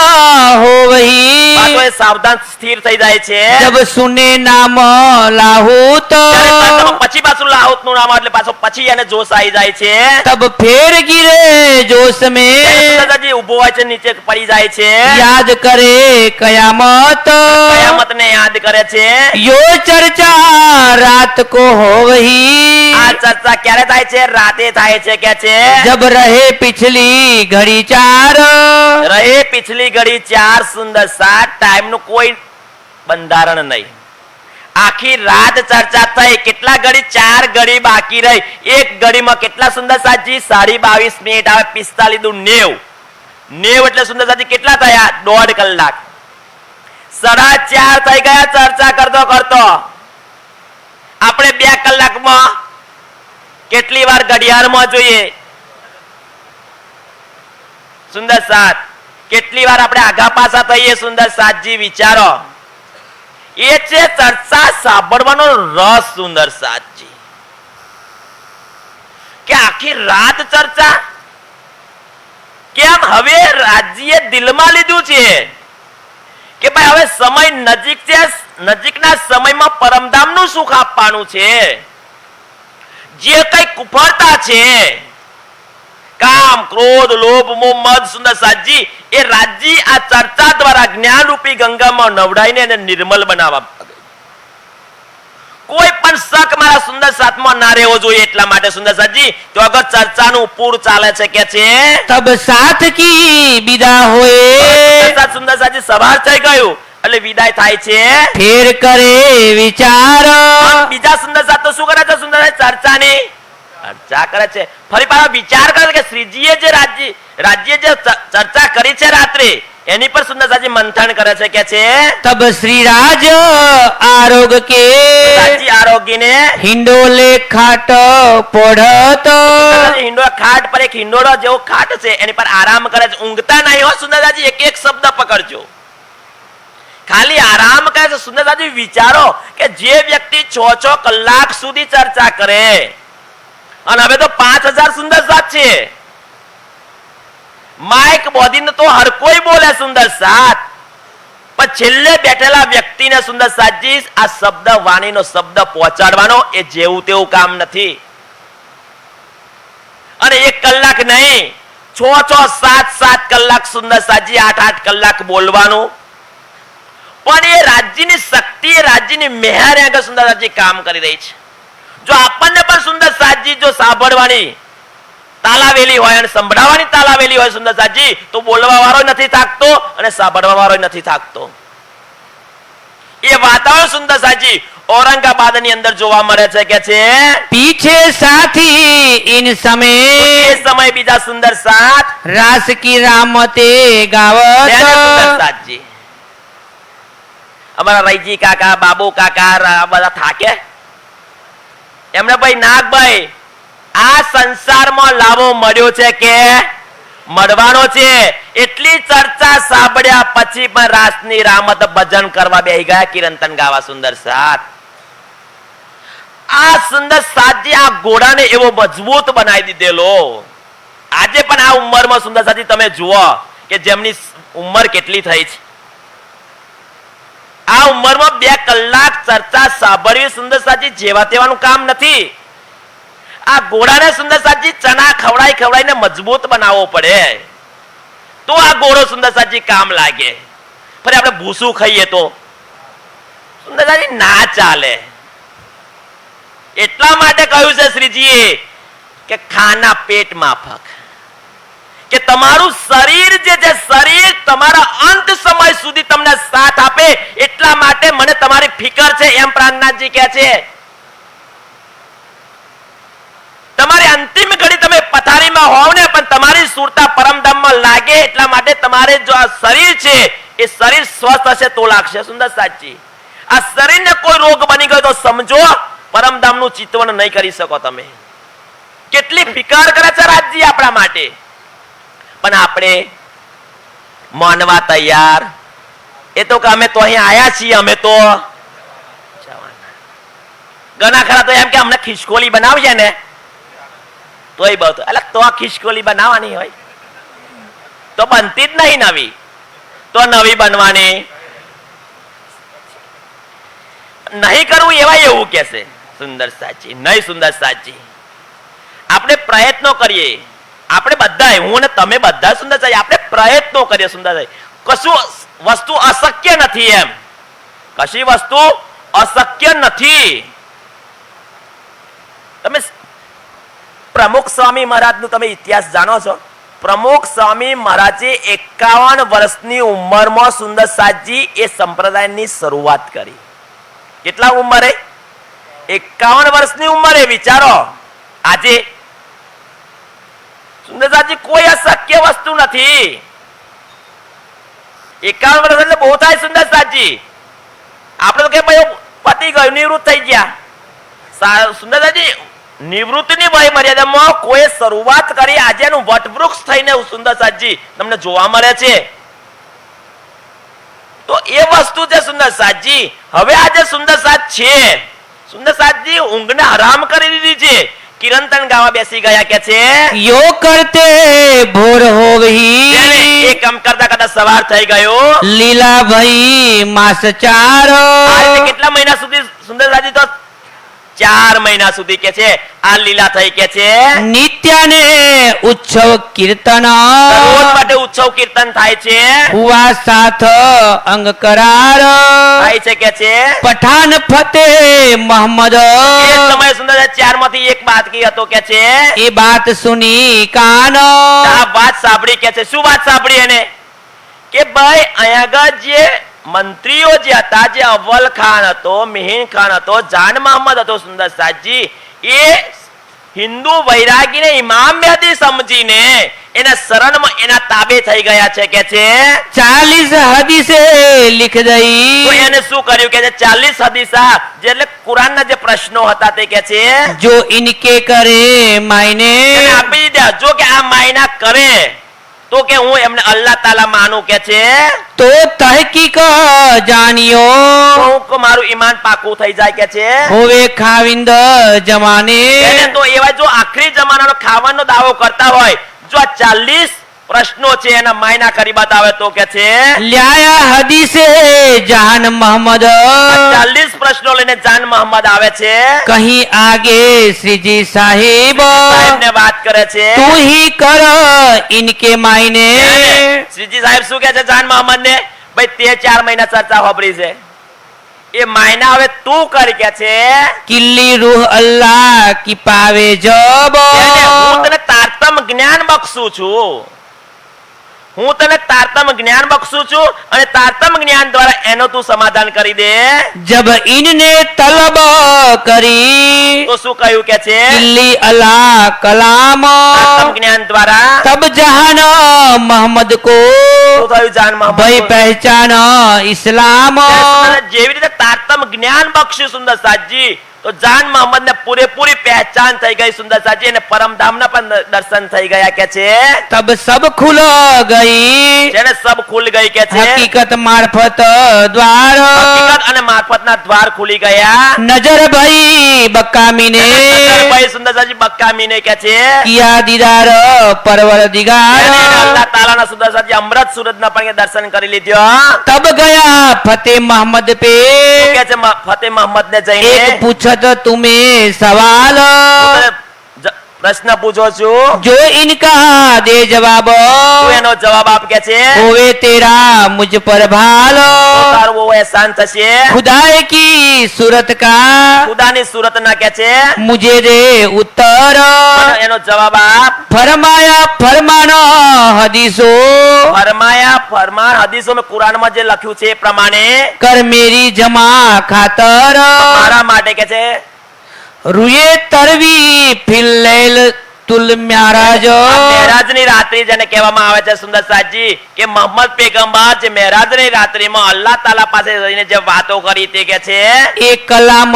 हो वही, પાછો એ સાવધાન સ્થિર થઈ જાય છે. जब सुने नाम लाहूत, ત્યારે પછી પાછું લાહુત નું નામ એટલે પાછો પછી એને જોશ આવી જાય છે. तब फिर गिरे जोश में, સુંદરજી ઊભો હોય છે, નીચે પડી જાય છે, याद करे कयामत, કયામત ને યાદ કરે છે. यो चर्चा रात को हो वही, આ ચર્ચા ક્યારે થાય છે, રાતે થાય છે કે છે, जब रहे पिछली घड़ी 4, રહે પિછલી ઘડી 4 સુંદર 7, ટાઈમ નું કોઈ બંધારણ નહીં. આખી રાત ચર્ચા થઈ, કેટલા ઘડી 4 ઘડી બાકી રહી, એક ઘડીમાં કેટલા સુંદર સાજી 22.5 મિનિટ આવે, 45 દુ 90, 90 એટલે સુંદર સાજી કેટલા થયા, 1.5 કલાક. 4:30 થઈ ગયા ચર્ચા કરતો કરતો. આપણે 2 કલાકમાં કેટલી વાર ઘડિયાળમાં જોઈએ સુંદર સાત, કેટલી વાર આપણે આગા પાછા થઈએ સુંદર સાતજી, વિચારો. એ છે ચર્ચા સાંભળવાનો રસ સુંદર સાતજી, કે આખી રાત ચર્ચા. કેમ હવે રાજ્યે દિલમાં લીધું છે કે ભાઈ હવે સમય નજીક છે, નજીકના સમયમાં પરમધામનું સુખ આપવાનું છે. જે કઈ કુફળતા છે, કામ ક્રોધ લોભ મોહ મદ સુંદર સાજી, એ રાજ્ય આ ચર્ચા દ્વારા જ્ઞાન રૂપી ગંગામાં નવડાઈને એને નિર્મલ બનાવવા. કોઈ પણ શક મારા સુંદર સાતમાં ના રહેવો જોઈએ, એટલા માટે સુંદર સાજી તો અગર ચર્ચાનું પૂર ચાલે છે કે છે, तब साथ की विदा होए, સુંદર સાજી સવાર થઈ ગયું એટલે વિદાય થાય છે. फिर करे विचार, બીજા સુંદર સાત તો શું કરે છે, સુંદર ચર્ચાની ચર્ચા કરે છે. ફરી પાછા વિચાર કરે કે શ્રીજીએ જે રાજ્ય જે ચર્ચા કરી છે રાત્રે, એની પર સુંદર સાજી મંથન કરે છે કે છે, तब श्री राज आरोग के સાચી આરોગીને हिंडोले खाट पोढ़त, હિંડોળા ખાટ પર એક હિંડોળો જેવો ખાટ છે, એની પર આરામ કરે છે. ઊંઘતા નહીં હો સુંદરજી, એક એક શબ્દ પકડજો, ખાલી આરામ કરે છે. સુંદરજી વિચારો કે જે વ્યક્તિ 6 કલાક સુધી ચર્ચા કરે, અને હવે તો 5000 સુંદર સાત છે, માઇક બોધીને તો હર કોઈ બોલે સુંદર સાત, પણ છેલ્લે બેઠેલા વ્યક્તિને સુંદર સાતજી આ શબ્દ વાણીનો શબ્દ પહોંચાડવાનો એ જેવું તેવું કામ નથી. અને 1 કલાક નહીં, 6 7 કલાક સુંદર સાતજી 8 કલાક બોલવાનું. પણ એ રાજ્યની શક્તિ, રાજ્યની મેહર આગળ સુંદર સાતજી કામ કરી રહી છે. જો આપણને પણ સુંદર સાતજી જો સાંભળવાની તાલાવેલી હોય અને સંભળાવવાની તાલાવેલી હોય સુંદર સાતજી, તો બોલવા વાળો નથી થાકતો અને સાંભળવા વાળો નથી થાકતો. એ વાતાવરણ સુંદર સાતજી औरंगाबाद ની અંદર જોવા મળે છે કે છે, पीछे साथी इन समय, એ સમય બીજા સુંદર સાત रास की रामते गावत, સુંદર સાતજી અમારા રઈજી કાકા, બાબુ કાકા આ બધા થાકે. એમને ભાઈ નાગભાઈ આ સંસારમાં લાવો મળ્યો છે કે મળવાનો છે. એટલી ચર્ચા સાંભળ્યા પછી પણ રાસની રામત ભજન કરવા બેહી ગયા, કીર્તન ગાવા સુંદર સાથ. આ સુંદર સાથજી આ ઘોડાને એવો મજબૂત બનાવી દીધેલો. આજે પણ આ ઉંમરમાં સુંદર સાથી તમે જુઓ કે જેમની ઉંમર કેટલી થઈ છે, આ ઉંમરમાં 2 કલાક ચર્ચા સાંભળવી સુંદર સાથી જેવા તેવાનું કામ નથી. આ ઘોડાને સુંદર સાથી ચણા ખવડાવીને મજબૂત બનાવવો પડે તો આ ઘોડો સુંદર સાથી કામ લાગે. ફરી આપણે ભૂસું ખાઈએ તો સુંદર સાથી ના ચાલે. એટલા માટે કહ્યું છે શ્રીજીએ કે ખાના પેટ માફક, કે તમારું શરીર જે છે, શરીર તમારા અંત સમય સુધી તમને સાથ આપે. એટલા માટે મને તમારી ફિકર છે એમ પ્રાણનાથજી કહે છે. તમારી અંતિમ ઘડી તમે પથારીમાં હોવ ને પણ તમારી સુરતા પરમધામમાં લાગે. એટલા માટે તમારે જો આ શરીર છે એ શરીર સ્વસ્થ હશે તો લાગશે સુંદર સાચી. આ શરીરને કોઈ રોગ બની ગયો તો સમજો પરમધામનું ચિંતન નહીં કરી શકો તમે. કેટલી ફિકર કરે છે રાજજી આપણા માટે, પણ આપણે માનવા તૈયાર. એ તો કે અમે તો અહીં આયા છીએ, અમે તો ઘણા ખરા તો એમ કે અમને ખિસકોલી બનાવશે ને તોય બહુ એટલે તો ખિસકોલી બનાવવાની હોય તો બનતી જ નહીં નવી, તો નવી બનવાની નહીં કરવું એવા એવું કે છે સુંદર સાચી. નહીં સુંદર સાચી, આપણે પ્રયત્નો કરીએ. આપણે બધા, હું ને તમે બધા સુંદર સાચી, આપણે પ્રયત્નો કરીએ સુંદર સાચી. કશું વસ્તુ અશક્ય નથી એમ, કશી વસ્તુ અશક્ય નથી. તમે પ્રમુખ સ્વામી મહારાજનું તમે ઇતિહાસ જાણો છો? પ્રમુખ સ્વામી મહારાજે 51 વર્ષની ઉંમરમાં સુંદર સાચી એ સંપ્રદાયની શરૂઆત કરી. કેટલા ઉંમરે? 51 વર્ષની ઉંમરે. વિચારો આજે સુંદર સાચી કોઈ અશક્ય વસ્તુ નથી. 51 વર્ષ એટલે બહુ થાય સુંદર સાચી. આપણે તો કે ભાઈ પતી ગયું, નિવૃત્ત થઈ ગયા. સુંદર સાચી નિવૃત્તિની વય મર્યાદામાં કોઈ શરૂઆત કરી. આજે એનું વટવૃક્ષ થઈને સુંદર સાચી તમને જોવા મળે છે. તો એ વસ્તુ છે સુંદર સાચી. હવે આજે સુંદર સાચ છે, સુંદર સાચી ઊંઘને હરામ કરી દીધી છે. કીર્તન ગાવા બેસી ગયા કે છે યો કરતે ભોર હોવી, એ કામ કરતા કરતા સવાર થઈ ગયો. લીલા ભાઈ માસ ચાર, કેટલા મહિના સુધી સુંદર સાચી? તો 4 મહિના સુધી કે છે આ લીલા થઈ કે છે. નિત્ય ને ઉત્સવ કીર્તન, રોજ માટે ઉત્સવ કીર્તન થાય છે. હુઆ સાથ અંગ કરાર, થાય છે કે છે. પઠાન ફતે મોહમ્મદ, એ સમય સુંદર 4 માંથી એક બાકી હતો કે છે. એ બાત સુની કાન, આ વાત સાંભળી કે છે. શું વાત સાંભળી એને? કે ભાઈ અહીંયા આગળ જે મંત્રીઓ જે હતા, જે અવ્વલ ખાન હતો, મિહિન ખાન હતો, જાન મોહમ્મદ હતો સુંદર સાચી, એ હિન્દુ વૈરાગીને ઇમામ મહેદી સમજીને એના શરણમાં એના તાબે થઈ ગયા છે કે છે. 40 હદીસે લીખ તો દઈ, એને શું કર્યું કે છે? 40 હદીસા જે એટલે કુરાનના જે પ્રશ્નો હતા તે કે છે જો ઇનકે કરે માયને, એને આપી દીધા. જો કે આ માયના કરે તો કે હું એમને અલ્લાહ તાલા માનું કે છે, તો તહકીક જાણ્યો, હું મારું ઈમાન પાકું થઈ જાય કે છે. હોવે ખાવિંદ જમાને, એને તો એવા જો આખરી જમાનાનો ખાવાનો દાવો કરતા હોય, જો આ 40 પ્રશ્નો છે એના માયના કરી બતાવે તો કે છે લ્યાયા હદીસે જાન મોહમ્મદ, 40 પ્રશ્નો લઈને જાન મોહમ્મદ આવે છે. કहीं આગે શ્રીજી સાહેબ, સાહેબને વાત કરે છે. તું ही कर इनके मायने, શ્રીજી સાહેબ શું કહે છે જાન મોહમ્મદ ને? ભાઈ તે 4 મહિના ચર્ચા હોબરી છે, એ માયના હવે તું કરી કે છે. કિલ્લી રૂહ અલ્લાહ કી પાવે જબ, હું તને તારતમ જ્ઞાન બક્ષું છું, હું તને તારતમ જ્ઞાન બક્ષું છું અને તારતમ જ્ઞાન દ્વારા એનો તું સમાધાન કરી દે. जब इनने तलब करी, તો શું કહ્યું કે છે? किल्ली अल्लाह कलाम, તારતમ જ્ઞાન દ્વારા तब जहान मोहम्मद को શું થયું જાન મોહમ્મદ? भाई पहचान इस्लाम, જેવી રીતે તારતમ જ્ઞાન બક્ષ્યું સુંદર સાજી તો જાન મોહમ્મદ ને પૂરેપૂરી પહેચાન થઈ ગઈ સુંદરસાજી અને પરમધામના પણ દર્શન થઈ ગયા કે છે तब सब खुल गई જેને સબ ખુલ ગઈ કે છે हकीकत मार्फत द्वार હકીકત અને મારફતના દ્વાર ખુલી ગયા नजर भई बक्कामी ने ભાઈ સુંદરસાજી બક્કામીને કે છે किया दीदार परवर दिगार એને અલ્લાહ તાલાના સુંદરસાજી અમૃત સુરતના પણ દર્શન કરી લીધો तब गया फतेह मोहम्मद पे કે છે ફતેહ મોહમ્મદ ને જઈને एक पूछत तुम्हें सवाल હું તને પ્રશ્ન પૂછો છું जो इनका दे जवाब તું એનો જવાબ આપ કે છે होवे तेरा मुझ पर भाल તો તારું બહુ એહસાન થશે खुदाई की सूरत का ખુદાની સુરત ના કે છે मुझे दे उत्तर મને એનો જવાબ આપ फरमाया फरमान हदीसो ફરમાયા ફરમાન હદીસોમાં કુરાનમાં જે લખ્યું છે એ પ્રમાણે कर मेरी जमा खातर મારા માટે કે છે रुए तरवी फिल लैल तुल म्याराज મેરાજની રાત્રિ જેને કહેવામાં આવે છે સુંદર સાજી કે મોહમ્મદ પેગમ્બર જે મેરાજની રાત્રિમાં અલ્લાહ તાલા પાસે જઈને જે વાતો કરી તે કે છે एक कलाम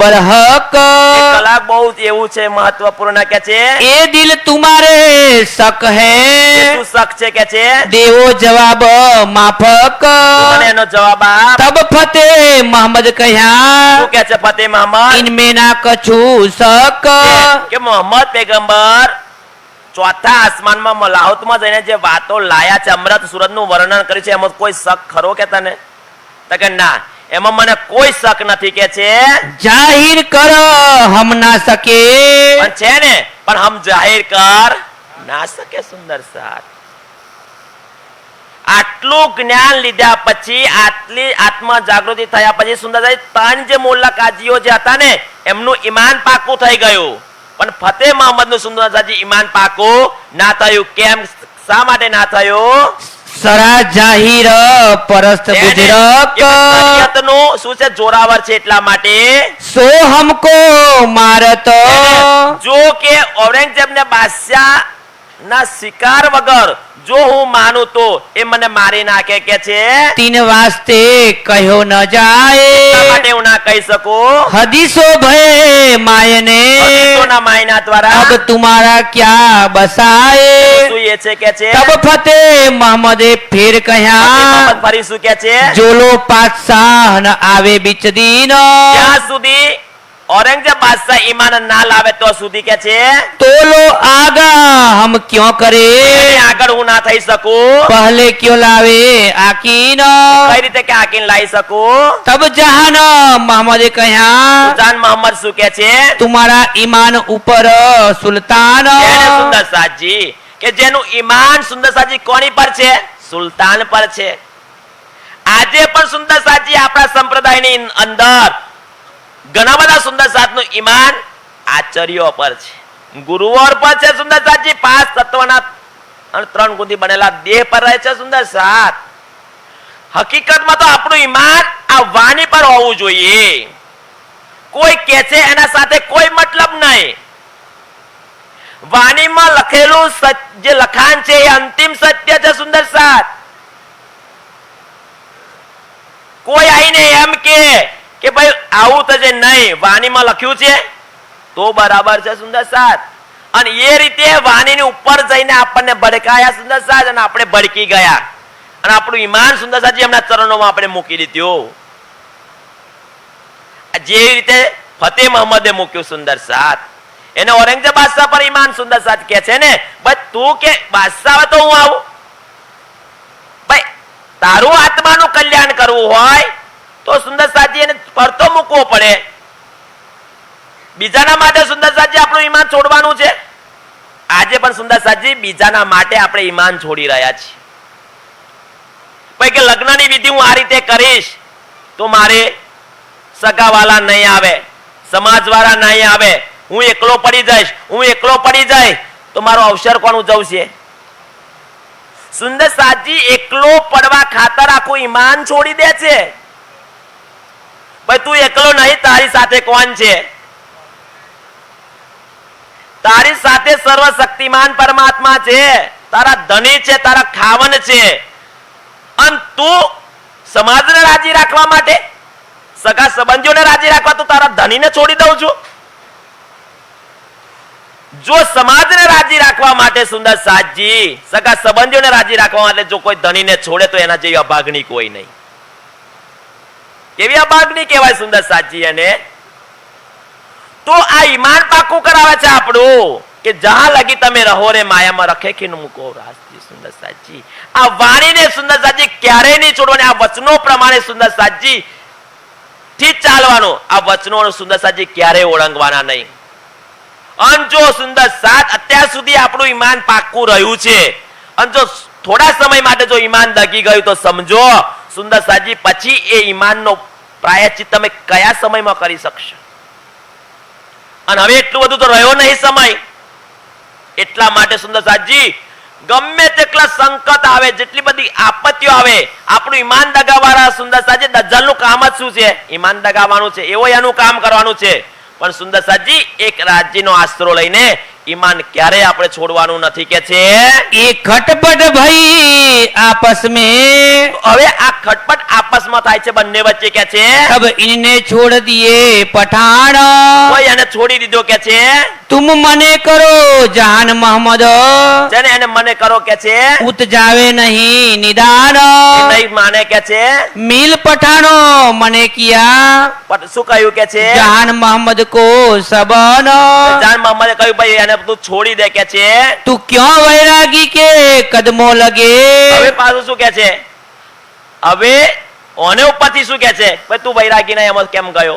बरहक એ કલાક બહુ એવું છે મહત્વપૂર્ણ કે છે ए दिल तुम्हारे शक એ है શું શક છે કે છે देवो जवाब माफक તું મને એનો જવાબ આપ तब फतेह मोहम्मद कहा શું કે છે ફતેહ મોહમ્મદ इनमें ना कछु शक કે મોહમ્મદ પેગમ્બર ચોથા આસમાનમાં મલાહોતમાં જઈને જે વાતો લાયા છે અમૃત સુરતનું વર્ણન કર્યું છે એમાં કોઈ શક ખરો કે તને તો કે ના એમાં મને કોઈ શક નથી કે છે जाहिर कर हम ना सके પણ છે ને પણ હમ જાહેર કર ના શકે સુંદર સાથ આટલું જ્ઞાન લીધા પછી આટલી આત્મ જાગૃતિ થયા પછી સુંદરસાજી ત્રણ જે મોલ્લા કાજીઓ જે હતા ને એમનું ઈમાન પાકું થઈ ગયું પણ ફતેહ મોહમ્મદ નું સુંદરસાજી ઈમાન પાકું ના થયું કેમ શા માટે ના થયું सरा जाहिर परस्त એને बुजरक કે શરીયતનું શું છે જોરાવર છે એટલા માટે सो हमको मारत જો કે ઔરંગઝેબ ને બાદશાહ ના શિકાર વગર જો હું માનું તો એ મને મારી નાખે કે છે तीन वास्ते कहो न એટલા जाए માટે હું ના કહી શકું हदीसो भय मायने હદીસોના માયના દ્વારા अब तुम्हारा क्या बसाए શું એ છે કે છે तब फतेह मोहम्मद फिर ફતેહ कहा મોહમ્મદ ફરી શું કે છે जो लो पातशाह न आवे बिच दीन ત્યાં સુધી ઔરંગઝેબ બાદશાહ ઈમાન ના લાવે તો સુધી કે છે तो लो आगा हम क्यों करे એની આગળ હું ના થઈ શકું पहले क्यों लावे आकीन કઈ રીતે કે આકીન લાવી શકું तब जहान मोहम्मद कहा સુજાન મોહમ્મદ શું કે છે तुम्हारा ईमान ऊपर सुल्तान એને સુંદર સાજી કે જેનું ઈમાન સુંદર સાજી કોની પર છે સુલતાન પર છે આજે પણ સુંદર સાજી આપણા સંપ્રદાયની અંદર ઘણા બધા સુંદર સાતનું ઈમાન આચાર્યો પર છે ગુરુઓ પર છે સુંદર સાતજી પાંચ તત્વના અને ત્રણ ગુણથી બનેલા દેહ પર રહે છે સુંદર સાત હકીકતમાં તો આપણું ઈમાન આ વાણી પર હોવું જોઈએ કોઈ કે છે એના સાથે કોઈ મતલબ નહીં વાણીમાં લખેલું જે લખાણ છે એ અંતિમ સત્ય છે સુંદર સાત કોઈ આઈને એમ કે ભાઈ આવું થશે નહીં વાણીમાં લખ્યું છે તો બરાબર છે સુંદર સાત અને એ રીતે વાણીની ઉપર જઈને આપણને ભડકાયા સુંદર સાત અને આપણે ભડકી ગયા અને આપણું ઈમાન સુંદર સાજી એમના ચરણોમાં આપણે મૂકી દીધું જે રીતે ફતેહ મોહમ્મદે મૂક્યું સુંદર સાત એને ઔરંગઝેબ બાદશાહ પર ઈમાન સુંદર સાત કે છે ને ભાઈ તું કે બાદશાહ આવે તો હું આવું ભાઈ તારું આત્માનું કલ્યાણ કરવું હોય તો સુંદર સાજી એને પડતો મૂકવો પડે બીજાના માટે સુંદર સાજી આપણું ઈમાન છોડવાનું છે આજે પણ સુંદર સાજી બીજાના માટે આપણે ઈમાન છોડી રહ્યા છીએ ભાઈ કે લગ્નની વિધિ હું આ રીતે કરીશ તો મારે સગાવાલા નહીં આવે સમાજવાળા નહીં આવે હું એકલો પડી જઈશ તો મારો અવસર કોણ ઉજવશે સુંદર સાજી એકલો પડવા ખાતર આખું ઈમાન છોડી દે છે ભાઈ તું એકલો નહીં તારી સાથે કોણ છે તારી સાથે સર્વશક્તિમાન પરમાત્મા છે તારા ધણી છે તારા ખાવન છે અને તું સમાજને રાજી રાખવા માટે સગા સંબંધીઓને રાજી રાખવા તો તારા ધણીને છોડી દઉં છું? જો સમાજને રાજી રાખવા માટે સુંદર સાજી, સગા સંબંધીઓને રાજી રાખવા માટે જો કોઈ ધણીને છોડે તો એના જેવી અભાગણી કોઈ નહીં. કેવી અભાગણી કહેવાય સુંદર સાજી એને? તો આ ઈમાન પાકું કરાવે છે આપણું કે જહાં લગી તમે રહો રે માયામાં રખે ખીન મૂકો રાસ્તી. સુંદર સાજી આ વાણીને સુંદર સાજી ક્યારેય નહીં છોડવાની. આ વચનો પ્રમાણે સુંદર સાજી થી ચાલવાનું. આ વચનો સુંદર સાજી ક્યારેય ઓળંગવાના નહીં. અને જો સુંદર સાથ અત્યાર સુધી આપણું ઈમાન પાક્કું રહ્યું છે અને જો થોડા સમય માટે જો ઈમાન દગી ગયું તો સમજો સુંદર સાજી પછી એ ઈમાનનો પ્રાયશ્ચિત તમે કયા સમયમાં કરી શકશો? અને હવે એટલું બધું તો રહ્યો નહીં સમય. એટલા માટે સુંદર સાજી ગમે તેટલા સંકટ આવે, જેટલી બધી આપત્તિઓ આવે, આપણું ઈમાન દગાવવાળા સુંદર સાજી દજ્જાલનું કામ જ શું છે? ઈમાન દગાવવાનું છે. એવો એનું કામ કરવાનું છે. પણ સુંદર સાજી એક રાજ્યનો આશરો લઈને ઈમાન ક્યારે આપણે છોડવાનું નથી કે છે. ये खटपट भई आपस में, હવે આ ખટપટ આપસમાં થાય છે બંને વચ્ચે કે છે. तब इन्हें छोड़ दिए पठान, કોઈ એને છોડી દીધો કે છે. तुम मने करो जहान मोहम्मद, જેને એને મને કરો કે છે. उत जावे नहीं निदान, એ નહીં માને કે છે. मिल पठानो मने किया, પણ શું કહ્યું કે છે? जहान मोहम्मद को सबन, જાન મોહમ્મદે કહ્યું ભાઈ એને તું છોડી દે કે છે. तू क्यों वैरागी के कदमों लगे, હવે પાછું શું કે છે? હવે ઓને ઉપરથી શું કે છે? ભાઈ તું વૈરાગી ના એમાં કેમ ગયો?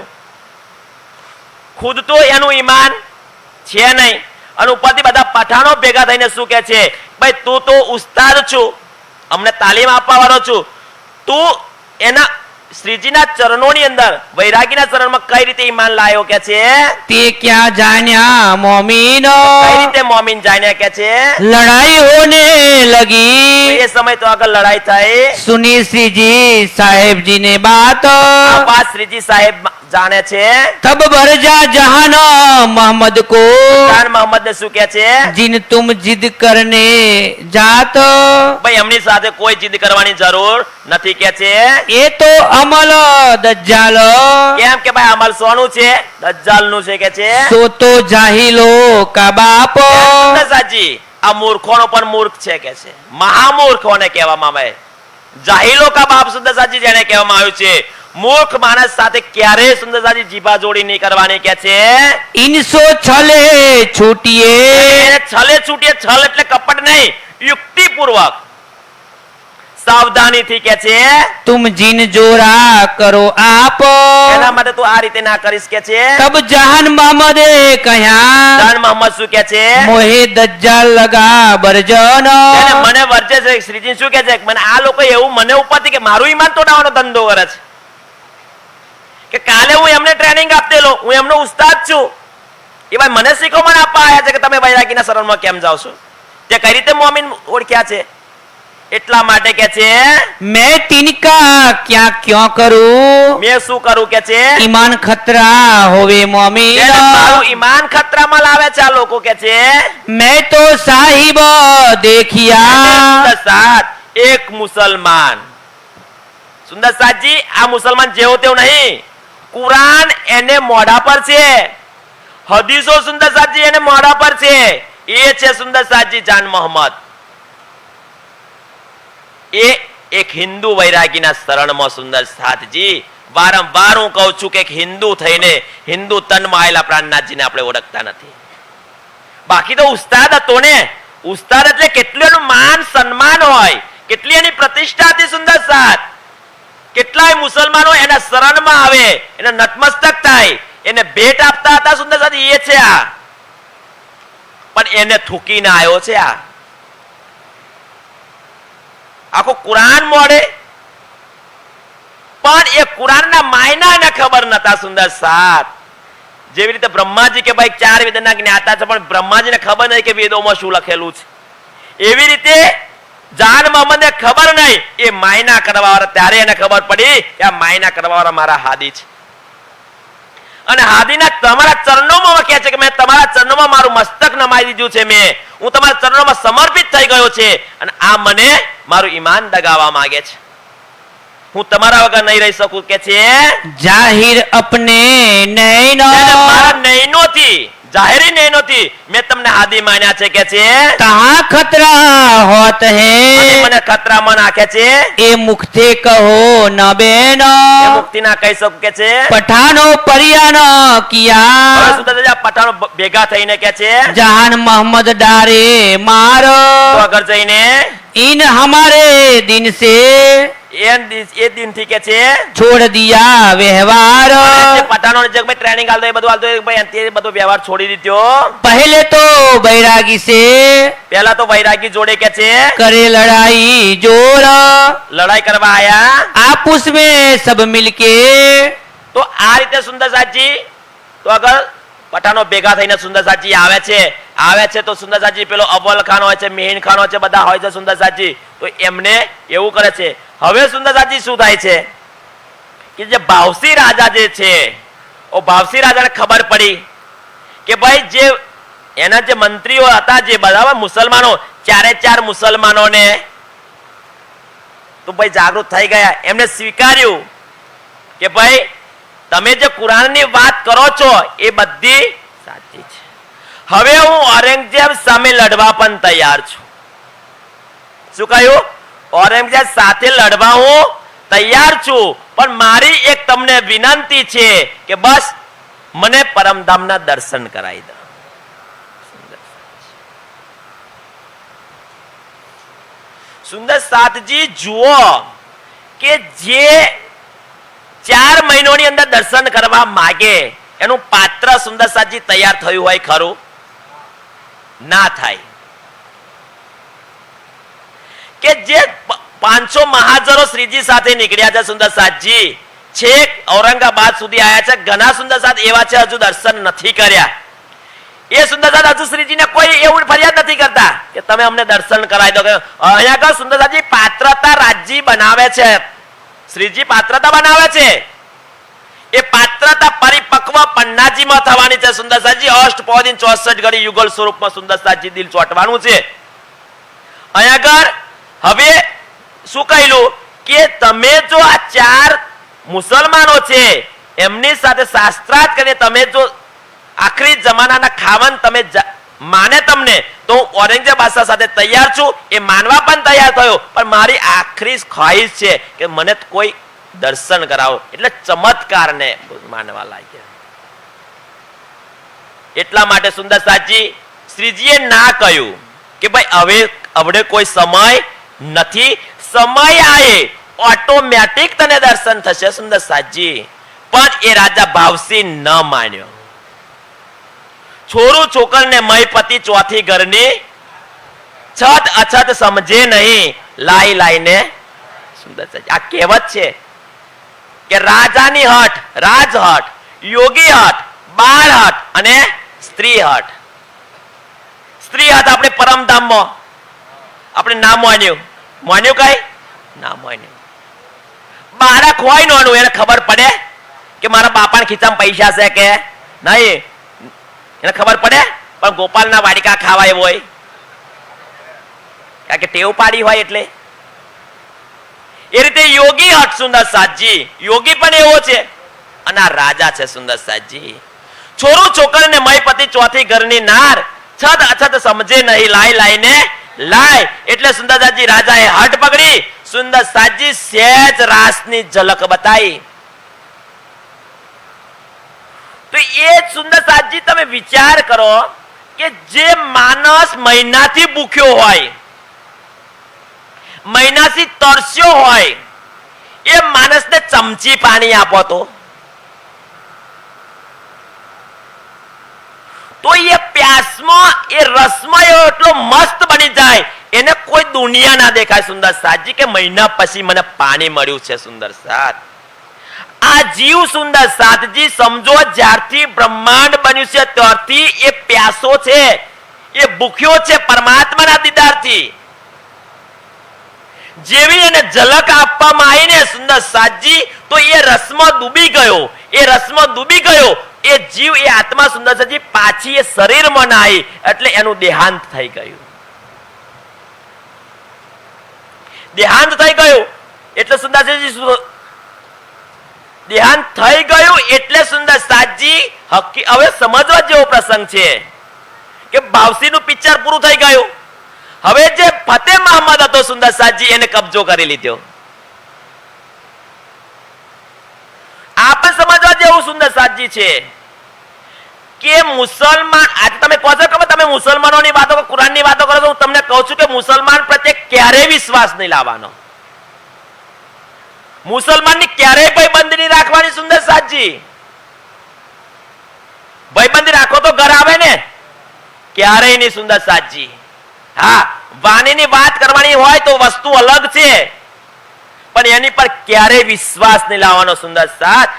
ખુદ તો એનું ઈમાન છે નહીં અને ઉપરથી બધા પઠાણો ભેગા થઈને શું કે છે? ભાઈ તું તો ઉસ્તાદ છું, અમને તાલીમ આપવા વાળો છું, તું એના શ્રીજીના ચરણોની અંદર વૈરાગીના ચરણમાં કઈ રીતે ઈમાન લાયો કે છે? ते क्या जान्या मोमीन, કઈ રીતે મોમીન જાણ્યા કે છે? लड़ाई होने लगी, એ સમય તો આગળ લડાઈ થઈ. सुनी श्री जी साहेब जी ने बात, આ વાત શ્રીજી સાહેબ જાણે છે. तब बरजा जहान मोहम्मद को, જાન મોહમ્મદ શું કે છે? जिन तुम जिद करने जात, ભાઈ એમની સાથે કોઈ જીદ કરવાની જરૂર નથી કે છે. ये तो अमल दज्जाल, કેમ કે ભાઈ અમલ સોનું છે? દજ્જાલનું છે કે છે. सो तो जाहिलो का बाप, સુંદર સાજી આ મૂર્ખોનો પણ મૂર્ખ છે કે છે. મહામૂર્ખોને કહેવામાં આવે. જાહિલો કા બાપ સુંદર સાજી જેને કહેવામાં આવ્યું છે. મૂર્ખ માણસ સાથે ક્યારેય સુંદર સાજી જીભા જોડી નહીં કરવાની કે છે. इनसो छले छूटिए, એને છલે છૂટીએ. છલ એટલે કપટ નહીં, યુક્તિપૂર્વક સાવધાનીથી કે છે. तुम जिन जोरा करो आप, એના માટે તું આ રીતે ના કરીશ કે છે. तब जहान मोहम्मद कहा, જાન મોહમ્મદ શું કે છે? मोहे दज्जाल लगा बरजन, એને મને વર્જે છે. શ્રીજી શું કે છે? મને આ લોકો એવું મને ઉપરથી કે મારું ઈમાન તોડાવવાનો ધંધો કરે છે કે કાલે હું એમને ટ્રેનિંગ આપતેલો, હું એમનો ઉસ્તાદ છું. એ ભાઈ મને શીખવણ આપવા આવ્યા છે કે તમે વૈરાગીના શરણમાં કેમ જાઓ છો? તે કઈ રીતે મોમીન ઓળખ્યા છે? એટલા માટે કે છે मैं तिनका क्या क्यों करूं, મેં શું કરું કે છે? ईमान खतरा होवे मोमीन, એને મારું ઈમાન ખતરામાં લાવે છે આ લોકો કે છે. मैं तो साहिब देखिया, સુંદર સાથ એક મુસલમાન. સુંદર સાથજી આ મુસલમાન જેવો તેવો નહીં. કુરાન એને મોઢા પર છે, હદીસો સુંદર સાથજી એને મોઢા પર છે. એ છે સુંદર સાથજી જાન મોહમ્મદ. એ એક હિન્દુ વૈરાગીના શરણમાં સુંદર સાથજી વારંવાર હું કહું છું કે એક હિન્દુ થઈને હિન્દુ તનમાં આવેલા પ્રાણનાથજીને આપણે ઓળખતા નથી. બાકી તો ઉસ્તાદ હતો ને. ઉસ્તાદ એટલે કેટલું એનું માન સન્માન હોય, કેટલી એની પ્રતિષ્ઠા હતી સુંદર સાથ. કેટલાય મુસલમાનો એના શરણમાં આવે, એને નતમસ્તક થાય, એને ભેટ આપતા હતા સુંદર સાથ. એ છે આ. પણ એને થૂકીને આવ્યો છે આ. આખો કુરાન મોડે પણ એ કુરાનના માયના એને ખબર નતા સુંદર સાથ. જેવી રીતે બ્રહ્માજી કે ભાઈ 4 વેદના જ્ઞાતા છે પણ બ્રહ્માજીને ખબર નહીં કે વેદોમાં શું લખેલું છે. એવી રીતે જાન મોહમ્મદને ખબર નહીં, એ માયના કરવાવાળા ત્યારે એને ખબર પડી કે આ માયના કરવાવાળા મારા હાદી છે. અને હાદીના તમારા ચરણોમાં કહે છે કે મેં તમારા ચરણોમાં મારું મસ્તક નમાઈ દીધું છે, હું તમારા ચરણોમાં સમર્પિત થઈ ગયો છે અને આ મને મારું ઈમાન દગાવવા માંગે છે. હું તમારા વગર નહીં રહી શકું કે છે જાહિર અપને નૈનો મારા નયનોથી જાહેરી નયનોથી મેં તમને આદિ માન્યા છે કે છે કહાં ખતરા હોત અને હે મને ખતરામાં નાખે છે એ મુખથી કહો ન બેનો એ મુક્તિ ના કહી શકું કે છે પઠાનો પરિયાનો હવે કિયા સુંદરસાજી આ પઠાણો ભેગા થઈને કે છે જહાન મોહમ્મદ ડારે મારો તો આગળ જઈને इन हमारे दिन से એ દિનથી કે છે छोड़ दिया व्यवहार જે પઠાણોને જે ભાઈ ટ્રેનિંગ આલતો એ બધું આલતો એ ભાઈ અંતે બધો વ્યવહાર છોડી દીધો पहले तो बैरागी से પહેલા તો વૈરાગી જોડે કે છે करे लड़ाई जोर લડાઈ કરવા આયા आपस में सब मिलके તો આ રીતે સુંદરસાજી તો આગળ પઠાણો ભેગા થઈને સુંદરસાજી આવે છે તો સુંદરસાજી પેલો અવ્વલ ખાન હોય છે, મિહિન ખાન હોય છે, બધા હોય છે સુંદરસાજી. તો એમને એવું કરે છે. હવે સુંદરસાજી શું થાય છે કે જે ભાવસી રાજા જે છે ઓ ભાવસી રાજાને ખબર પડી કે ભાઈ જે એના જે મંત્રીઓ હતા જે બરાબર મુસલમાનો ચાર મુસલમાનોને તો ભાઈ જાગૃત થઈ ગયા. એમને સ્વીકાર્યું કે ભાઈ તમે જે કુરાનની વાત કરો છો એ બધી સાચી છે. હવે હું ઔરંગઝેબ સામે લડવા પણ તૈયાર છું. શું કહ્યું? ઔરંગઝેબ સાથે લડવા હું તૈયાર છું, પણ મારી એક તમને વિનંતી છે કે બસ મને પરમધામના દર્શન કરાવી દો. સુંદર સાતજી જુઓ કે જે 4 મહિનોની અંદર દર્શન કરવા માગે એનું પાત્ર સુંદર સાતજી તૈયાર થયું હોય ખરું? ના થાય. કે જે 500 મહાજરો શ્રીજી સાથે નીકળ્યા છે સુંદર સાતજી, છેક ઔરંગાબાદ સુધી આવ્યા છે. ઘણા સુંદર સાત એવા છે હજુ દર્શન નથી કર્યા. એ સુંદર સાત હજુ શ્રીજીને કોઈ એવું ફરિયાદ નથી કરતા કે તમે અમને દર્શન કરાવી દો. અહીંયા આગળ સુંદર સાતજી પાત્રતા રાજ્ય બનાવે છે. શ્રીજી પાત્રતા બનાવે છે. એ પાત્રતા પરિપક્વ પન્નાજીમાં થવાની છે. સુંદરસાજી અષ્ટપૌદીન 64 ઘડી યુગલ સ્વરૂપમાં સુંદરસાજી દિલ ચોંટવાનું છે. અહીંયા આગળ હવે શું કહેલું કે તમે જો આ 4 મુસલમાનો છે એમની સાથે શાસ્ત્રાર્થ કરીને તમે જો આખરી જમાનાના ખાવન તમે માને તમને તો હું ઔરંગઝેબ બાદશાહ સાથે તૈયાર છું. એ માનવા પણ તૈયાર થયો, પણ મારી આખરી ખ્વાહિશ છે કે મને કોઈ દર્શન કરાવો. એટલે ચમત્કારને માનવા લાગ્યા. એટલા માટે સુંદર સાતજી શ્રીજીએ ના કહ્યું કે ભાઈ હવે કોઈ સમય નથી, સમય આવે ઓટોમેટિક તને દર્શન થશે સુંદર સાતજી. પણ એ રાજા ભાવસી ન માન્યો. છોરું છોકરને મય પતિ ચોથી ઘરની છત અછત સમજે નહીં લાઈ લાઈને સુંદર સાતજી. આ કહેવત છે કે રાજાની હટ રાજહટ, યોગી હટ બાળ હટ અને સ્ત્રી હટ. સ્ત્રી હટ આપણે પરમધામમાં આપણે ના માન્યું કઈ ના માન્યું. બાળક હોય નોનું એને ખબર પડે કે મારા બાપાના ખીચામાં પૈસા છે કે નહીં, એને ખબર પડે. પણ ગોપાલના વાડિકા ખાવા એવો હોય કારણ કે ટેવ પાડી હોય એટલે. એ રીતે યોગી હટ સુંદર સાતજી, યોગી પણ એવો છે અને આ રાજા છે સુંદર સાતજી. છોરું છોકરીને મય પતિ ચોથી ઘરની નાર છત અછત સમજે નહીં લાઈ લાઈને લાય. એટલે સુંદર સાતજી રાજાએ હટ પકડી. સુંદર સાતજી સહેજ રાસની ઝલક બતાવી. તો એ સુંદર સાતજી તમે વિચાર કરો કે જે માણસ મહિનાથી ભૂખ્યો હોય, મહિનાથી તરસ્યો હોય, એ માણસને ચમચી પાણી આપો તો એ પ્યાસમાં એ રસમાં એટલો મસ્ત બની જાય એને કોઈ દુનિયા ના દેખાય સુંદર સાતજી કે મહિના પછી મને પાણી મળ્યું છે. સુંદર સાત આ જીવ સુંદર સાતજી સમજો જ્યારથી બ્રહ્માંડ બન્યું છે ત્યારથી એ પ્યાસો છે, એ ભૂખ્યો છે પરમાત્માના દીદારથી. જેવી એને ઝલક આપવામાં આવીને સુંદર સાતજી તો એ રસમાં ડૂબી ગયો. એ રસમાં ડૂબી ગયો એ જીવ એ આત્મા સુંદર સાતજી પાછી એ શરીરમાં ના આવી એટલે એનું દેહાંત થઈ ગયું. દેહાંત થઈ ગયું. એટલે સુંદરસાજી દેહાંત થઈ ગયું એટલે સુંદર સાજી હવે સમજવા જેવો પ્રસંગ છે કે ભાવસીનું પિક્ચર પૂરું થઈ ગયું. હવે જે ફતેહ મહમ્મદ હતો સુંદર સાજી એને કબજો કરી લીધો. આ પણ સમજવા જેવું સુંદર સાજી છે કે મુસલમાન આજે તમે કહો છો કે તમે મુસલમાનોની વાતો કુરાનની વાતો કરો છો, હું તમને કહું છું કે મુસલમાન પ્રત્યે ક્યારેય વિશ્વાસ નહીં લાવવાનો. મુસલમાનની ક્યારેય ભાઈબંધી નહીં રાખવાની સુંદર સાજી. ભાઈબંધી રાખો તો ઘર આવે ને, ક્યારેય નહીં સુંદર સાજી. હા, વાણીની વાત કરવાની હોય તો વસ્તુ અલગ છે, પણ એની પર ક્યારેય વિશ્વાસ નહીં લાવવાનો સુંદર સાથ.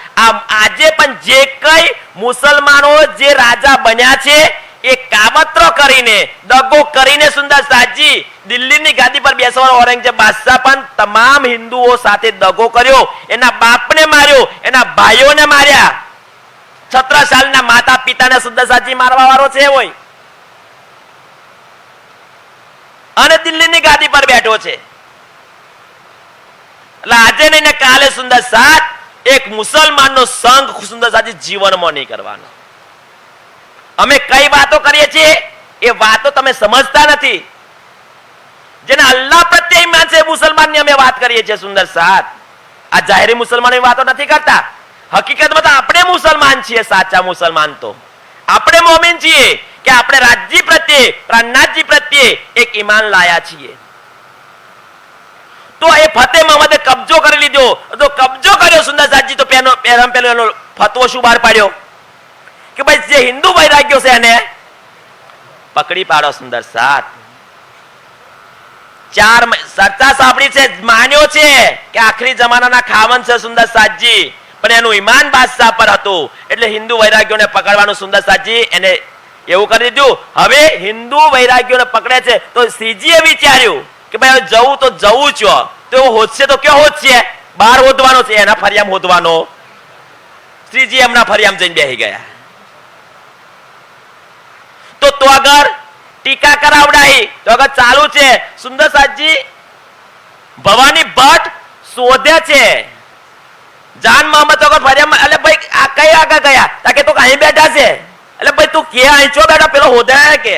આજે પણ જે કઈ મુસલમાનો જે રાજા બન્યા છે એ કાવતરો કરીને દગો કરીને સુંદર સાજી દિલ્હીની ગાદી પર બેસવાનો ઔરંગઝેબ બાદશાહ પણ તમામ હિન્દુઓ સાથે દગો કર્યો, એના બાપને માર્યો, એના ભાઈઓને માર્યા. છત્રસાલના માતા પિતાને સુંદર સાજી મારવા વાળો છે હોય અને દિલ્હીની ગાદી પર બેઠો છે. એટલે આજે નહીં ને કાલે સુંદર સાથ એક મુસલમાનનો સંગ સુંદર સાજી જીવનમાં નહીં કરવાનો. અમે કઈ વાતો કરીએ છીએ એ વાતો તમે સમજતા નથી. જેને અલ્લાહ પ્રત્યે ઈમાન છે મુસલમાનની અમે વાત કરીએ છીએ સુંદર સાથ. આ જાહેરી મુસલમાનોની વાતો નથી કરતા. હકીકતમાં તો આપણે મુસલમાન છીએ, સાચા મુસલમાન તો આપણે મોમીન છીએ કે આપણે રાજ્ય પ્રત્યે પ્રાણનાથજી પ્રત્યે એક ઈમાન લાયા છીએ. તો એ ફતેહ મહમ્મદે કબજો કરી લીધો. તો કબજો કર્યો સુંદર સાજી તો પેલો એનો ફતવો શું બહાર પાડ્યો કે ભાઈ જે હિન્દુ વૈરાગ્યો છે એને પકડી પાડો સુંદર સાથ. 4 ચર્ચા સાંભળી છે, માન્યો છે કે આખરી જમાનાના ખાવન છે સુંદર સાજી, પણ એનું ઈમાન બાદશાહ પર હતું એટલે હિન્દુ વૈરાગ્યોને પકડવાનું સુંદર સાજી એને એવું કરી દીધું. હવે હિન્દુ વૈરાગ્યોને પકડે છે તો શ્રીજીએ વિચાર્યું કે ભાઈ જવું તો જવું છો, તો હોદશે તો ક્યાં હોદશે, બહાર હોદવાનો છે, એના ફરિયામ હોદવાનો. શ્રીજી એમના ફરિયામ જઈને બેસી ગયા. તો અગર ટીકા કરાવડાઈ તો અગર ચાલુ છે સુંદર સાજી ભવાની ભટ્ટ શોધે છે જાન મોહમ્મદ તો અગર ફરિયામ. એટલે ભાઈ આ કઈ આગળ ગયા તાકે તો અહીં બેઠા છે, એટલે ભાઈ તું કે અહીં છો બેઠા પેલો હોદે કે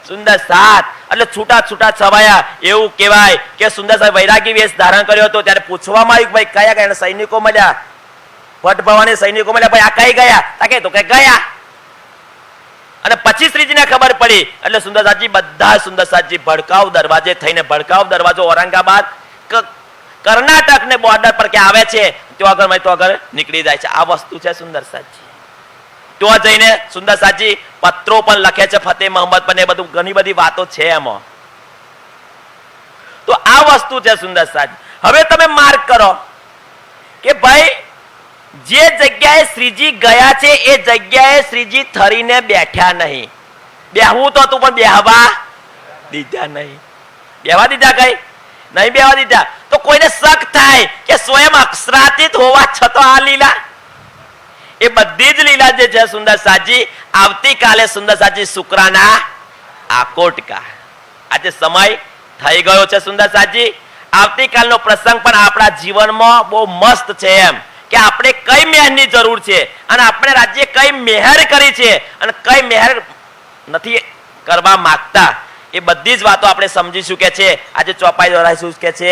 સુંદર સાથ. એટલે છૂટા છૂટા છવાયા એવું કહેવાય કે સુંદર સાહેબ વૈરાગી વેશ ધારણ કર્યો હતો. ત્યારે પૂછવામાં આવ્યું ભાઈ કયા કયા સૈનિકો મળ્યા, ભટ્ટ ભવાની સૈનિકો મળ્યા, ભાઈ આ કઈ ગયા તાકે તો કે ગયા. અને પછી શ્રીજીને ખબર પડી એટલે સુંદર સાજી બધા સુંદર સાજી ભડકાવ દરવાજે થઈને ભડકાવ દરવાજો ઔરંગાબાદ કર્ણાટક ને બોર્ડર પર કે આવે છે તો આગળ નીકળી જાય છે. આ વસ્તુ છે સુંદર સાજી. તો જઈને સુંદર સાજી પત્રો પણ લખે છે ફતેહ મહમ્મદ પર, એ બધું ઘણી બધી વાતો છે એમાં. તો આ વસ્તુ છે સુંદર સાજી. હવે તમે માર્ક કરો કે ભાઈ જે જગ્યાએ શ્રીજી ગયા છે એ જગ્યાએ શ્રીજી થરીને બેઠ્યા નહીં. બેહવું તો હતું પણ બેહવા દીધા નહીં. બેહવા દીધા કઈ નહીં બેહવા દીધા. તો કોઈને શક થાય કે સ્વયં અક્ષરાતીત હોવા છતાં આ લીલા, એ બધી જ લીલા જે છે સુંદર સાજી આવતીકાલે સુંદર સાજી શુક્રાના આકોટકા. આજે સમય થઈ ગયો છે સુંદર સાજી. આવતીકાલનો પ્રસંગ પણ આપણા જીવનમાં બહુ મસ્ત છે એમ કે આપણે કઈ મહેરની જરૂર છે અને આપણે રાજ્ય કઈ મહેર કરી છે અને કઈ મહેર નથી કરવા માંગતા, એ બધી જ વાતો આપણે સમજીશું કે છે. આજે ચોપાઈ દ્વારા શું કે છે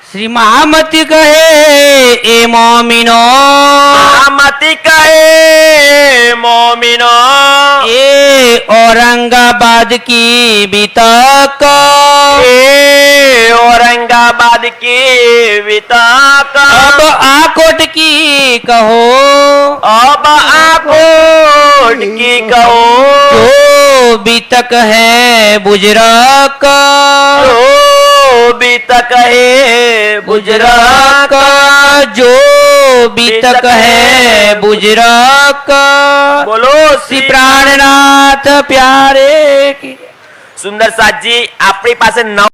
શ્રી મહામતી કહે એ મોમીનો, મહામતી કહે મોમીનો, એ औरंगाबाद की बितक, ए औरंगाबाद की वितक, अब आकोट की कहो, अब आकोट की कहो, जो बितक है बुजरक, जो बितक है बुजरक, जो बितक है बुजरक. बोलो श्री प्राणनाथ प्यारे की. સુંદર સાજી આપણી પાસે 9